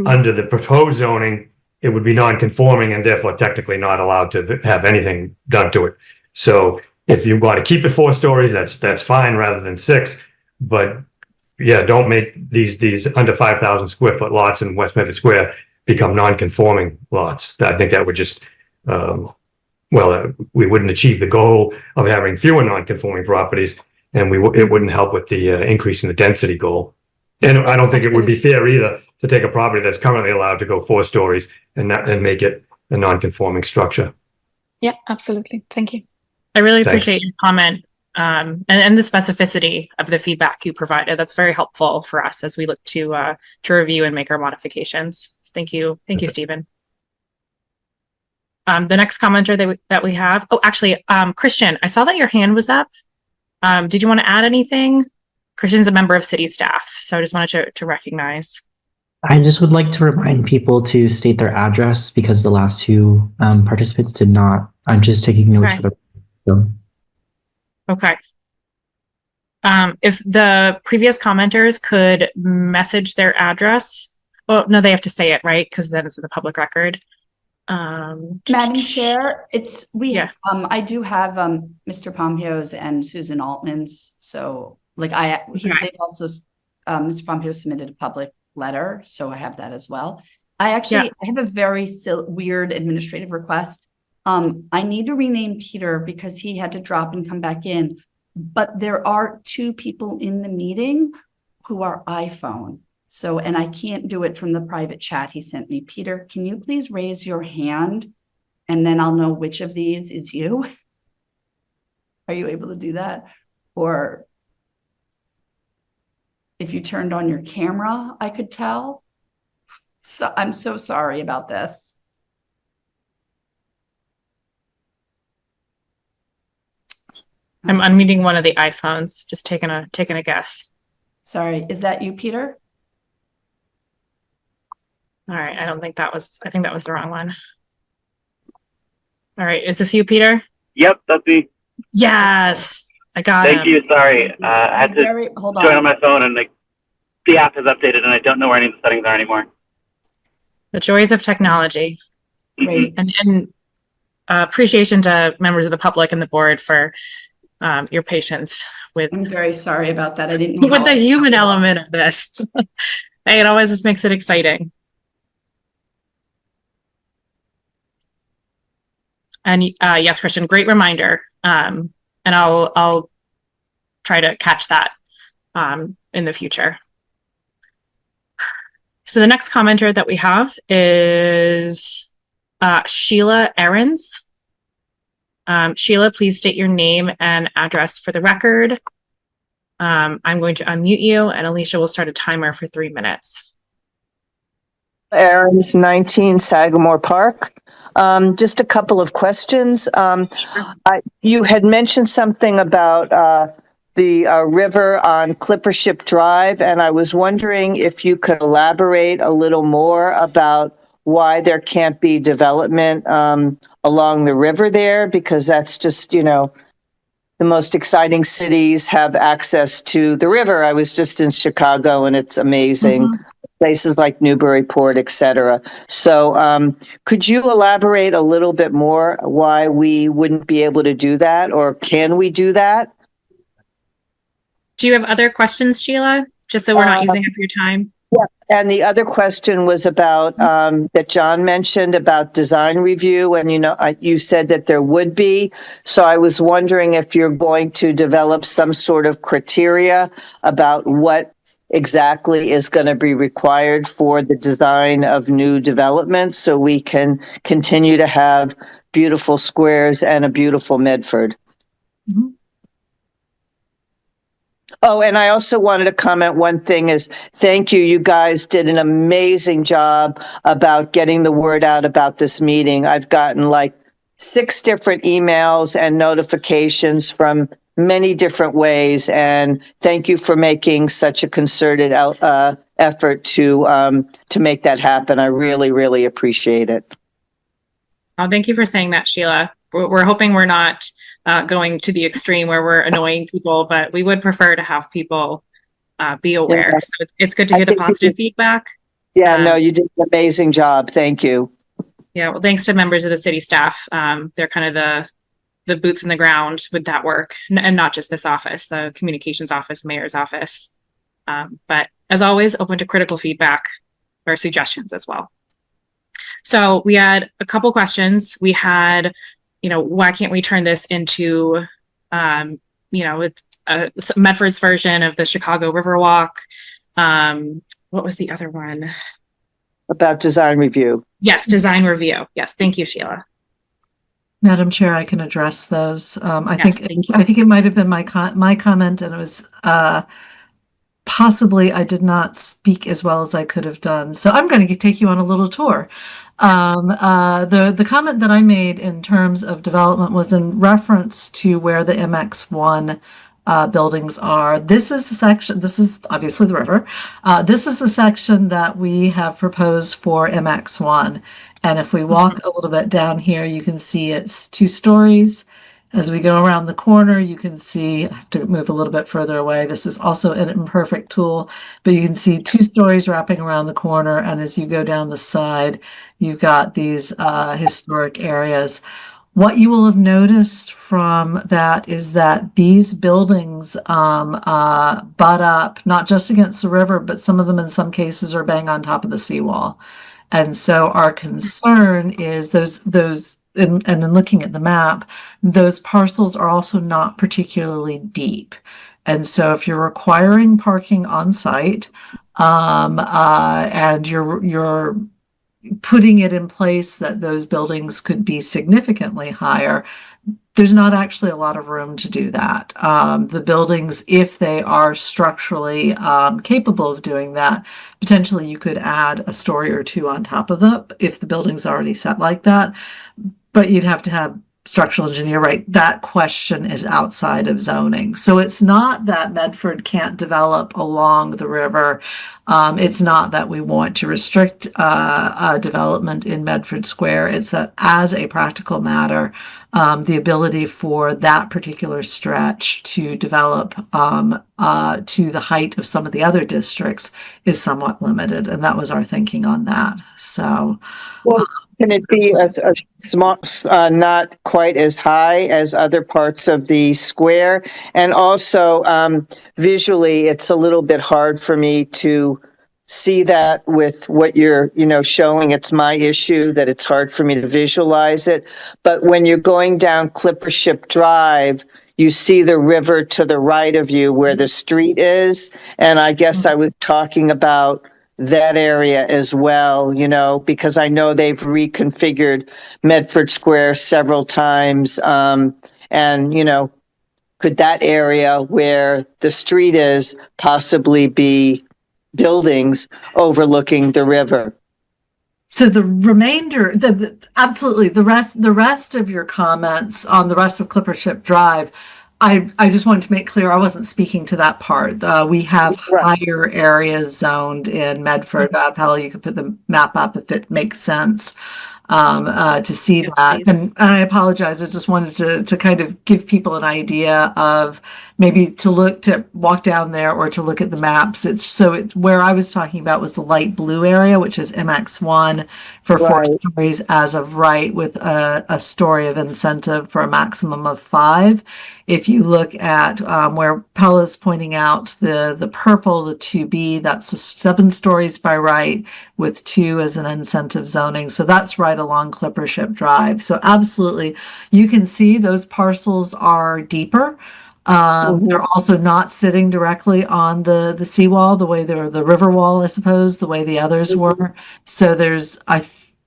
Under the proposed zoning, it would be non-conforming and therefore technically not allowed to have anything done to it. So if you want to keep it 4 stories, that's fine rather than 6. But yeah, don't make these under 5,000 square foot lots in West Medford Square become non-conforming lots. I think that would just we wouldn't achieve the goal of having fewer non-conforming properties, and it wouldn't help with the increasing the density goal. And I don't think it would be fair either to take a property that's currently allowed to go 4 stories and make it a non-conforming structure. Yeah, absolutely. Thank you. I really Thanks. appreciate your comment and the specificity of the feedback you provided. That's very helpful for us as we look to review and make our modifications. Thank you. Thank you, Stephen. The next commenter that we have. Oh, actually, Christian, I saw that your hand was up. Did you want to add anything? Christian's a member of city staff, so I just wanted to recognize. I just would like to remind people to state their address because the last 2 participants did not. I'm just taking notes for the. Okay. If the previous commenters could message their address. Oh, no, they have to say it, right? Because then it's in the public record. Madam Chair, I do have Mr. Pompeo's and Susan Altman's. So they also Mr. Pompeo submitted a public letter, so I have that as well. I have a very weird administrative request. I need to rename Peter because he had to drop and come back in, but there are 2 people in the meeting who are iPhone. So, and I can't do it from the private chat he sent me. Peter, can you please raise your hand and then I'll know which of these is you? Are you able to do that? Or if you turned on your camera, I could tell. So I'm so sorry about this. I'm unmuting one of the iPhones, just taking a guess. Sorry, is that you, Peter? All right, I think that was the wrong one. All right, is this you, Peter? Yep, that's me. Yes, I got Thank him. you. Sorry, I had to join on my phone, and the app has updated, and I don't know where any of the settings are anymore. The joys of technology. Great. And appreciation to members of the public and the board for your patience with. I'm very sorry about that. I didn't know with the human element of this. Hey, it always just makes it exciting. And yes, Christian, great reminder. And I'll try to catch that in the future. So the next commenter that we have is Sheila Ahrens. Sheila, please state your name and address for the record. I'm going to unmute you, and Alicia will start a timer for 3 minutes. Ahrens, 19 Sagamore Park. Just a couple of questions. You had mentioned something about the river on Clippership Drive, and I was wondering if you could elaborate a little more about why there can't be development along the river there, because that's just, the most exciting cities have access to the river. I was just in Chicago and it's amazing. Places like Newburyport, et cetera. So could you elaborate a little bit more why we wouldn't be able to do that, or can we do that? Do you have other questions, Sheila? Just so we're not using up your time. And the other question was about, that John mentioned about design review, and you said that there would be. So I was wondering if you're going to develop some sort of criteria about what exactly is going to be required for the design of new developments, so we can continue to have beautiful squares and a beautiful Medford. Mhm. Oh, and I also wanted to comment one thing is thank you. You guys did an amazing job about getting the word out about this meeting. I've gotten like 6 different emails and notifications from many different ways. And thank you for making such a concerted effort to make that happen. I really, really appreciate it. Oh, thank you for saying that, Sheila. We're hoping we're not going to the extreme where we're annoying people, but we would prefer to have people be aware. Yeah. So it's good to hear the positive feedback. Yeah, no, you did an amazing job. Thank you. Yeah, well, thanks to members of the city staff. They're kind of the boots in the ground with that work, and not just this office, the communications office, mayor's office. But as always, open to critical feedback or suggestions as well. So we had a couple questions. We had, why can't we turn this into, Medford's version of the Chicago Riverwalk? What was the other one? About design review. Yes, design review. Yes, thank you, Sheila. Madam Chair, I can address those. I Yes, think it might have been my comment, and it was possibly I did not speak as well as I could have done. So I'm going to take you on a little tour. The comment that I made in terms of development was in reference to where the MX1 buildings are. This is the section, this is obviously the river. This is the section that we have proposed for MX1. And if we walk a little bit down here, you can see it's 2 stories. As we go around the corner, you can see, I have to move a little bit further away. This is also an imperfect tool, but you can see 2 stories wrapping around the corner. And as you go down the side, you've got these historic areas. What you will have noticed from that is that these buildings butt up, not just against the river, but some of them in some cases are bang on top of the seawall. And so our concern is those and in looking at the map, those parcels are also not particularly deep. And so if you're requiring parking on site, and you're putting it in place that those buildings could be significantly higher, there's not actually a lot of room to do that. The buildings, if they are structurally capable of doing that, potentially you could add a story or 2 on top of it if the building's already set like that. But you'd have to have structural engineer, right? That question is outside of zoning. So it's not that Medford can't develop along the river. It's not that we want to restrict development in Medford Square. It's that as a practical matter, the ability for that particular stretch to develop to the height of some of the other districts is somewhat limited. And that was our thinking on that. So, well, can it be a small, not quite as high as other parts of the square? And also, visually, it's a little bit hard for me to see that with what you're, showing. It's my issue that it's hard for me to visualize it. But when you're going down Clippership Drive, you see the river to the right of you where the street is. And I guess I was talking about that area as well, because I know they've reconfigured Medford Square several times. And, could that area where the street is possibly be buildings overlooking the river? So the remainder, absolutely, the rest of your comments on the rest of Clippership Drive, I just wanted to make clear I wasn't speaking to that part. We have higher areas zoned in Medford. Pella, you could put the map up if it makes sense to see that. And I apologize. I just wanted to kind of give people an idea of maybe to walk down there or to look at the maps. It's where I was talking about was the light blue area, which is MX1 for 4 stories as of right, with a story of incentive for a maximum of 5. If you look at where Pella's pointing out the purple, the 2B, that's the 7 stories by right with 2 as an incentive zoning. So that's right along Clippership Drive. So absolutely, you can see those parcels are deeper. They're also not sitting directly on the seawall, the way they're the river wall, I suppose, the way the others were. So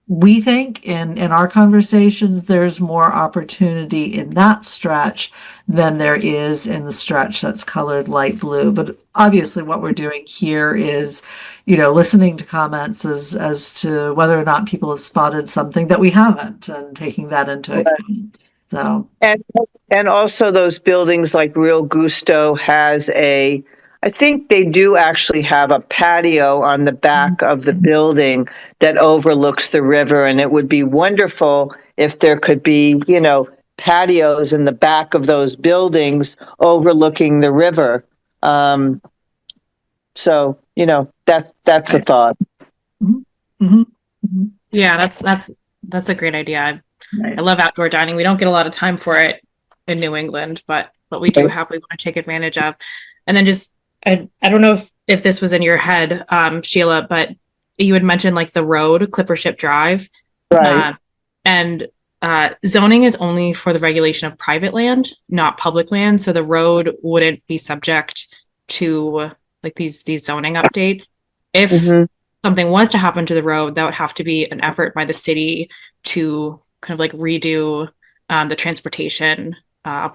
we think in our conversations, there's more opportunity in that stretch than there is in the stretch that's colored light blue. But obviously what we're doing here is, listening to comments as to whether or not people have spotted something that we haven't and taking that into account. So. And also those buildings like Real Gusto has I think they do actually have a patio on the back of the building that overlooks the river. And it would be wonderful if there could be, patios in the back of those buildings overlooking the river. So, that's a thought. Yeah, that's a great idea. I love outdoor dining. We don't get a lot of time for it in New England, but we do happily want to take advantage of. And then just, I don't know if this was in your head, Sheila, but you had mentioned like the road, Clippership Drive. Right. And zoning is only for the regulation of private land, not public land. So the road wouldn't be subject to like these zoning updates. If something was to happen to the road, that would have to be an effort by the city to kind of like redo the transportation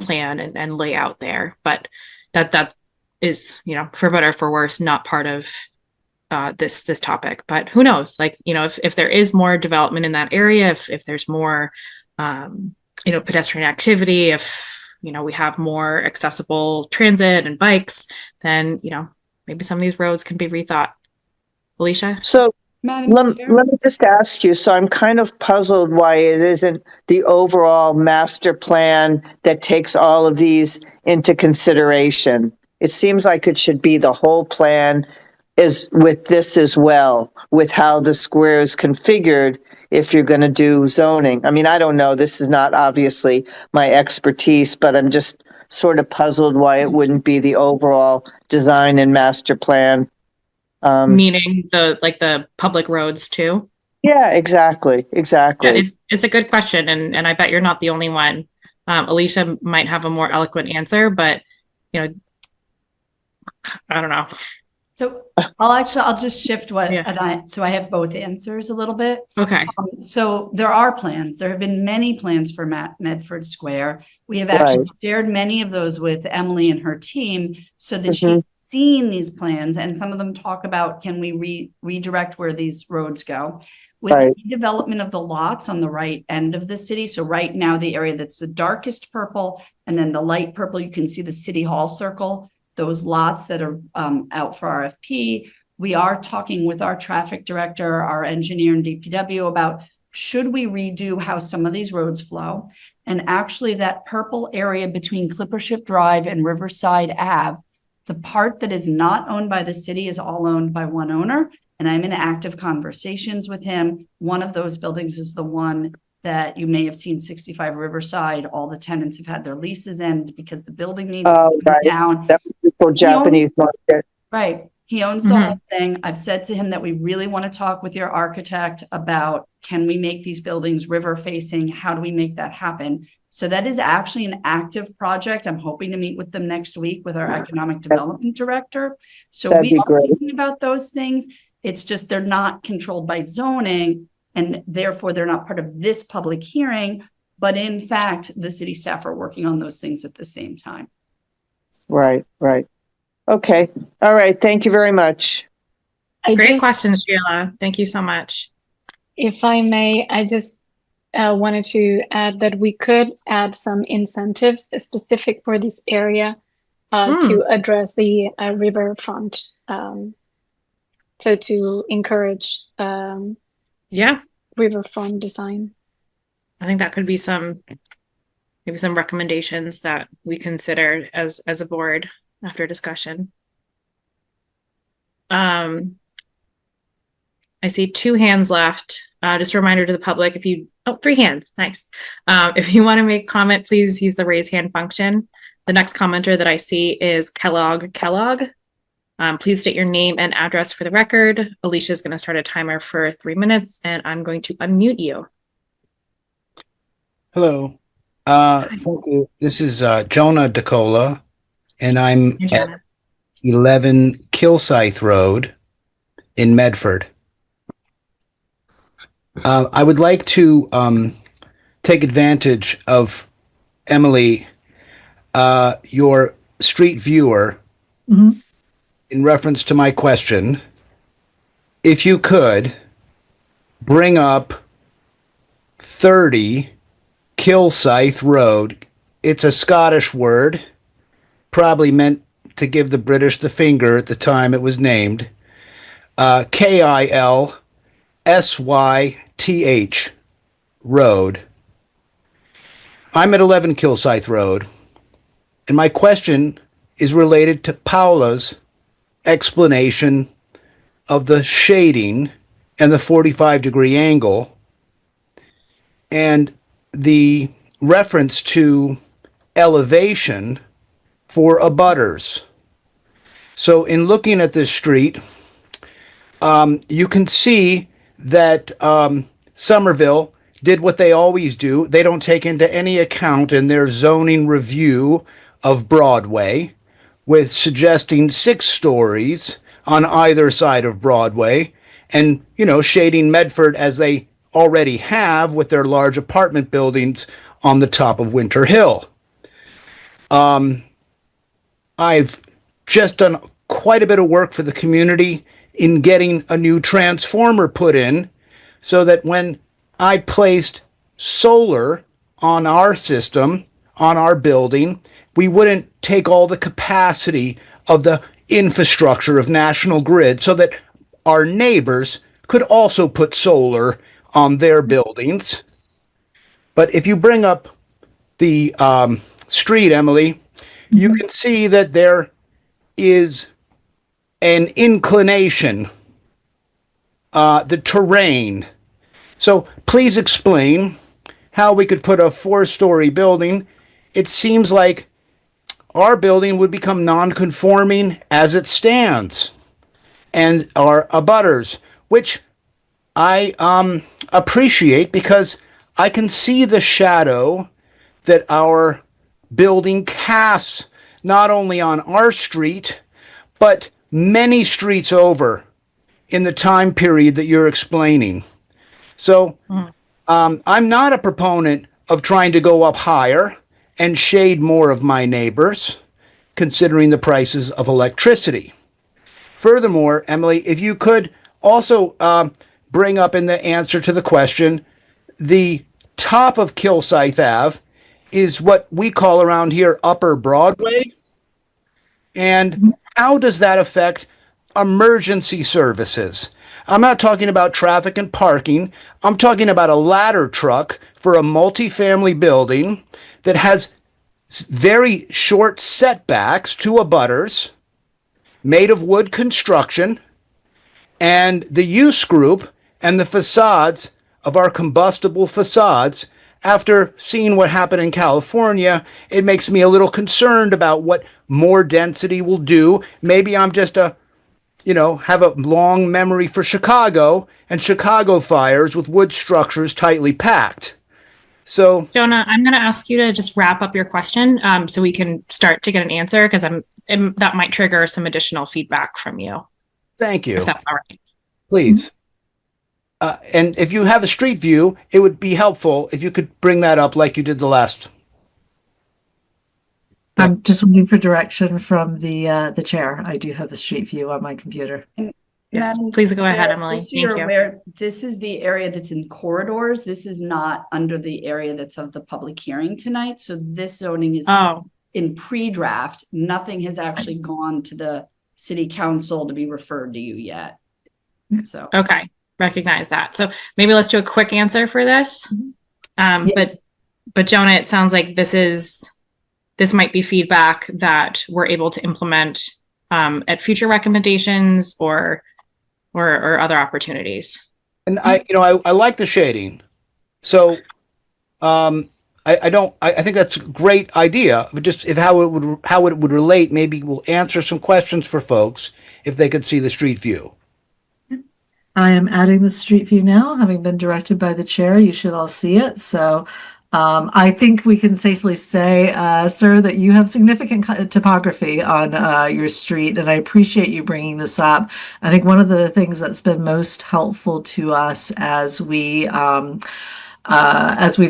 plan and layout there. But that is, for better or for worse, not part of this topic. But who knows? Like, if there is more development in that area, if there's more pedestrian activity, if we have more accessible transit and bikes, then maybe some of these roads can be rethought. Alicia? So Madam let Chair? me just ask you, so I'm kind of puzzled why it isn't the overall master plan that takes all of these into consideration. It seems like it should be the whole plan is with this as well, with how the square is configured if you're going to do zoning. I mean, I don't know, this is not obviously my expertise, but I'm just sort of puzzled why it wouldn't be the overall design and master plan. Meaning the public roads too? Yeah, exactly. Yeah, it's a good question, and I bet you're not the only one. Alicia might have a more eloquent answer, but I don't know. So I'll just shift so I have both answers a little bit. Okay. So there are plans. There have been many plans for Medford Square. We have actually shared many of those with Emily and her team so that she's seen these plans, and some of them talk about, can we redirect where these roads go? With the development of the lots on the right end of the city. So right now, the area that's the darkest purple and then the light purple, you can see the City Hall circle, those lots that are out for RFP. We are talking with our traffic director, our engineer and DPW about should we redo how some of these roads flow? And actually that purple area between Clippership Drive and Riverside Ave, the part that is not owned by the city is all owned by one owner. And I'm in active conversations with him. One of those buildings is the one that you may have seen, 65 Riverside. All the tenants have had their leases end because the building needs to come down. That beautiful Japanese market. Right. He owns the whole thing. I've said to him that we really want to talk with your architect about, can we make these buildings river facing? How do we make that happen? So that is actually an active project. I'm hoping to meet with them next week with our economic development director. So we are thinking about those things. It's just they're not controlled by zoning, and therefore they're not part of this public hearing. But in fact, the city staff are working on those things at the same time. Right. Okay. All right. Thank you very much. Great question, Sheila. Thank you so much. If I may, I just wanted to add that we could add some incentives specific for this area to address the riverfront. So to encourage riverfront design. I think that could be some maybe some recommendations that we consider as a board after discussion. I see 2 hands left. Just a reminder to the public, if you, 3 hands, nice. If you want to make comment, please use the raise hand function. The next commenter that I see is Kellogg. Please state your name and address for the record. Alicia is going to start a timer for 3 minutes, and I'm going to unmute you. Hello. Thank you. This is Jonah DeCola, and I'm at 11 Kilsyth Road in Medford. I would like to take advantage of, Emily, your street viewer, in reference to my question. If you could bring up 30 Kilsyth Road. It's a Scottish word, probably meant to give the British the finger at the time it was named. Kilsyth Road. I'm at 11 Kilsyth Road, and my question is related to Paula's explanation of the shading and the 45-degree angle, and the reference to elevation for abutters. So in looking at this street, you can see that Somerville did what they always do. They don't take into any account in their zoning review of Broadway, with suggesting 6 stories on either side of Broadway, and, you know, shading Medford as they already have with their large apartment buildings on the top of Winter Hill. I've just done quite a bit of work for the community in getting a new transformer put in, so that when I placed solar on our system, on our building, we wouldn't take all the capacity of the infrastructure of National Grid, so that our neighbors could also put solar on their buildings. But if you bring up the street, Emily, you can see that there is an inclination, the terrain. So please explain how we could put a 4-story building. It seems like our building would become non-conforming as it stands, and our abutters, which I appreciate, because I can see the shadow that our building casts not only on our street, but many streets over in the time period that you're explaining. So I'm not a proponent of trying to go up higher and shade more of my neighbors, considering the prices of electricity. Furthermore, Emily, if you could also bring up in the answer to the question, the top of Kilsyth Ave is what we call around here Upper Broadway. And how does that affect emergency services? I'm not talking about traffic and parking. I'm talking about a ladder truck for a multifamily building that has very short setbacks to abutters, made of wood construction, and the use group and the facades of our combustible facades. After seeing what happened in California, it makes me a little concerned about what more density will do. Maybe I'm just have a long memory for Chicago and Chicago fires with wood structures tightly packed. So, Jonah, I'm going to ask you to just wrap up your question, so we can start to get an answer, because that might trigger some additional feedback from you. Thank you. If that's all right. Please. And if you have a street view, it would be helpful if you could bring that up like you did the last. I'm just waiting for direction from the chair. I do have the street view on my computer. Yes, please go ahead, Emily. Just so Thank you're you. aware, this is the area that's in corridors. This is not under the area that's of the public hearing tonight. So this zoning is in pre-draft. Nothing has actually gone to the city council to be referred to you yet. So Okay, recognize that. So maybe let's do a quick answer for this. But But Jonah, it sounds like this might be feedback that we're able to implement at future recommendations or other opportunities. And I like the shading. So, I think that's a great idea, but just how it would relate, maybe we'll answer some questions for folks if they could see the street view. I am adding the street view now, having been directed by the chair. You should all see it. So I think we can safely say, sir, that you have significant topography on your street, and I appreciate you bringing this up. I think one of the things that's been most helpful to us as we've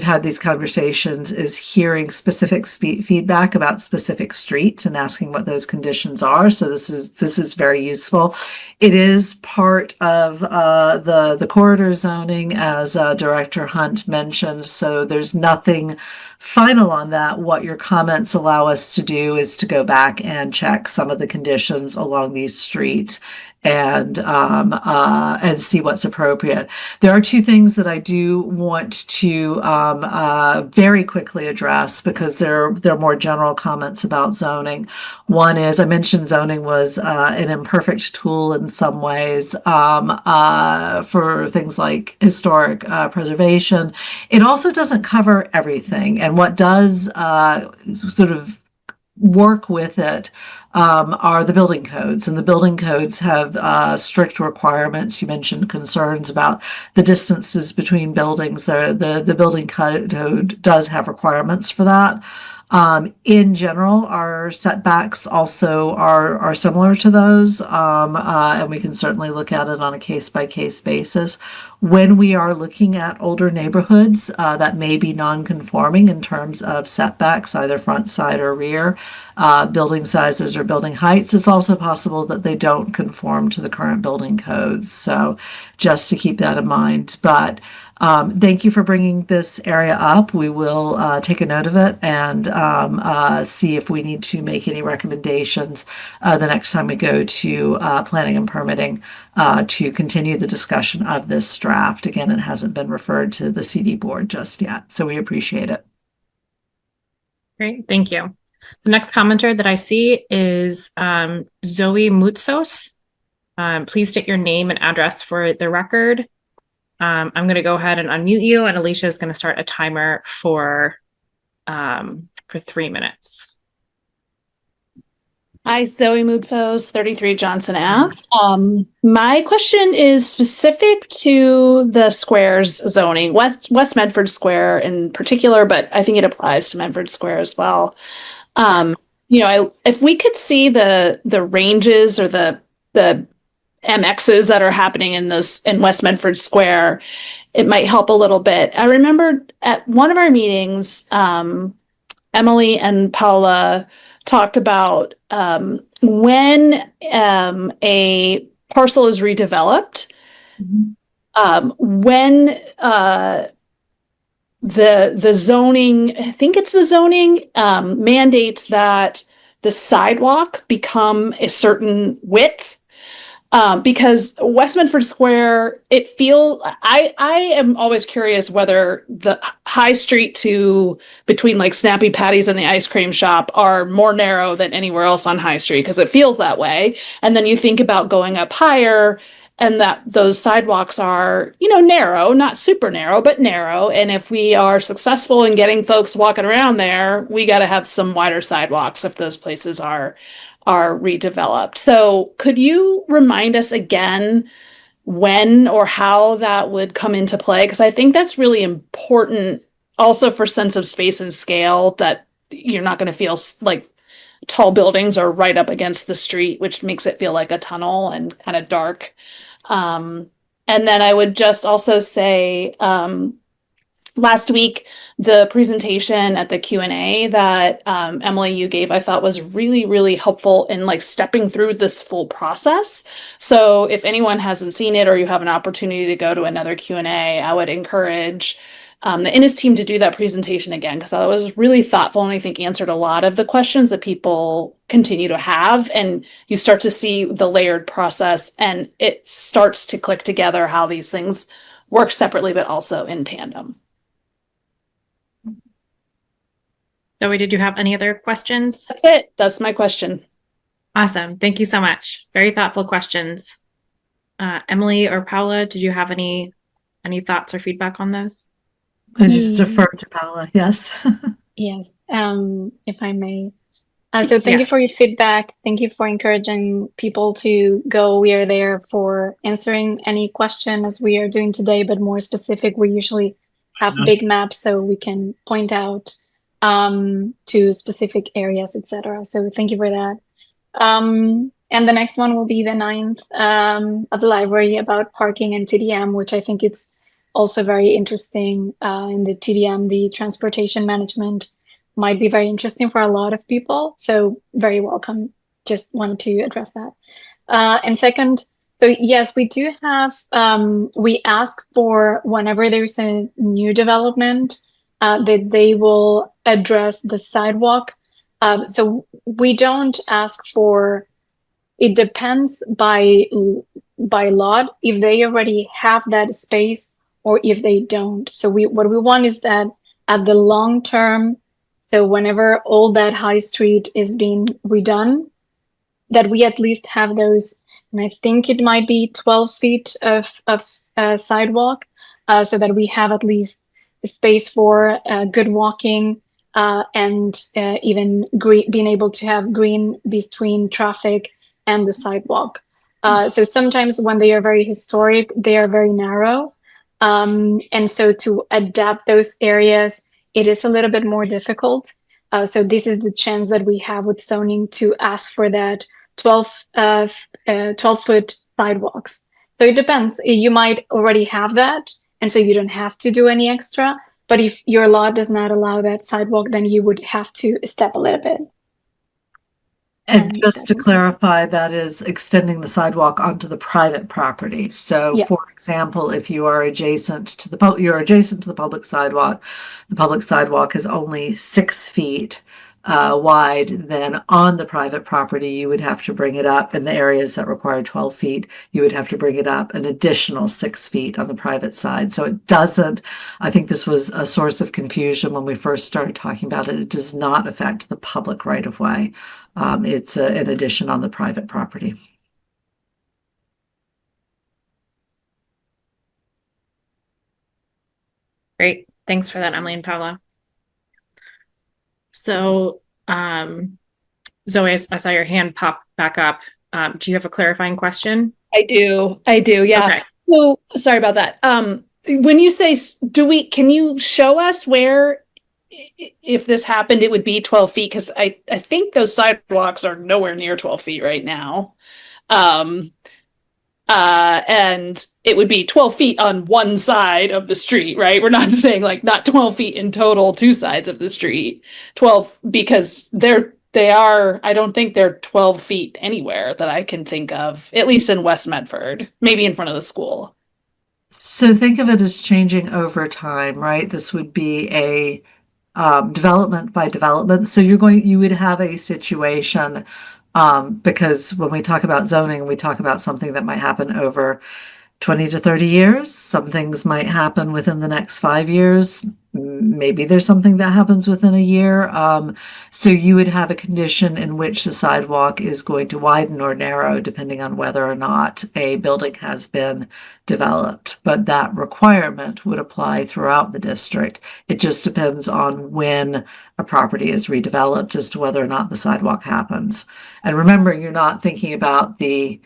had these conversations is hearing specific feedback about specific streets and asking what those conditions are. So this is very useful. It is part of the corridor zoning, as Director Hunt mentioned. So there's nothing final on that. What your comments allow us to do is to go back and check some of the conditions along these streets and see what's appropriate. There are two things that I do want to very quickly address because they're more general comments about zoning. One is, I mentioned zoning was an imperfect tool in some ways for things like historic preservation. It also doesn't cover everything, and what does sort of work with it are the building codes, and the building codes have strict requirements. You mentioned concerns about the distances between buildings. The building code does have requirements for that. In general, our setbacks also are similar to those, and we can certainly look at it on a case-by-case basis. When we are looking at older neighborhoods that may be non-conforming in terms of setbacks, either front, side, or rear, building sizes or building heights, it's also possible that they don't conform to the current building codes. So just to keep that in mind. But thank you for bringing this area up. We will take a note of it and see if we need to make any recommendations the next time we go to planning and permitting to continue the discussion of this draft. Again, it hasn't been referred to the CD board just yet, so we appreciate it. Great, thank you. The next commenter that I see is Zoe Moutsos. Please state your name and address for the record. I'm going to go ahead and unmute you, and Alicia is going to start a timer for 3 minutes. Hi, Zoe Moutsos, 33 Johnson Ave. My question is specific to the squares zoning, West Medford Square in particular, but I think it applies to Medford Square as well. If we could see the ranges or the MXs that are happening in West Medford Square, it might help a little bit. I remember at one of our meetings, Emily and Paula talked about when a parcel is redeveloped, when the zoning, I think it's the zoning, mandates that the sidewalk become a certain width. Because West Medford Square, I am always curious whether the high street between like Snappy Patties and the ice cream shop are more narrow than anywhere else on High Street, because it feels that way. And then you think about going up higher and that those sidewalks are, narrow, not super narrow, but narrow. And if we are successful in getting folks walking around there, we got to have some wider sidewalks if those places are redeveloped. So could you remind us again when or how that would come into play? Because I think that's really important also for sense of space and scale, that you're not going to feel like tall buildings are right up against the street, which makes it feel like a tunnel and kind of dark. And then I would just also say, last week, the presentation at the Q&A that Emily, you gave, I thought was really, really helpful in like stepping through this full process. So if anyone hasn't seen it or you have an opportunity to go to another Q&A, I would encourage the Innis team to do that presentation again, because I was really thoughtful and I think answered a lot of the questions that people continue to have. And you start to see the layered process and it starts to click together how these things work separately, but also in tandem. Zoe, did you have any other questions? That's it. That's my question. Awesome. Thank you so much. Very thoughtful questions. Emily or Paula, did you have any thoughts or feedback on those? I just defer to Paula. Yes. Yes, if I may. So thank you for your feedback. Thank you for encouraging people to go. We are there for answering any question as we are doing today, but more specific, we usually have big maps so we can point out to specific areas, etc. So thank you for that. And the next one will be the 9th at the library about parking and TDM, which I think it's also very interesting. In the TDM, the transportation management might be very interesting for a lot of people. So very welcome. Just wanted to address that. And second, so yes, we do have, we ask for whenever there's a new development that they will address the sidewalk. So we don't ask for, it depends by lot if they already have that space or if they don't. So what we want is that at the long term, so whenever all that high street is being redone, that we at least have those, and I think it might be 12 feet of sidewalk, so that we have at least a space for good walking and even being able to have green between traffic and the sidewalk. So sometimes when they are very historic, they are very narrow. And so to adapt those areas, it is a little bit more difficult. So this is the chance that we have with zoning to ask for that 12-foot sidewalks. So it depends. You might already have that, and so you don't have to do any extra. But if your law does not allow that sidewalk, then you would have to step a little bit. And just to clarify, that is extending the sidewalk onto the private property. So, for example, if you are adjacent to the public sidewalk, the public sidewalk is only 6 feet wide. Then on the private property, you would have to bring it up. In the areas that require 12 feet, you would have to bring it up an additional 6 feet on the private side. So it doesn't. I think this was a source of confusion when we first started talking about it. It does not affect the public right of way. It's an addition on the private property. Great. Thanks for that, Emily and Paula. So, Zoe, I saw your hand pop back up. Do you have a clarifying question? I do. Yeah. Okay. So sorry about that. When you say, can you show us where, if this happened, it would be 12 feet? Because I think those sidewalks are nowhere near 12 feet right now. And it would be 12 feet on one side of the street, right? We're not saying like not 12 feet in total, two sides of the street. 12, because they are, I don't think they're 12 feet anywhere that I can think of, at least in West Medford, maybe in front of the school. So think of it as changing over time, right? This would be a development by development. So you would have a situation, because when we talk about zoning, we talk about something that might happen over 20 to 30 years. Some things might happen within the next 5 years. Maybe there's something that happens within a year. So you would have a condition in which the sidewalk is going to widen or narrow depending on whether or not a building has been developed. But that requirement would apply throughout the district. It just depends on when a property is redeveloped as to whether or not the sidewalk happens. And remember, you're not thinking about the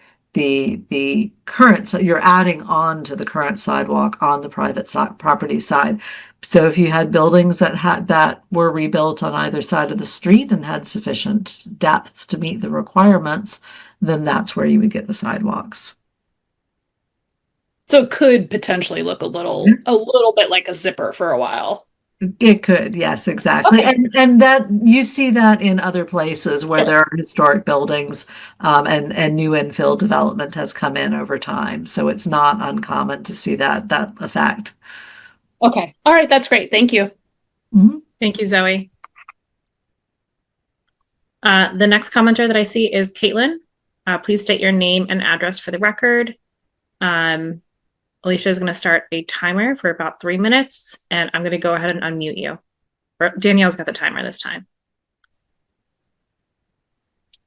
current, so you're adding on to the current sidewalk on the private property side. So if you had buildings that were rebuilt on either side of the street and had sufficient depth to meet the requirements, then that's where you would get the sidewalks. So it could potentially look a little bit like a zipper for a while. It could, yes, exactly. Okay. And that you see that in other places where there are historic buildings, and new infill development has come in over time. So it's not uncommon to see that effect. Okay. All right. That's great. Thank you. Mm-hmm. Thank you, Zoe. The next commenter that I see is Caitlin. Please state your name and address for the record. Alicia is going to start a timer for about 3 minutes, and I'm going to go ahead and unmute you. Danielle's got the timer this time.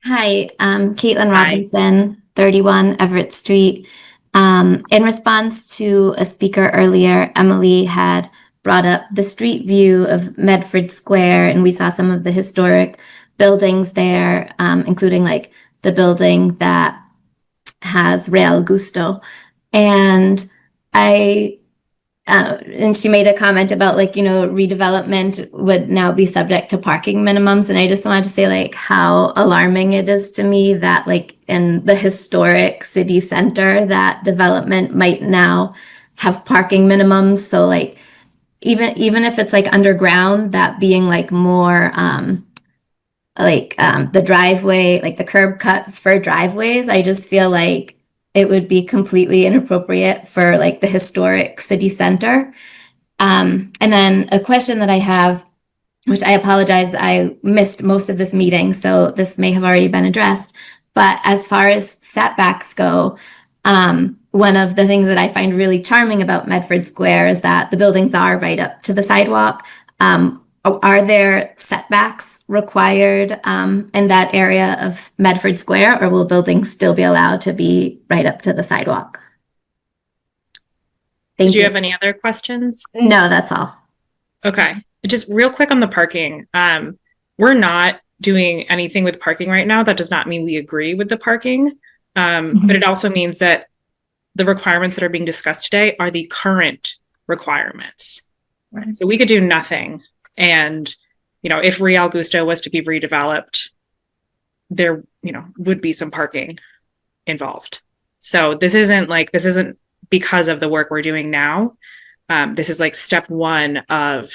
Hi, Caitlin Hi. Robinson, 31 Everett Street. In response to a speaker earlier, Emily had brought up the street view of Medford Square, and we saw some of the historic buildings there, including like the building that has Real Gusto. And and she made a comment about like, you know, redevelopment would now be subject to parking minimums. And I just wanted to say like how alarming it is to me that like in the historic city center, that development might now have parking minimums. So like, even if it's like underground, that being like more, the driveway, like the curb cuts for driveways, I just feel like it would be completely inappropriate for like the historic city center. And then a question that I have, which I apologize, I missed most of this meeting, so this may have already been addressed. But as far as setbacks go, one of the things that I find really charming about Medford Square is that the buildings are right up to the sidewalk. Are there setbacks required in that area of Medford Square, or will buildings still be allowed to be right up to the sidewalk? Do you have any other questions? No, that's all. Okay. Just real quick on the parking. We're not doing anything with parking right now. That does not mean we agree with the parking. But it also means that the requirements that are being discussed today are the current requirements. Right. So we could do nothing. And, you know, if Real Gusto was to be redeveloped, there, you know, would be some parking involved. So this isn't because of the work we're doing now. This is like step one of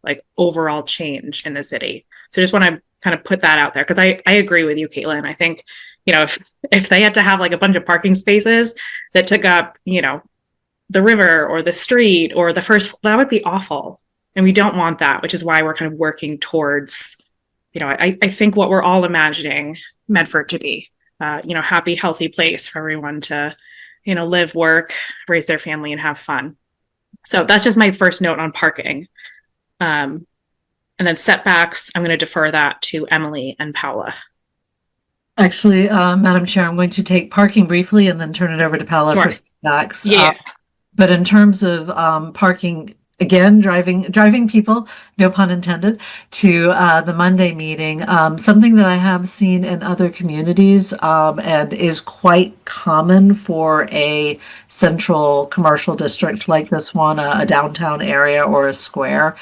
like overall change in the city. So just want to kind of put that out there because I agree with you, Caitlin. I think, you know, if they had to have like a bunch of parking spaces that took up, you know, the river or the street or the first, that would be awful. And we don't want that, which is why we're kind of working towards, you know, I think what we're all imagining Medford to be, you know, happy, healthy place for everyone to, you know, live, work, raise their family and have fun. So that's just my first note on parking. And then setbacks, I'm going to defer that to Emily and Paula. Actually, Madam Chair, I'm going to take parking briefly and then turn it over to Paula for setbacks. Yeah. But in terms of parking, again, driving people, no pun intended, to the Monday meeting, something that I have seen in other communities and is quite common for a central commercial district like this one, a downtown area or a square,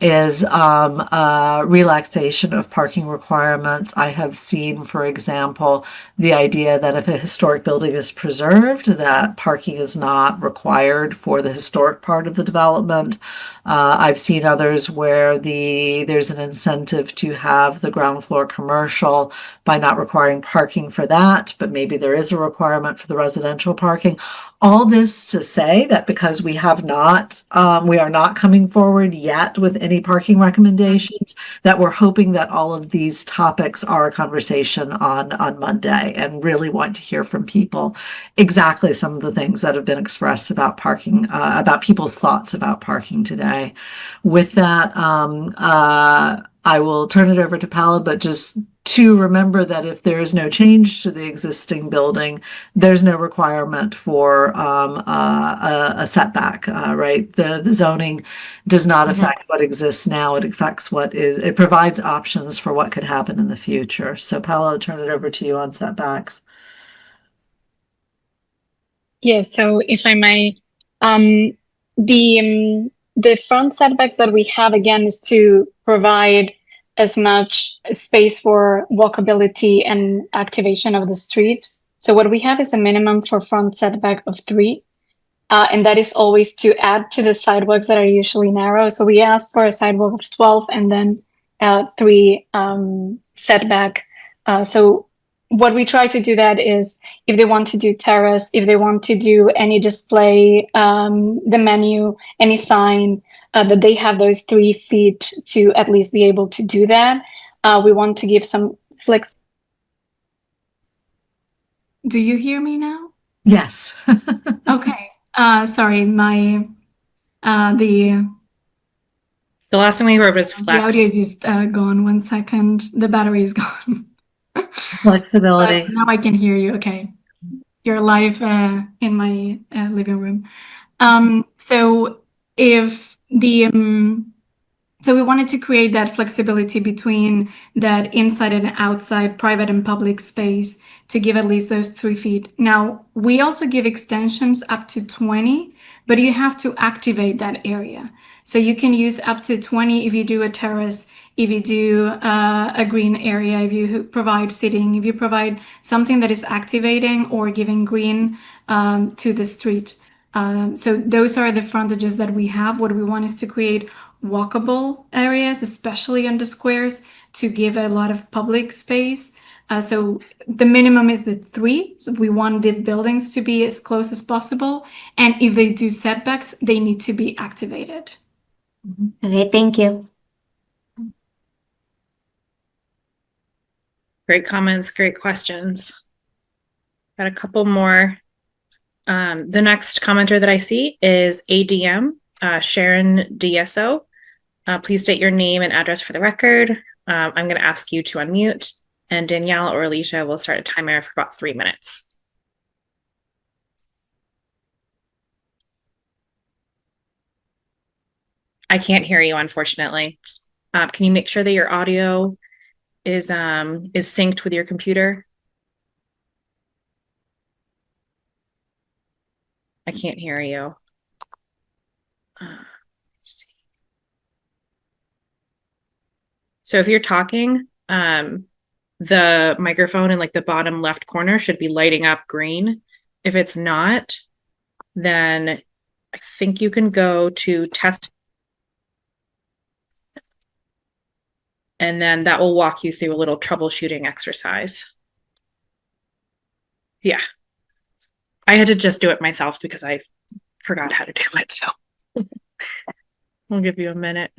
is relaxation of parking requirements. I have seen, for example, the idea that if a historic building is preserved, that parking is not required for the historic part of the development. I've seen others where there's an incentive to have the ground floor commercial by not requiring parking for that, but maybe there is a requirement for the residential parking. All this to say that because we are not coming forward yet with any parking recommendations, that we're hoping that all of these topics are a conversation on Monday, and really want to hear from people exactly some of the things that have been expressed about parking, about people's thoughts about parking today. With that, I will turn it over to Paula, but just to remember that if there is no change to the existing building, there's no requirement for a setback, right? The zoning does not affect what exists now. It affects it provides options for what could happen in the future. So Paula, I'll turn it over to you on setbacks. Yes, so if I may, the front setbacks that we have again is to provide as much space for walkability and activation of the street. So what we have is a minimum for front setback of 3, and that is always to add to the sidewalks that are usually narrow. So we ask for a sidewalk of 12 and then 3 setback. So what we try to do that is if they want to do terrace, if they want to do any display, the menu, any sign, that they have those 3 feet to at least be able to do that. We want to give some flex. Do you hear me now? Yes. Okay. Sorry, my the The last thing we heard was The flex. audio is just gone. 1 second. The battery is gone. Flexibility. Now I can hear you. Okay. You're live in my living room. So if the so we wanted to create that flexibility between that inside and outside, private and public space to give at least those 3 feet. Now, we also give extensions up to 20, but you have to activate that area. So you can use up to 20 if you do a terrace, if you do a green area, if you provide seating, if you provide something that is activating or giving green to the street. So those are the frontages that we have. What we want is to create walkable areas, especially on the squares, to give a lot of public space. So the minimum is the 3. So we want the buildings to be as close as possible. And if they do setbacks, they need to be activated. Okay, thank you. Great comments, great questions. Got a couple more. The next commenter that I see is ADM, Sharon DSO. Please state your name and address for the record. I'm going to ask you to unmute, and Danielle or Alicia will start a timer for about 3 minutes. I can't hear you, unfortunately. Can you make sure that your audio is synced with your computer? I can't hear you. So if you're talking, the microphone in like the bottom left corner should be lighting up green. If it's not, then I think you can go to test. And then that will walk you through a little troubleshooting exercise. Yeah. I had to just do it myself because I forgot how to do it. So I'll give you a minute.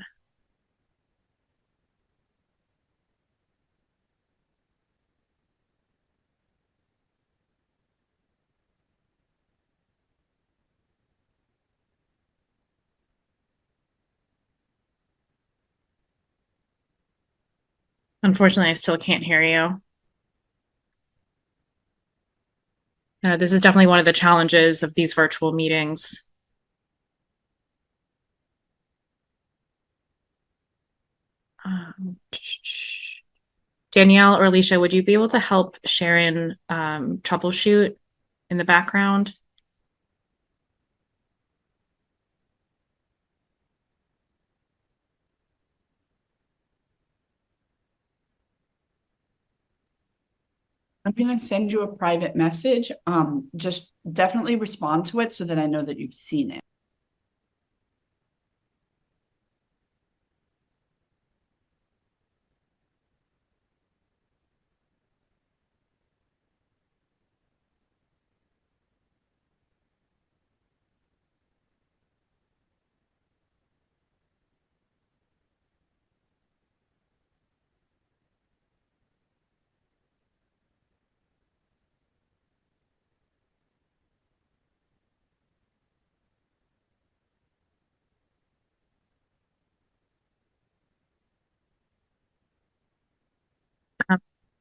Unfortunately, I still can't hear you. This is definitely one of the challenges of these virtual meetings. Danielle or Alicia, would you be able to help Sharon troubleshoot in the background? I'm going to send you a private message. Just definitely respond to it so that I know that you've seen it.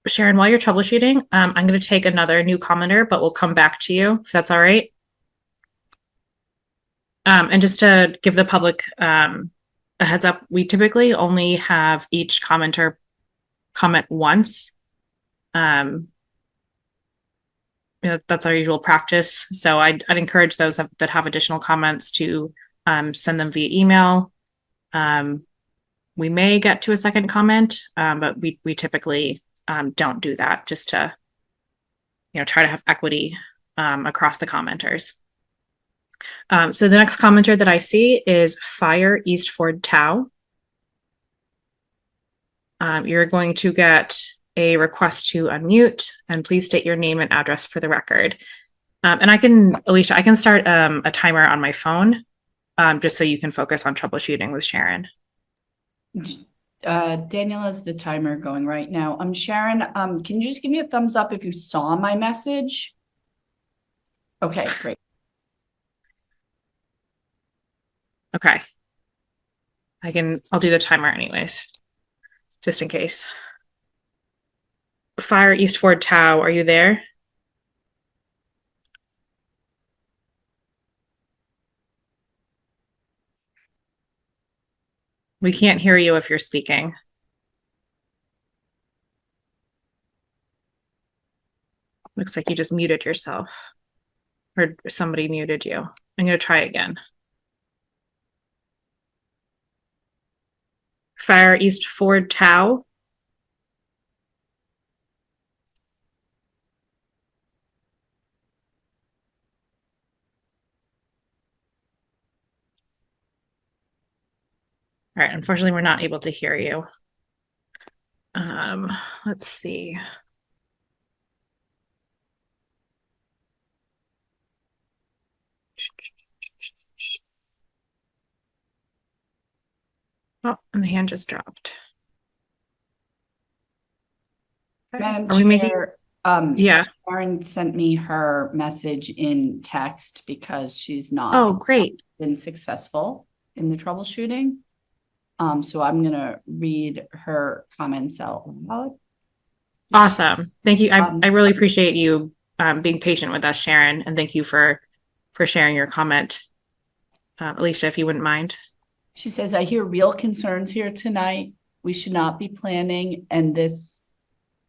Sharon, while you're troubleshooting, I'm going to take another new commenter, but we'll come back to you if that's all right. And just to give the public a heads up, we typically only have each commenter comment once. That's our usual practice. So I'd encourage those that have additional comments to send them via email. We may get to a second comment, but we typically don't do that, just to try to have equity across the commenters. So the next commenter that I see is Fire Eastford Tau. You're going to get a request to unmute, and please state your name and address for the record. And Alicia, I can start a timer on my phone, just so you can focus on troubleshooting with Sharon. Danielle has the timer going right now. Sharon, can you just give me a thumbs up if you saw my message? Okay, great. Okay. I'll do the timer anyways, just in case. Fire East Ford Tau, are you there? We can't hear you if you're speaking. Looks like you just muted yourself, or somebody muted you. I'm going to try again. Fire East Ford Tau. All right, unfortunately, we're not able to hear you. Let's see. Oh, and the hand just dropped. Madam Are we making? Chair, Yeah. Sharon sent me her message in text because she's not. Oh, great. Been successful in the troubleshooting. So I'm gonna read her comments out loud. Awesome. Thank you. I really appreciate you being patient with us, Sharon, and thank you for sharing your comment. Alicia, if you wouldn't mind. She says, I hear real concerns here tonight. We should not be planning, and this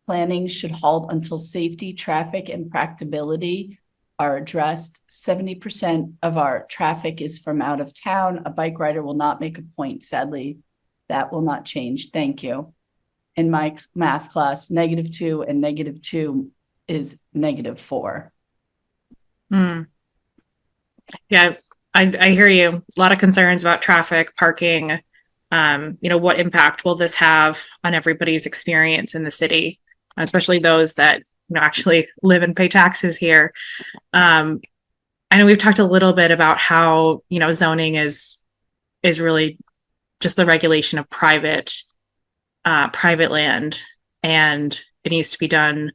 planning should halt until safety, traffic, and practicability are addressed. 70% of our traffic is from out of town. A bike rider will not make a point. Sadly, that will not change. Thank you. In my math class, -2 and -2 is -4. Yeah, I hear you. A lot of concerns about traffic, parking. What impact will this have on everybody's experience in the city, especially those that actually live and pay taxes here. I know we've talked a little bit about how zoning is really just the regulation of private land, and it needs to be done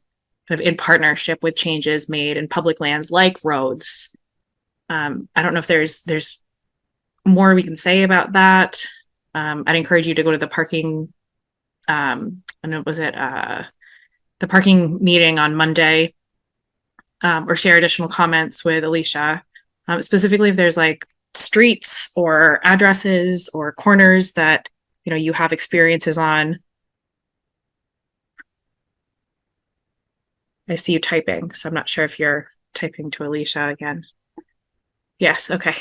kind of in partnership with changes made in public lands like roads. I don't know if there's more we can say about that. I'd encourage you to go to the parking. The parking meeting on Monday, or share additional comments with Alicia, specifically if there's like streets or addresses or corners that you have experiences on. I see you typing, so I'm not sure if you're typing to Alicia again. Yes, okay.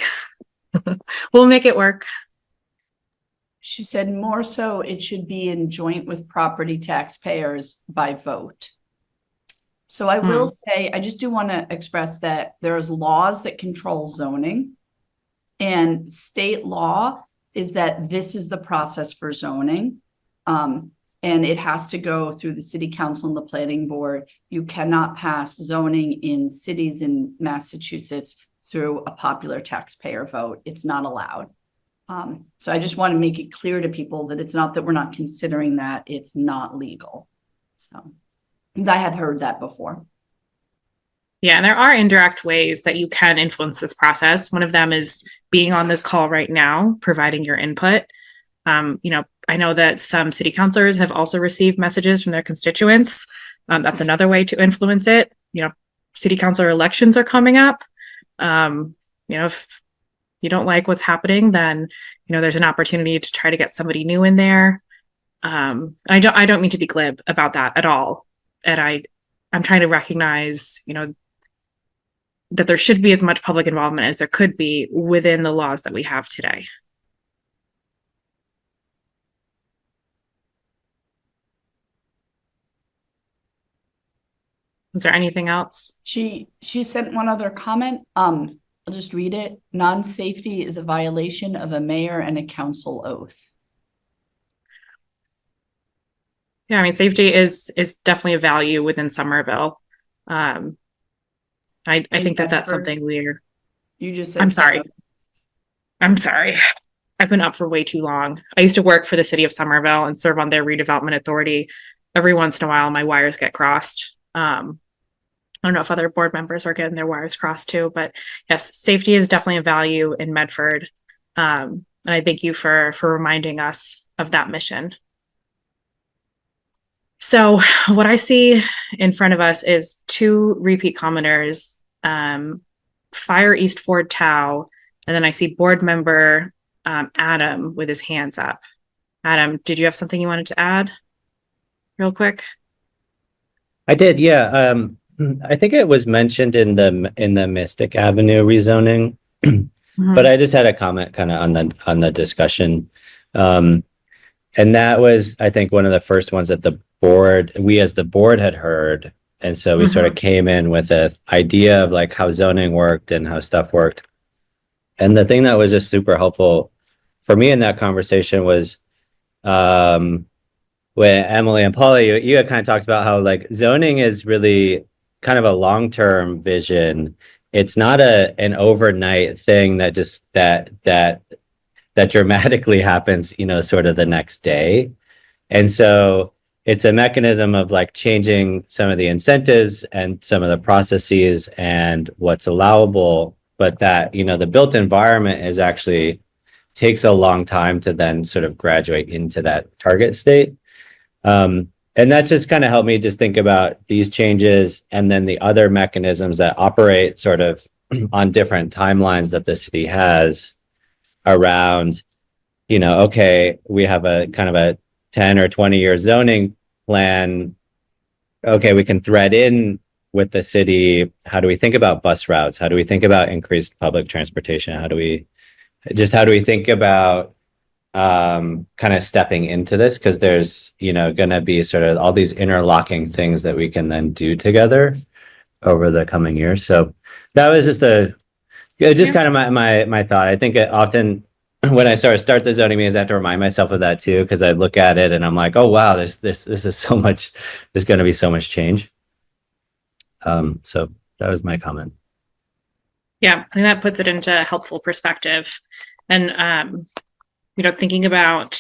We'll make it work. She said more so it should be in joint with property taxpayers by vote. So I will say, I just do want to express that there's laws that control zoning, and state law is that this is the process for zoning. And it has to go through the city council and the planning board. You cannot pass zoning in cities in Massachusetts through a popular taxpayer vote. It's not allowed. So I just want to make it clear to people that it's not that we're not considering that, it's not legal. So, because I have heard that before. Yeah, and there are indirect ways that you can influence this process. One of them is being on this call right now, providing your input. I know that some city councilors have also received messages from their constituents. That's another way to influence it. City councilor elections are coming up. If you don't like what's happening, then there's an opportunity to try to get somebody new in there. I don't mean to be glib about that at all. And I'm trying to recognize, that there should be as much public involvement as there could be within the laws that we have today. Is there anything else? She sent one other comment. I'll just read it. Non-safety is a violation of a mayor and a council oath. Yeah, I mean, safety is definitely a value within Somerville. I think that's something You just said. I'm sorry. I've been up for way too long. I used to work for the city of Somerville and serve on their redevelopment authority. Every once in a while, my wires get crossed. I don't know if other board members are getting their wires crossed too, but yes, safety is definitely a value in Medford. And And I thank you for reminding us of that mission. So what I see in front of us is 2 repeat commenters, Fire East Ford Tau, and then I see board member Adam with his hands up. Adam, did you have something you wanted to add real quick? I did, yeah. I think it was mentioned in the Mystic Avenue rezoning, but I just had a comment kind of on the discussion. And that was, I think, one of the first ones that we as the board had heard. And so we sort of came in with an idea of like how zoning worked and how stuff worked. And the thing that was just super helpful for me in that conversation was when Emily and Paula, you had kind of talked about how like zoning is really kind of a long-term vision. It's not an overnight thing that just that dramatically happens, sort of the next day. And so it's a mechanism of like changing some of the incentives and some of the processes and what's allowable, but that, the built environment is actually takes a long time to then sort of graduate into that target state. And that's just kind of helped me just think about these changes and then the other mechanisms that operate sort of on different timelines that the city has around, okay, we have a kind of a 10 or 20 year zoning plan. Okay, we can thread in with the city. How do we think about bus routes? How do we think about increased public transportation? How do we think about kind of stepping into this? Because there's, going to be sort of all these interlocking things that we can then do together over the coming years. So that was just kind of my thought. I think often when I start the zoning meetings, I have to remind myself of that too, because I look at it and I'm like, oh wow, this is so much. There's going to be so much change. So that was my comment. Yeah, I think that puts it into helpful perspective. And thinking about,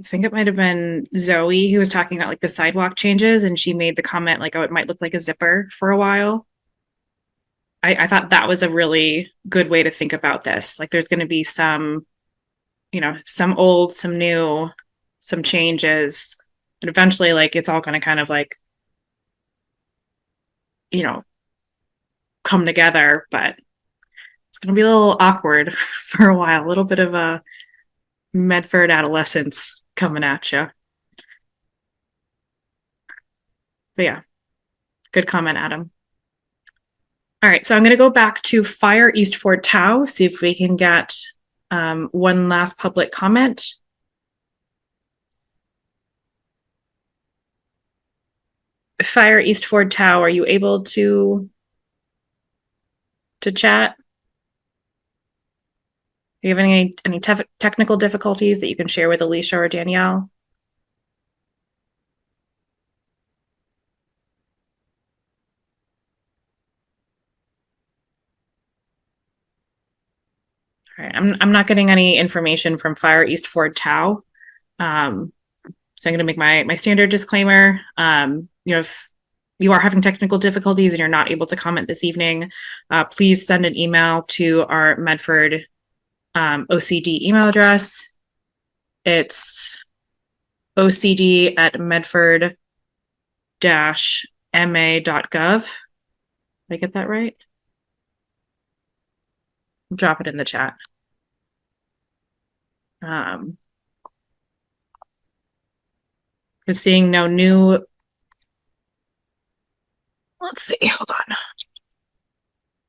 I think it might have been Zoe who was talking about like the sidewalk changes, and she made the comment like, oh, it might look like a zipper for a while. I thought that was a really good way to think about this. Like there's going to be some, some old, some new, some changes, and eventually like it's all going to kind of like, come together, but it's going to be a little awkward for a while, a little bit of a Medford adolescence coming at you. But yeah, good comment, Adam. All right, so I'm going to go back to Fire East Ford Tau, see if we can get one last public comment. Fire East Ford Tau, are you able to chat? Do you have any technical difficulties that you can share with Alicia or Danielle? All right, I'm not getting any information from Fire East Ford Tau. So I'm going to make my standard disclaimer. If you are having technical difficulties and you're not able to comment this evening, please send an email to our Medford OCD email address. It's ocd@medford-ma.gov. Did I get that right? Drop it in the chat. Seeing no new. Let's see, hold on.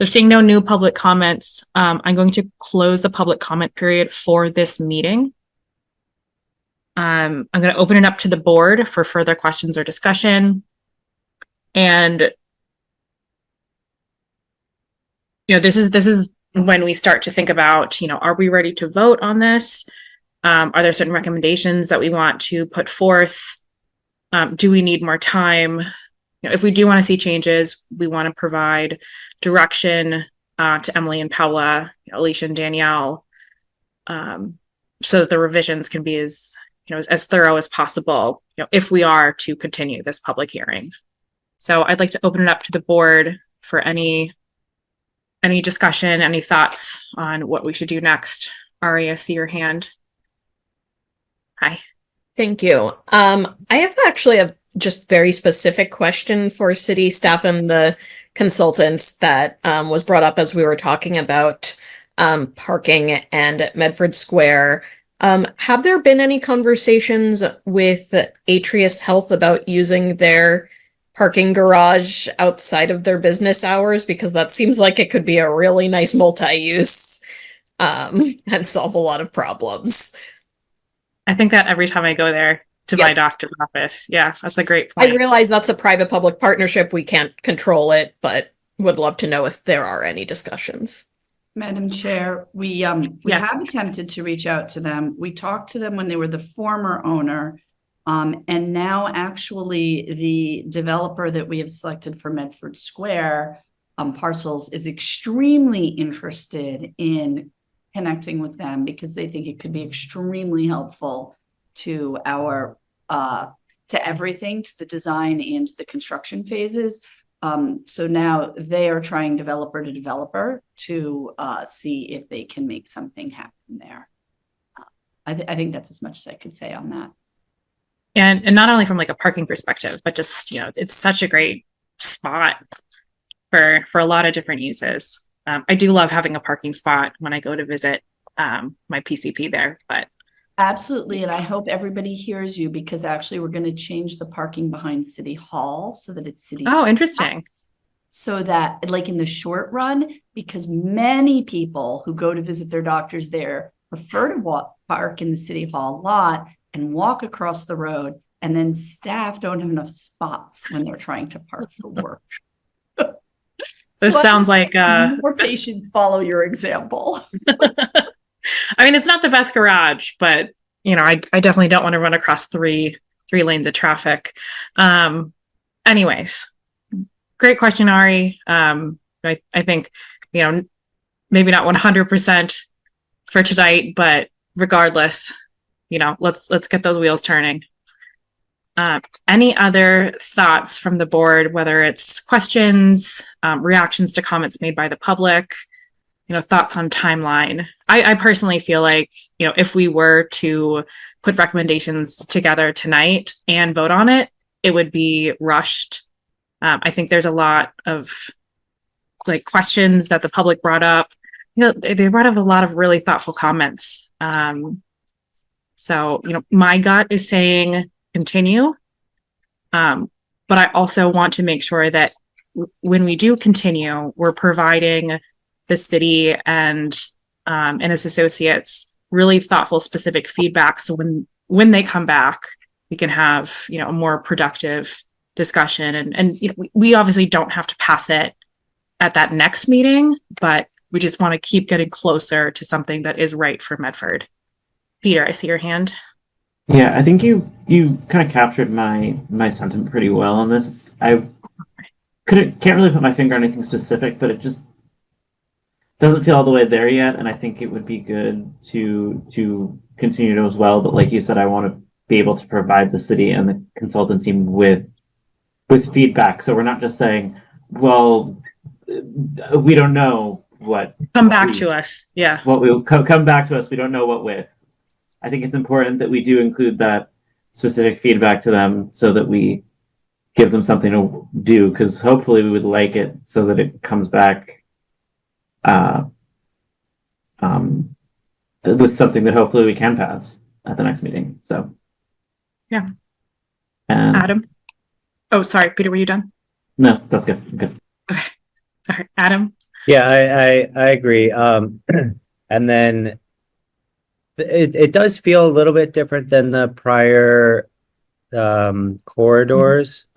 So seeing no new public comments, I'm going to close the public comment period for this meeting. I'm going to open it up to the board for further questions or discussion. And this is when we start to think about, are we ready to vote on this? Are there certain recommendations that we want to put forth? Do we need more time? If we do want to see changes, we want to provide direction to Emily and Paula, Alicia and Danielle, so that the revisions can be as thorough as possible, if we are to continue this public hearing. So I'd like to open it up to the board for any discussion, any thoughts on what we should do next Ari, I see your hand. Hi. Thank you. I have actually a just very specific question for city staff and the consultants that was brought up as we were talking about parking and Medford Square. Have there been any conversations with Atrius Health about using their parking garage outside of their business hours? Because that seems like it could be a really nice multi-use and solve a lot of problems. I think that every time I go there to my doctor's office. Yeah, that's a great point. I realize that's a private-public partnership. We can't control it, but would love to know if there are any discussions. Madam Chair, we Yes. have attempted to reach out to them. We talked to them when they were the former owner. And now actually the developer that we have selected for Medford Square parcels is extremely interested in connecting with them because they think it could be extremely helpful to our to everything, to the design and to the construction phases. So now they are trying developer to developer to see if they can make something happen there. I think that's as much as I could say on that. And not only from like a parking perspective, but just, you know, it's such a great spot for a lot of different uses. I do love having a parking spot when I go to visit my PCP there, but Absolutely, and I hope everybody hears you because actually we're going to change the parking behind City Hall so that it's city. Oh, interesting. So that like in the short run, because many people who go to visit their doctors there prefer to park in the City Hall lot and walk across the road, and then staff don't have enough spots when they're trying to park for work. This So I sounds think like more patients follow your example. I mean, it's not the best garage, but you know, I definitely don't want to run across three lanes of traffic. Anyways, great question, Ari. I think, you know, maybe not 100% for tonight, but regardless, you know, let's get those wheels turning. Any other thoughts from the board, whether it's questions, reactions to comments made by the public, you know, thoughts on timeline? I personally feel like, you know, if we were to put recommendations together tonight and vote on it, it would be rushed. I think there's a lot of like questions that the public brought up. You know, they brought up a lot of really thoughtful comments. So, you know, my gut is saying continue. But I also want to make sure that when we do continue, we're providing the city and its associates really thoughtful, specific feedback. So when they come back, we can have, you know, a more productive discussion. And you know, we obviously don't have to pass it at that next meeting, but we just want to keep getting closer to something that is right for Medford. Peter, I see your hand. Yeah, I think you kind of captured my sentiment pretty well on this. I can't really put my finger on anything specific, but it just doesn't feel all the way there yet, and I think it would be good to continue to as well. But like you said, I want to be able to provide the city and the consultant team with feedback, so we're not just saying, well, we don't know what. Come back to us. Yeah. What will come back to us, we don't know what with. I think it's important that we do include that specific feedback to them so that we give them something to do, because hopefully we would like it so that it comes back with something that hopefully we can pass at the next meeting. So yeah. And Adam. Oh, sorry, Peter, were you done? No, that's good. I'm good. Okay. All right, Adam. Yeah, I agree. And then it does feel a little bit different than the prior corridors.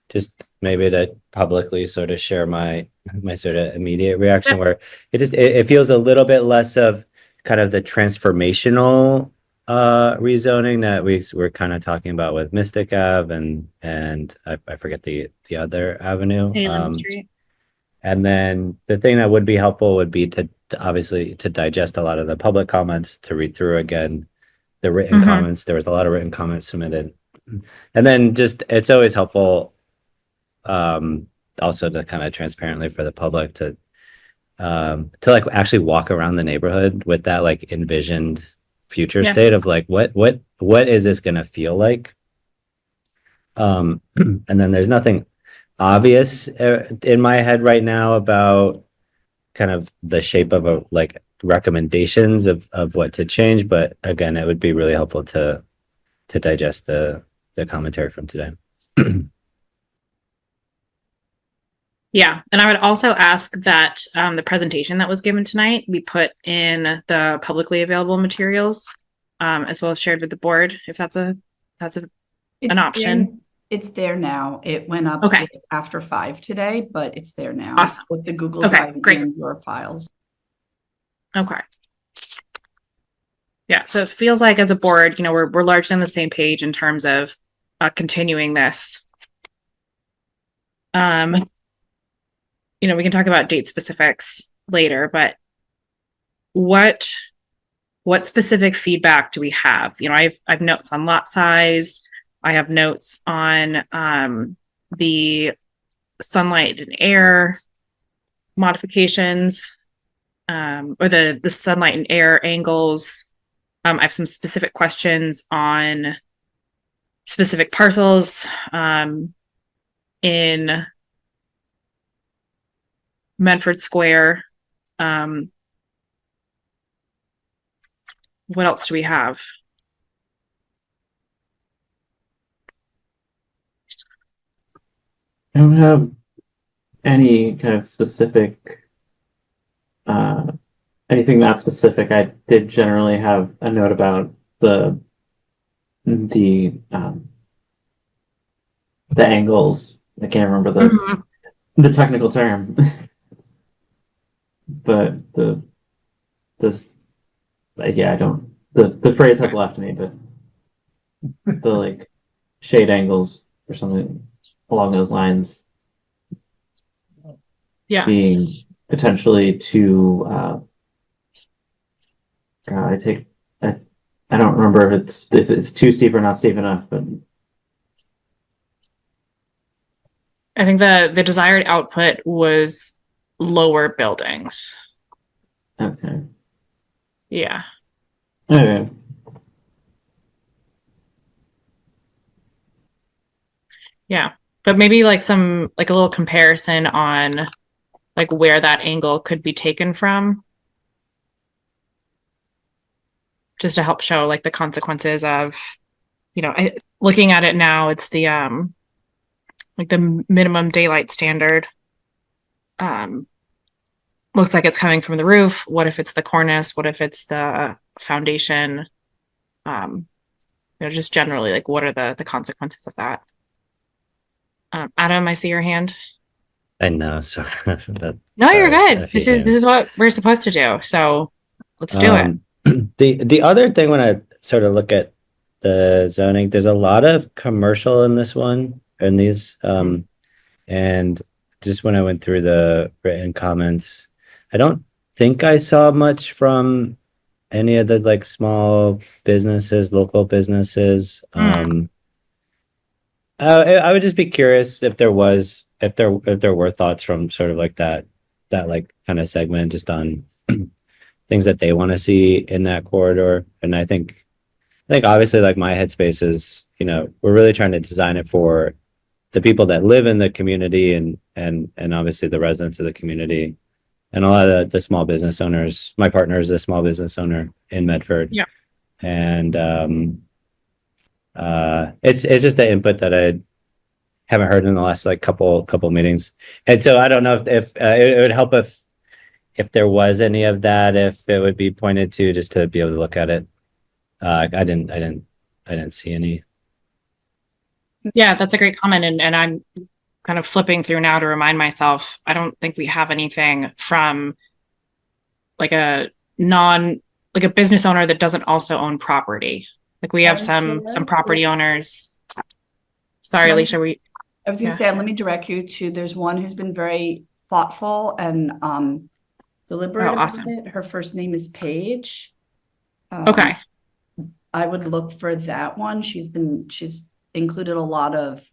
Just maybe to publicly sort of share my sort of immediate reaction, where it feels a little bit less of kind of the transformational rezoning that we're kind of talking about with Mystic Ave and I forget the other avenue. Salem Street. And then the thing that would be helpful would be to obviously to digest a lot of the public comments, to read through again the written comments. There was a lot of written comments submitted. And then just, it's always helpful also to kind of transparently for the public to to like actually walk around the neighborhood with that like envisioned future Yeah. state of like what is this gonna feel like? And then there's nothing obvious in my head right now about kind of the shape of a like recommendations of what to change, but again, it would be really helpful to digest the commentary from today. Yeah, and I would also ask that the presentation that was given tonight be put in the publicly available materials, as well as shared with the board, if that's an option. It's there now. It went up Okay. after 5 today, but it's there now. Awesome. With the Google Okay, Drive great. and your files. Okay. Yeah, so it feels like as a board, we're largely on the same page in terms of continuing this. We can talk about date specifics later, but what specific feedback do we have? I've notes on lot size. I have notes on the sunlight and air modifications, or the sunlight and air angles. I have some specific questions on specific parcels in Medford Square. What else do we have? I don't have any kind of specific, anything that specific. I did generally have a note about the angles. I can't remember the technical term, but I don't. The phrase has left me, but the like shade angles or something along those lines. Yes. Being potentially too. I don't remember if it's too steep or not steep enough, but I think the desired output was lower buildings. okay. Yeah. Okay. Yeah. But maybe like a little comparison on like where that angle could be taken from. Just to help show like the consequences of, looking at it now, it's the like the minimum daylight standard. Looks like it's coming from the roof. What if it's the cornice? What if it's the foundation? Just generally, like, what are the consequences of that? Adam, I see your hand. I know, so No, you're good. This is what we're supposed to do. So let's do it. The other thing when I sort of look at the zoning, there's a lot of commercial in this one, in these, and just when I went through the written comments, I don't think I saw much from any of the like small businesses, local businesses. I would just be curious if there were thoughts from sort of like that like kind of segment just on things that they want to see in that corridor. And I think obviously like my headspace is, we're really trying to design it for the people that live in the community and obviously the residents of the community and a lot of the small business owners. My partner is a small business owner in Medford. Yeah. And it's just the input that I haven't heard in the last like couple meetings. And so I don't know if it would help if there was any of that, if it would be pointed to just to be able to look at it. I didn't see any. Yeah, that's a great comment. And I'm kind of flipping through now to remind myself, I don't think we have anything from like a business owner that doesn't also own property. Like we have some property owners. Sorry, Alicia, I was going to say, let me direct you to, there's one who's been very thoughtful and deliberate about awesome. it. Her first name is Paige. Okay. I would look for that one. She's included a lot of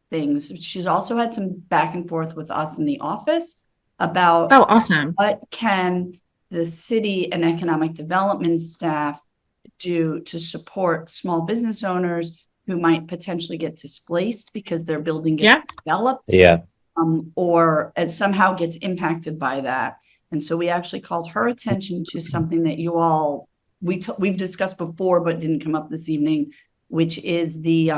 things. She's also had some back and forth with us in the office about Oh, awesome. what can the city and economic development staff do to support small business owners who might potentially get displaced because their building gets developed, Yeah. or as somehow gets impacted by that. And so we actually called her attention to something that you all we've discussed before but didn't come up this evening, which is the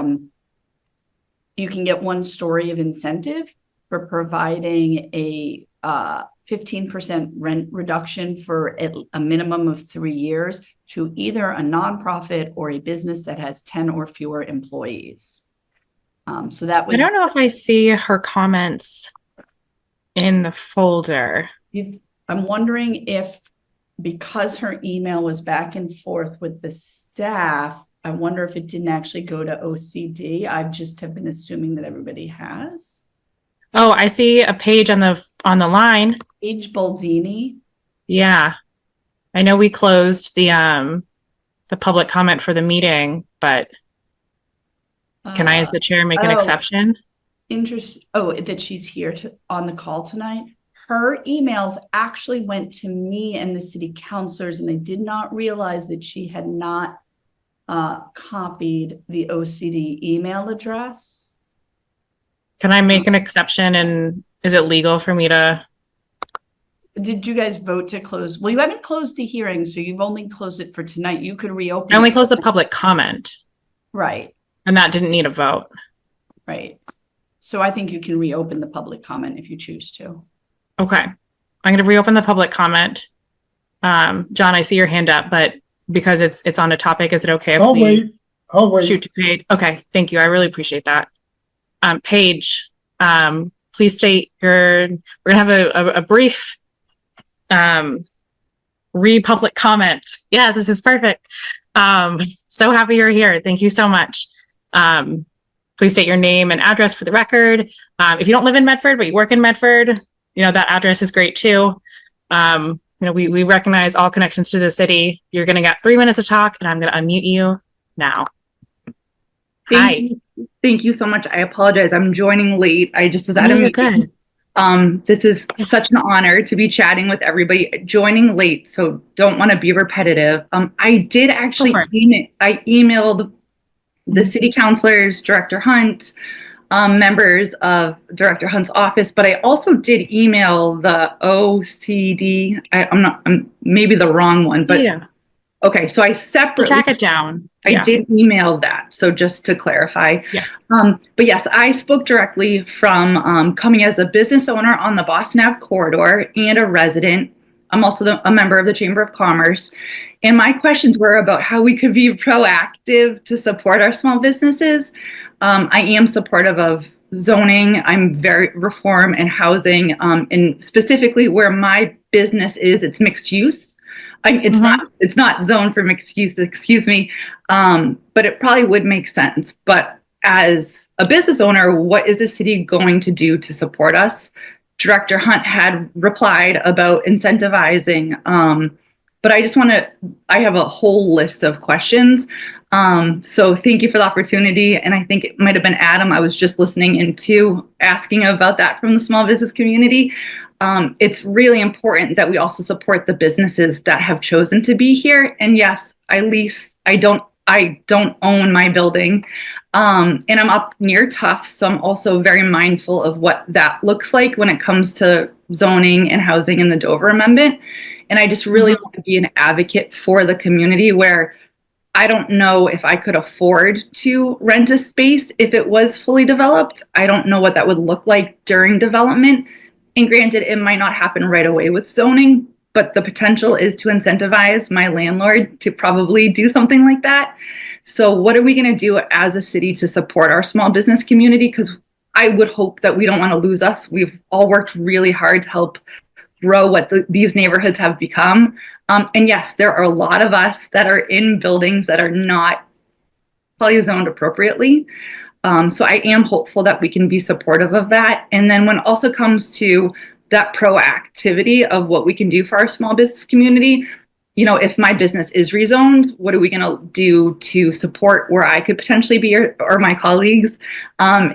you can get 1 story of incentive for providing a 15% rent reduction for a minimum of 3 years to either a nonprofit or a business that has 10 or fewer employees. So that was. I don't know if I see her comments in the folder. I'm wondering if, because her email was back and forth with the staff, I wonder if it didn't actually go to OCD. I just have been assuming that everybody has. Oh, I see a page on the line. Paige Baldini. Yeah. I know we closed the public comment for the meeting, but can I, as the chair, make an exception? That she's here on the call tonight. Her emails actually went to me and the city councilors, and I did not realize that she had not copied the OCD email address. Can I make an exception, and is it legal for me to? Did you guys vote to close? Well, you haven't closed the hearing, so you've only closed it for tonight. You could reopen. I only closed the public comment. Right. And that didn't need a vote. Right. So I think you can reopen the public comment if you choose to. Okay. I'm going to reopen the public comment. John, I see your hand up, but because it's on a topic, is it okay if I'll we wait. shoot to Paige? Okay. Thank you. I really appreciate that. Paige, please state we're going to have a brief public comment. Yeah, this is perfect. So happy you're here. Thank you so much. Please state your name and address for the record. If you don't live in Medford, but you work in Medford, that address is great too. We recognize all connections to the city. You're going to get 3 minutes to talk, and I'm going to unmute you now. Hi. Thank you so much. I apologize. I'm joining late. I just was at a you're meeting. good. This is such an honor to be chatting with everybody. Joining late, so don't want to be repetitive. I did actually emailed the city councilors, Director Hunt, members of Director Hunt's office, but I also did email the OCD. I'm maybe the wrong one, but yeah. Okay, so I separately track it down. I did email that. So just to clarify. Yeah. But yes, I spoke directly from coming as a business owner on the Boston Ave corridor and a resident. I'm also a member of the Chamber of Commerce. And my questions were about how we could be proactive to support our small businesses. I am supportive of zoning. I'm very reform and housing, and specifically where my business is, it's mixed use. It's not zoned for mixed use, excuse me. But it probably would make sense. But as a business owner, what is the city going to do to support us? Director Hunt had replied about incentivizing, but I have a whole list of questions. So thank you for the opportunity. And I think it might've been Adam I was just listening into asking about that from the small business community. It's really important that we also support the businesses that have chosen to be here. And yes, I lease. I don't own my building. And I'm up near Tufts, so I'm also very mindful of what that looks like when it comes to zoning and housing in the Dover Amendment. And I just really want to be an advocate for the community where I don't know if I could afford to rent a space if it was fully developed. I don't know what that would look like during development. And granted, it might not happen right away with zoning, but the potential is to incentivize my landlord to probably do something like that. So what are we going to do as a city to support our small business community? Because I would hope that we don't want to lose us. We've all worked really hard to help grow what these neighborhoods have become. And yes, there are a lot of us that are in buildings that are not probably zoned appropriately. So I am hopeful that we can be supportive of that. And then when it also comes to that proactivity of what we can do for our small business community, if my business is rezoned, what are we going to do to support where I could potentially be or my colleagues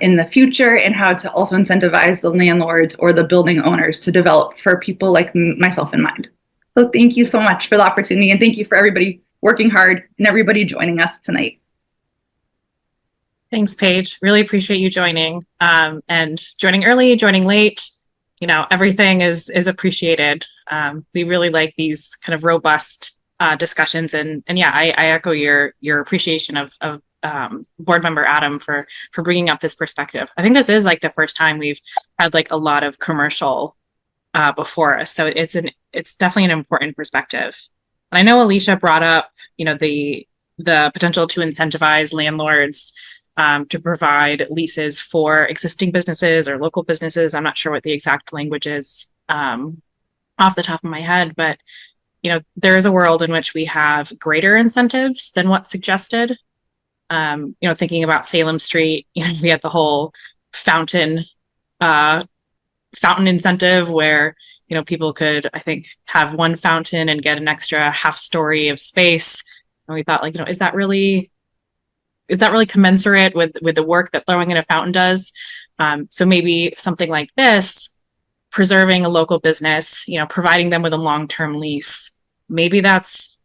in the future, and how to also incentivize the landlords or the building owners to develop for people like myself in mind. So thank you so much for the opportunity, and thank you for everybody working hard and everybody joining us tonight. Thanks, Paige. Really appreciate you joining, and joining early, joining late. Everything is appreciated. We really like these kind of robust discussions, and yeah, I echo your appreciation of board member Adam for bringing up this perspective. I think this is like the first time we've had like a lot of commercial before us, so it's definitely an important perspective. And I know Alicia brought up the potential to incentivize landlords to provide leases for existing businesses or local businesses. I'm not sure what the exact language is off the top of my head, but there is a world in which we have greater incentives than what's suggested. Thinking about Salem Street, we had the whole fountain incentive where people could, I think, have one fountain and get an extra half story of space. And we thought, is that really commensurate with the work that throwing in a fountain does? So maybe something like this, preserving a local business, providing them with a long-term lease, maybe that's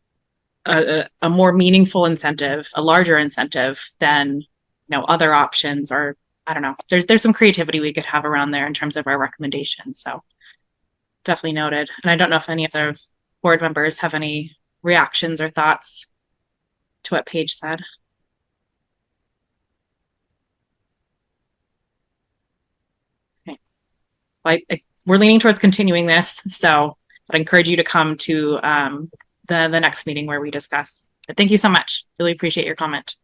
a more meaningful incentive, a larger incentive than other options. Or I don't know, there's some creativity we could have around there in terms of our recommendations. So definitely noted. And I don't know if any other board members have any reactions or thoughts to what Paige said. We're leaning towards continuing this, so I'd encourage you to come to the next meeting where we discuss. But thank you so much. Really appreciate your comment.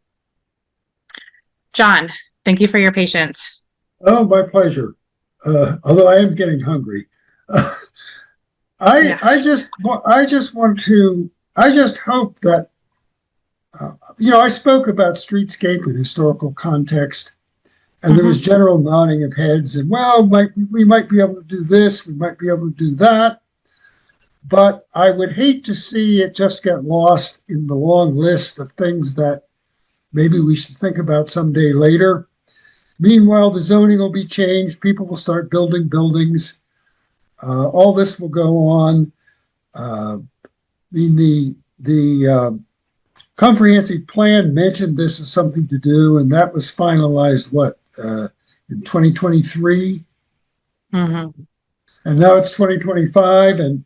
John, thank you for your patience. Oh, my pleasure. Although I am getting hungry. I just hope that I spoke about streetscape and historical context. And there was general nodding of heads and, we might be able to do this, we might be able to do that. But I would hate to see it just get lost in the long list of things that maybe we should think about someday later. Meanwhile, the zoning will be changed. People will start building buildings. All this will go on. The comprehensive plan mentioned this as something to do, and that was finalized, in 2023? And now it's 2025, and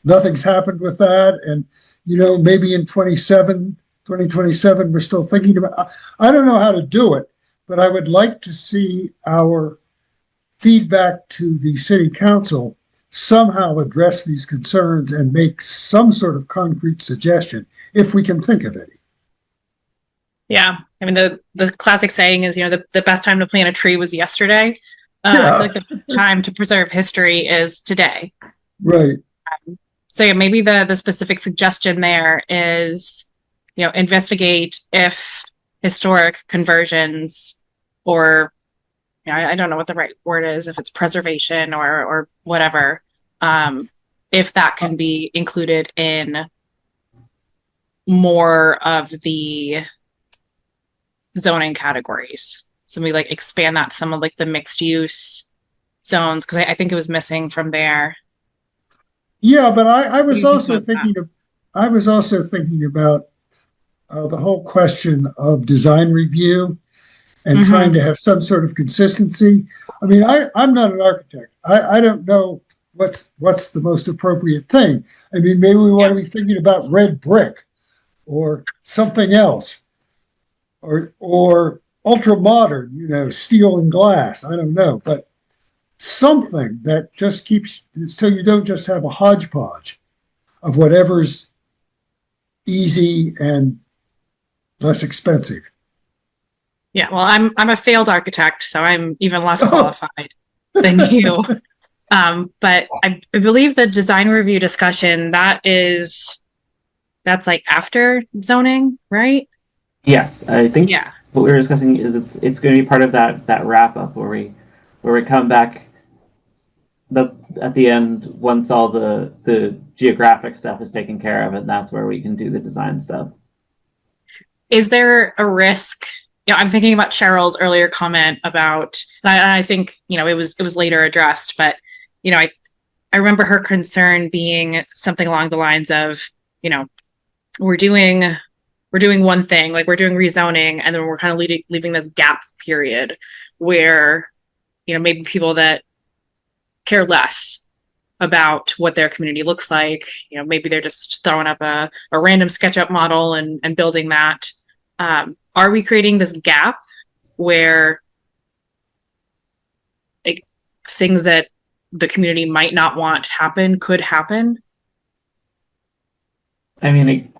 nothing's happened with that. And, maybe in 2027, we're still thinking about, I don't know how to do it, but I would like to see our feedback to the city council somehow address these concerns and make some sort of concrete suggestion, if we can think of any. Yeah. I mean, the classic saying is, the best time to plant a tree was yesterday. I feel like the best time to preserve history is today. Right. So yeah, maybe the specific suggestion there is, investigate if historic conversions or, I don't know what the right word is, if it's preservation or whatever, if that can be included in more of the zoning categories. So we expand that to some of the mixed use zones, because I think it was missing from there. Yeah, but I was also thinking about the whole question of design review and trying to have some sort of consistency. I mean, I'm not an architect. I don't know what's the most appropriate thing. I mean, maybe we want to be thinking about red brick or something else. Or ultra modern, steel and glass. I don't know, but something that just keeps, so you don't just have a hodgepodge of whatever's easy and less expensive. Yeah, well, I'm a failed architect, so I'm even less qualified than you. But I believe the design review discussion, that's after zoning, right? Yes, I think what we were discussing is it's going to be part of that wrap up where we come back at the end once all the geographic stuff is taken care of, and that's where we can do the design stuff. Is there a risk? You know, I'm thinking about Cheryl's earlier comment about, and I think, you know, it was later addressed, but, you know, I remember her concern being something along the lines of, you know, we're doing one thing, like we're doing rezoning, and then we're kind of leaving this gap period where, you know, maybe people that care less about what their community looks like, you know, maybe they're just throwing up a random SketchUp model and building that. Are we creating this gap where, like, things that the community might not want happen could happen? I mean,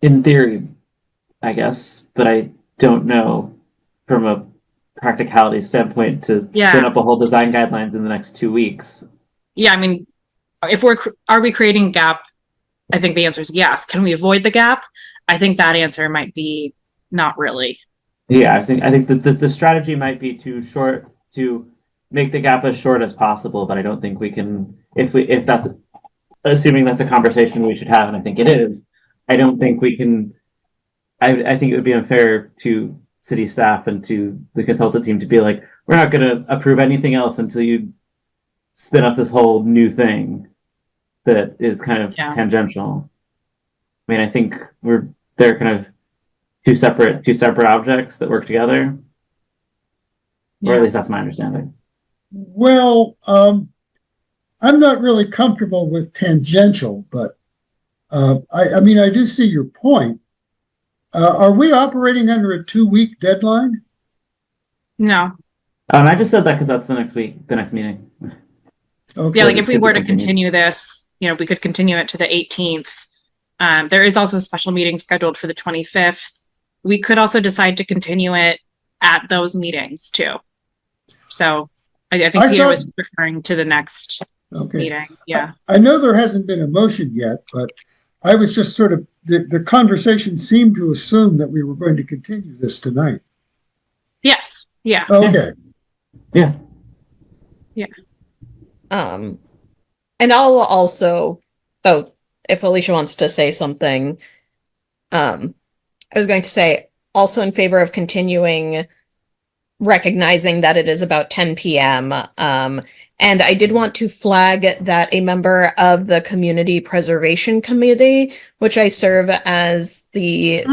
in theory, I guess, but I don't know from a practicality standpoint to spin up a whole design guidelines in the next 2 weeks. Yeah, I mean, are we creating a gap? I think the answer is yes. Can we avoid the gap? I think that answer might be not really. Yeah, I think the strategy might be to make the gap as short as possible, but I don't think we can, if that's assuming that's a conversation we should have, and I think it is, I don't think we can, I think it would be unfair to city staff and to the consultant team to be like, we're not going to approve anything else until you spin up this whole new thing that is kind of tangential. I mean, I think they're kind of two separate objects that work together, or at least that's my understanding. Well, I'm not really comfortable with tangential, but I mean, I do see your point. Are we operating under a 2-week deadline? No. I just said that because that's the next meeting. Okay. Yeah, like if we were to continue this, you know, we could continue it to the 18th. There is also a special meeting scheduled for the 25th. We could also decide to continue it at those meetings too. So I think Peter was referring to the next meeting. Yeah. I know there hasn't been a motion yet, but I was just sort of, the conversation seemed to assume that we were going to continue this tonight. Yes. Yeah. Okay. Yeah. Yeah. And I'll also, if Alicia wants to say something, I was going to say also in favor of continuing, recognizing that it is about 10 p.m. And I did want to flag that a member of the Community Preservation Committee, which I serve as the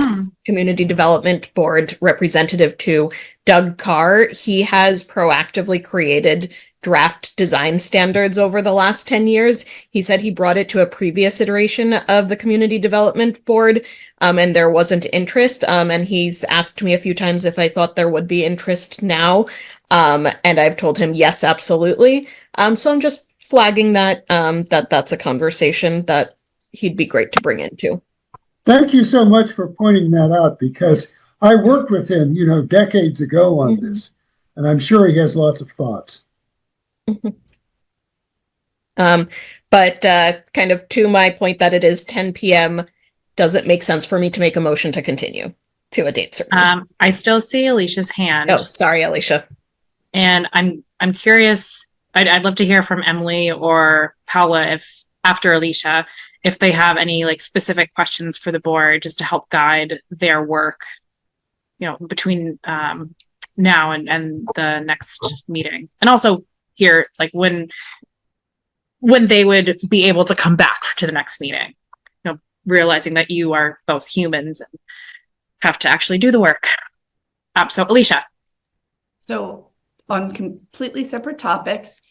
Community Development Board representative to, Doug Carr, he has proactively created draft design standards over the last 10 years. He said he brought it to a previous iteration of the Community Development Board, and there wasn't interest. And he's asked me a few times if I thought there would be interest now. And I've told him, yes, absolutely. So I'm just flagging that, that's a conversation that he'd be great to bring into. Thank you so much for pointing that out, because I worked with him, you know, decades ago on this, and I'm sure he has lots of thoughts. But kind of to my point that it is 10 p.m., does it make sense for me to make a motion to continue to a date certain? I still see Alicia's hand. Oh, sorry, Alicia. And I'm curious, I'd love to hear from Emily or Paula, if after Alicia, if they have any like specific questions for the board just to help guide their work, you know, between now and the next meeting. And also hear like when they would be able to come back to the next meeting, you know, realizing that you are both humans and have to actually do the work. So Alicia. So on completely separate topics,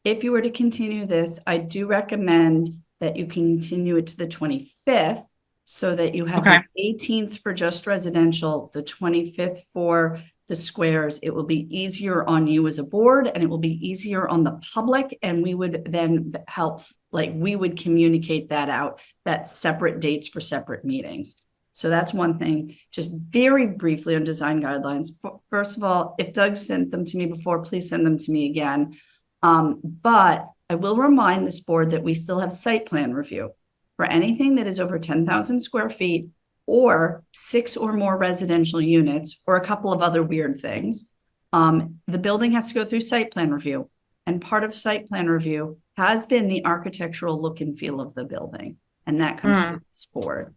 if you were to continue this, I do recommend that you continue it to the 25th so that you have the 18th for just residential, the 25th for the squares. It will be easier on you as a board, and it will be easier on the public. And we would then help, like we would communicate that out, that separate dates for separate meetings. So that's one thing. Just very briefly on design guidelines. First of all, if Doug sent them to me before, please send them to me again. But I will remind this board that we still have site plan review for anything that is over 10,000 square feet or 6 or more residential units or a couple of other weird things. The building has to go through site plan review. and part of site plan review has been the architectural look and feel of the building. And that comes through this board.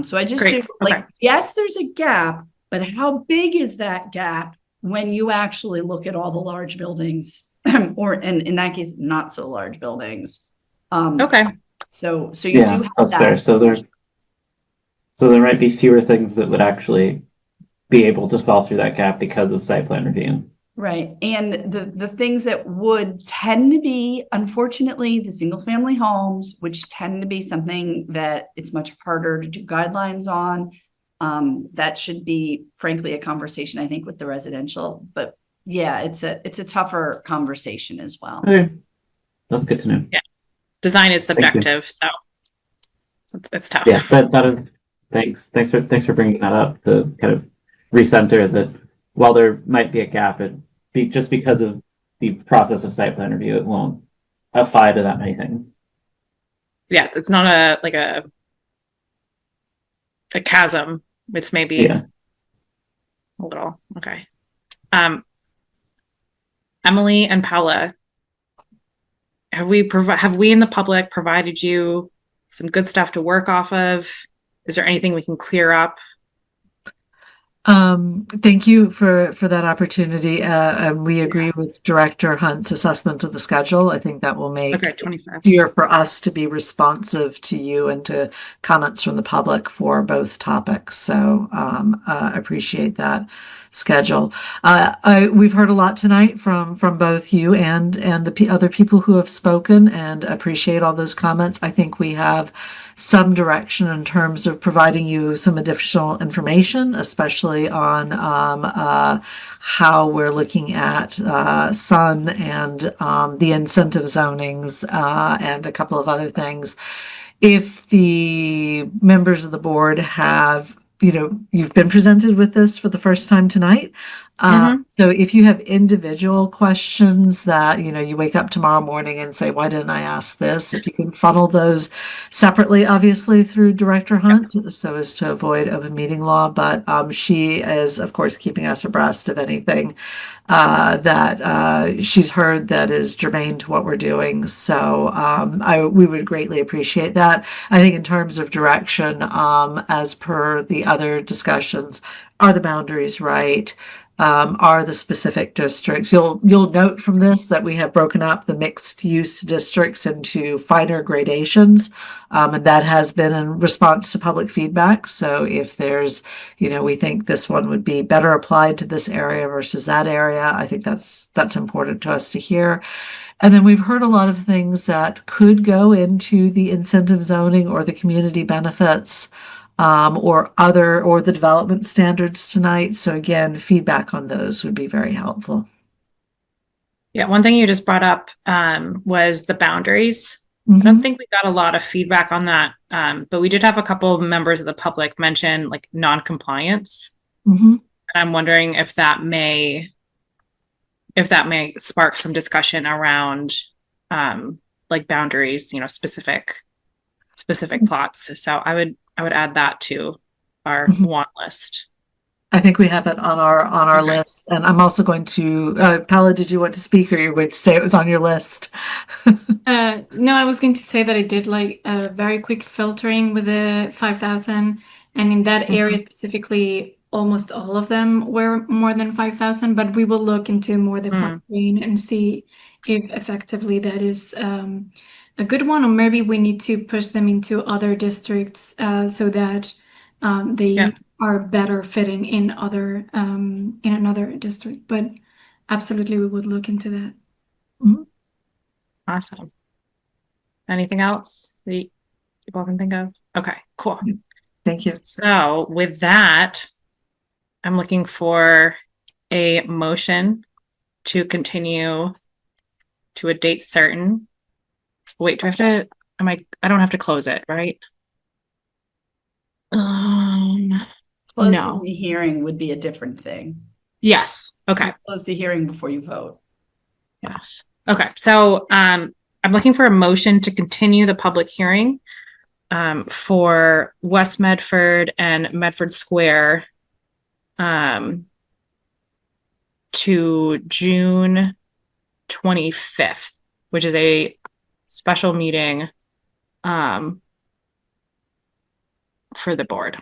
So I just Great. do like, Okay. yes, there's a gap, but how big is that gap when you actually look at all the large buildings or in that case, not so large buildings? Okay. So you do have that's that. fair. So there might be fewer things that would actually be able to fall through that gap because of site plan review. Right. And the things that would tend to be, unfortunately, the single family homes, which tend to be something that it's much harder to do guidelines on. That should be, frankly, a conversation, I think, with the residential. But yeah, it's a tougher conversation as well. Okay. That's good to know. Yeah. Design is Thank you. subjective, so it's tough. Yeah, that is, thanks for bringing that up, to kind of recenter that while there might be a gap, just because of the process of site plan review, it won't apply to that many things. Yeah, it's not a chasm. It's maybe a little. Okay. Emily and Paula, have we in the public provided you some good stuff to work off of? Is there anything we can clear up? Thank you for that opportunity. And we agree with Director Hunt's assessment of the schedule. I think that will make it 25. easier for us to be responsive to you and to comments from the public for both topics. So appreciate that schedule. We've heard a lot tonight from both you and the other people who have spoken, and appreciate all those comments. I think we have some direction in terms of providing you some additional information, especially on how we're looking at sun and the incentive zonings and a couple of other things. If the members of the board have, you've been presented with this for the first time tonight. So if you have individual questions that, you wake up tomorrow morning and say, why didn't I ask this? If you can funnel those separately, obviously through Director Hunt, so as to avoid open meeting law. But she is, of course, keeping us abreast of anything that she's heard that is germane to what we're doing. So we would greatly appreciate that. I think in terms of direction, as per the other discussions, are the boundaries right? Are the specific districts? You'll note from this that we have broken up the mixed use districts into finer gradations, and that has been in response to public feedback. So if there's, we think this one would be better applied to this area versus that area, I think that's important to us to hear. And then we've heard a lot of things that could go into the incentive zoning or the community benefits, or the development standards tonight. So again, feedback on those would be very helpful. Yeah, one thing you just brought up was the boundaries. I don't think we got a lot of feedback on that, but we did have a couple of members of the public mention like non-compliance. And I'm wondering if that may spark some discussion around like boundaries, specific plots. So I would add that to our want list. I think we have it on our list, and I'm also going to. Paula, did you want to speak, or you were going to say it was on your list? No, I was going to say that I did like a very quick filtering with the 5,000, and in that area specifically, almost all of them were more than 5,000. But we will look into more the floodplain and see if effectively that is a good one, or maybe we need to push them into other districts so that they are better fitting in another district. But absolutely, we would look into that. Awesome. Anything else that you all can think of? Okay, cool. Thank you. So with that, I'm looking for a motion to continue to a date certain. Wait, do I have to, I don't have to close it, right? Closing No. the hearing would be a different thing. Yes. Okay. Close the hearing before you vote. Yes. Okay. So I'm looking for a motion to continue the public hearing for West Medford and Medford Square to June 25th, which is a special meeting for the board.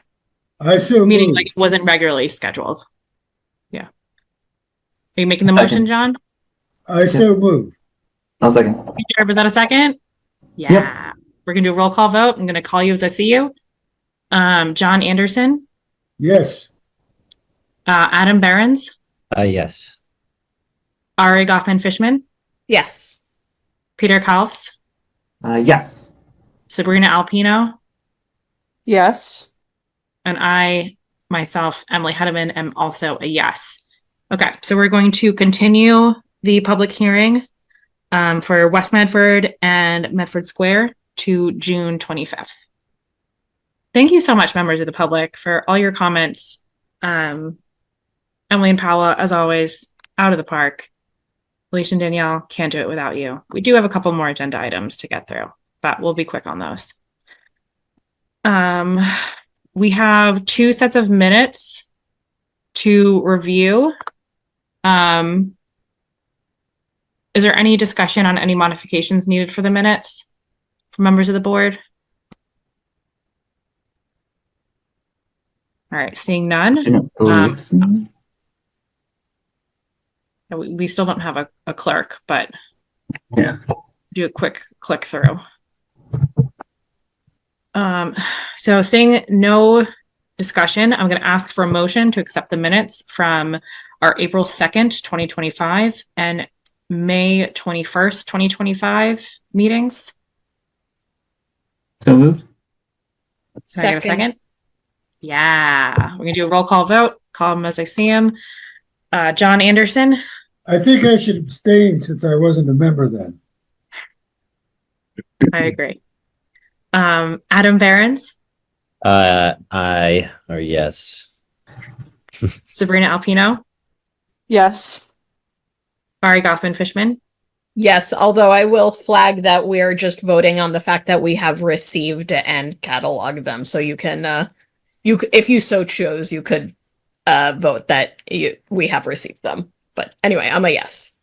I so Meaning move. like it wasn't regularly scheduled. Yeah. Are you making the motion, John? I so move. I'll second. Peter, was that a second? Yeah. Yep. We're gonna do a roll call vote. I'm gonna call you as I see you. John Anderson, Yes. Adam Behrens, Yes. Ari Goffman-Fishman, Yes. Peter Kalfs, Yes. Sabrina Alpino, Yes. and I, myself, Emily Hedeman, am also a yes. Okay, so we're going to continue the public hearing for West Medford and Medford Square to June 25th. Thank you so much, members of the public, for all your comments. Emily and Paula, as always, out of the park. Alicia and Danielle, can't do it without you. We do have a couple more agenda items to get through, but we'll be quick on those. We have 2 sets of minutes to review. Is there any discussion on any modifications needed for the minutes from members of the board? All right, seeing none. We still don't have a clerk, but yeah, do a quick click through. So seeing no discussion, I'm going to ask for a motion to accept the minutes from our April 2nd, 2025 and May 21st, 2025 meetings. So moved. Can I get a second? Yeah, we're gonna do a roll call vote. Call them as I see them. John Anderson. I think I should abstain since I wasn't a member then. I agree. Adam Behrens. I or yes. Sabrina Alpino. Yes. Ari Goffman-Fishman. Yes, although I will flag that we're just voting on the fact that we have received and cataloged them. So you can, if you so chose, you could vote that we have received them. But anyway, I'm a yes.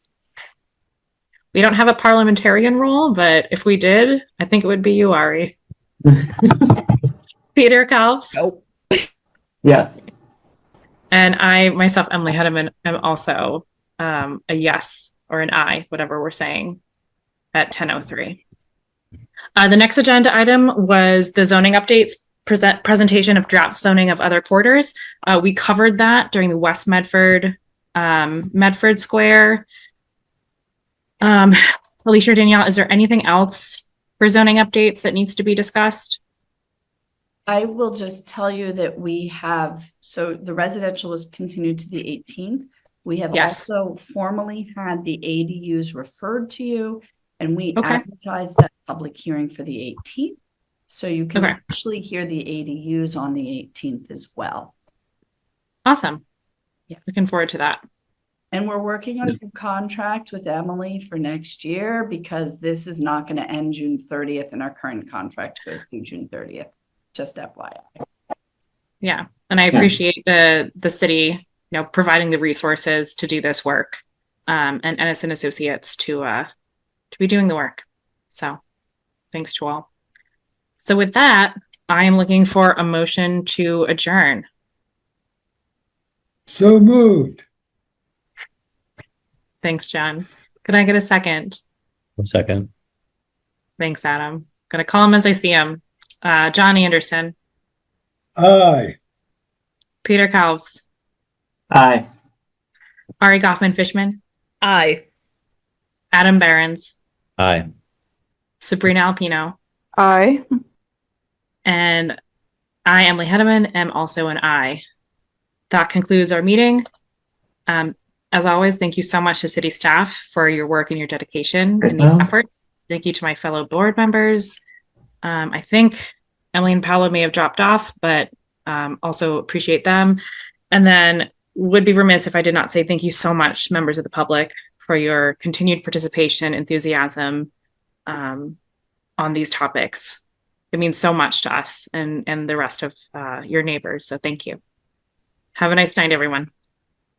We don't have a parliamentarian role, but if we did, I think it would be you, Ari. Peter Kalfs. Nope. Yes. And I, myself, Emily Hedeman, am also a yes or an I, whatever we're saying, at 10:03. The next agenda item was the zoning updates presentation of draft zoning of other quarters. We covered that during the West Medford, Medford Square. Alicia or Danielle, is there anything else for zoning updates that needs to be discussed? I will just tell you that we have, so the residential is continued to the 18th. We have also formally had the ADUs referred to you, and we advertised that public hearing for the 18th. So you can actually hear the ADUs on the 18th as well. Awesome. Yeah. Looking forward to that. And we're working on a contract with Emily for next year because this is not going to end June 30th and our current contract goes through June 30th. Just FYI. Yeah. And I appreciate the city, providing the resources to do this work, and Ennis and Associates to be doing the work. So thanks to all. So with that, I am looking for a motion to adjourn. So moved. Thanks, John. Could I get a second? One second. Thanks, Adam. Gonna call him as I see him. John Anderson. Aye. Peter Kalfs. Aye. Ari Goffman-Fishman. Aye. Adam Behrens. Aye. Sabrina Alpino. Aye. And I, Emily Hedeman, am also an aye. That concludes our meeting. As always, thank you so much to city staff for your work and your dedication in these efforts. Thank you to my fellow board members. I think Emily and Paula may have dropped off, but also appreciate them. And then would be remiss if I did not say thank you so much, members of the public, for your continued participation, enthusiasm on these topics. It means so much to us and the rest of your neighbors. So thank you. Have a nice night, everyone.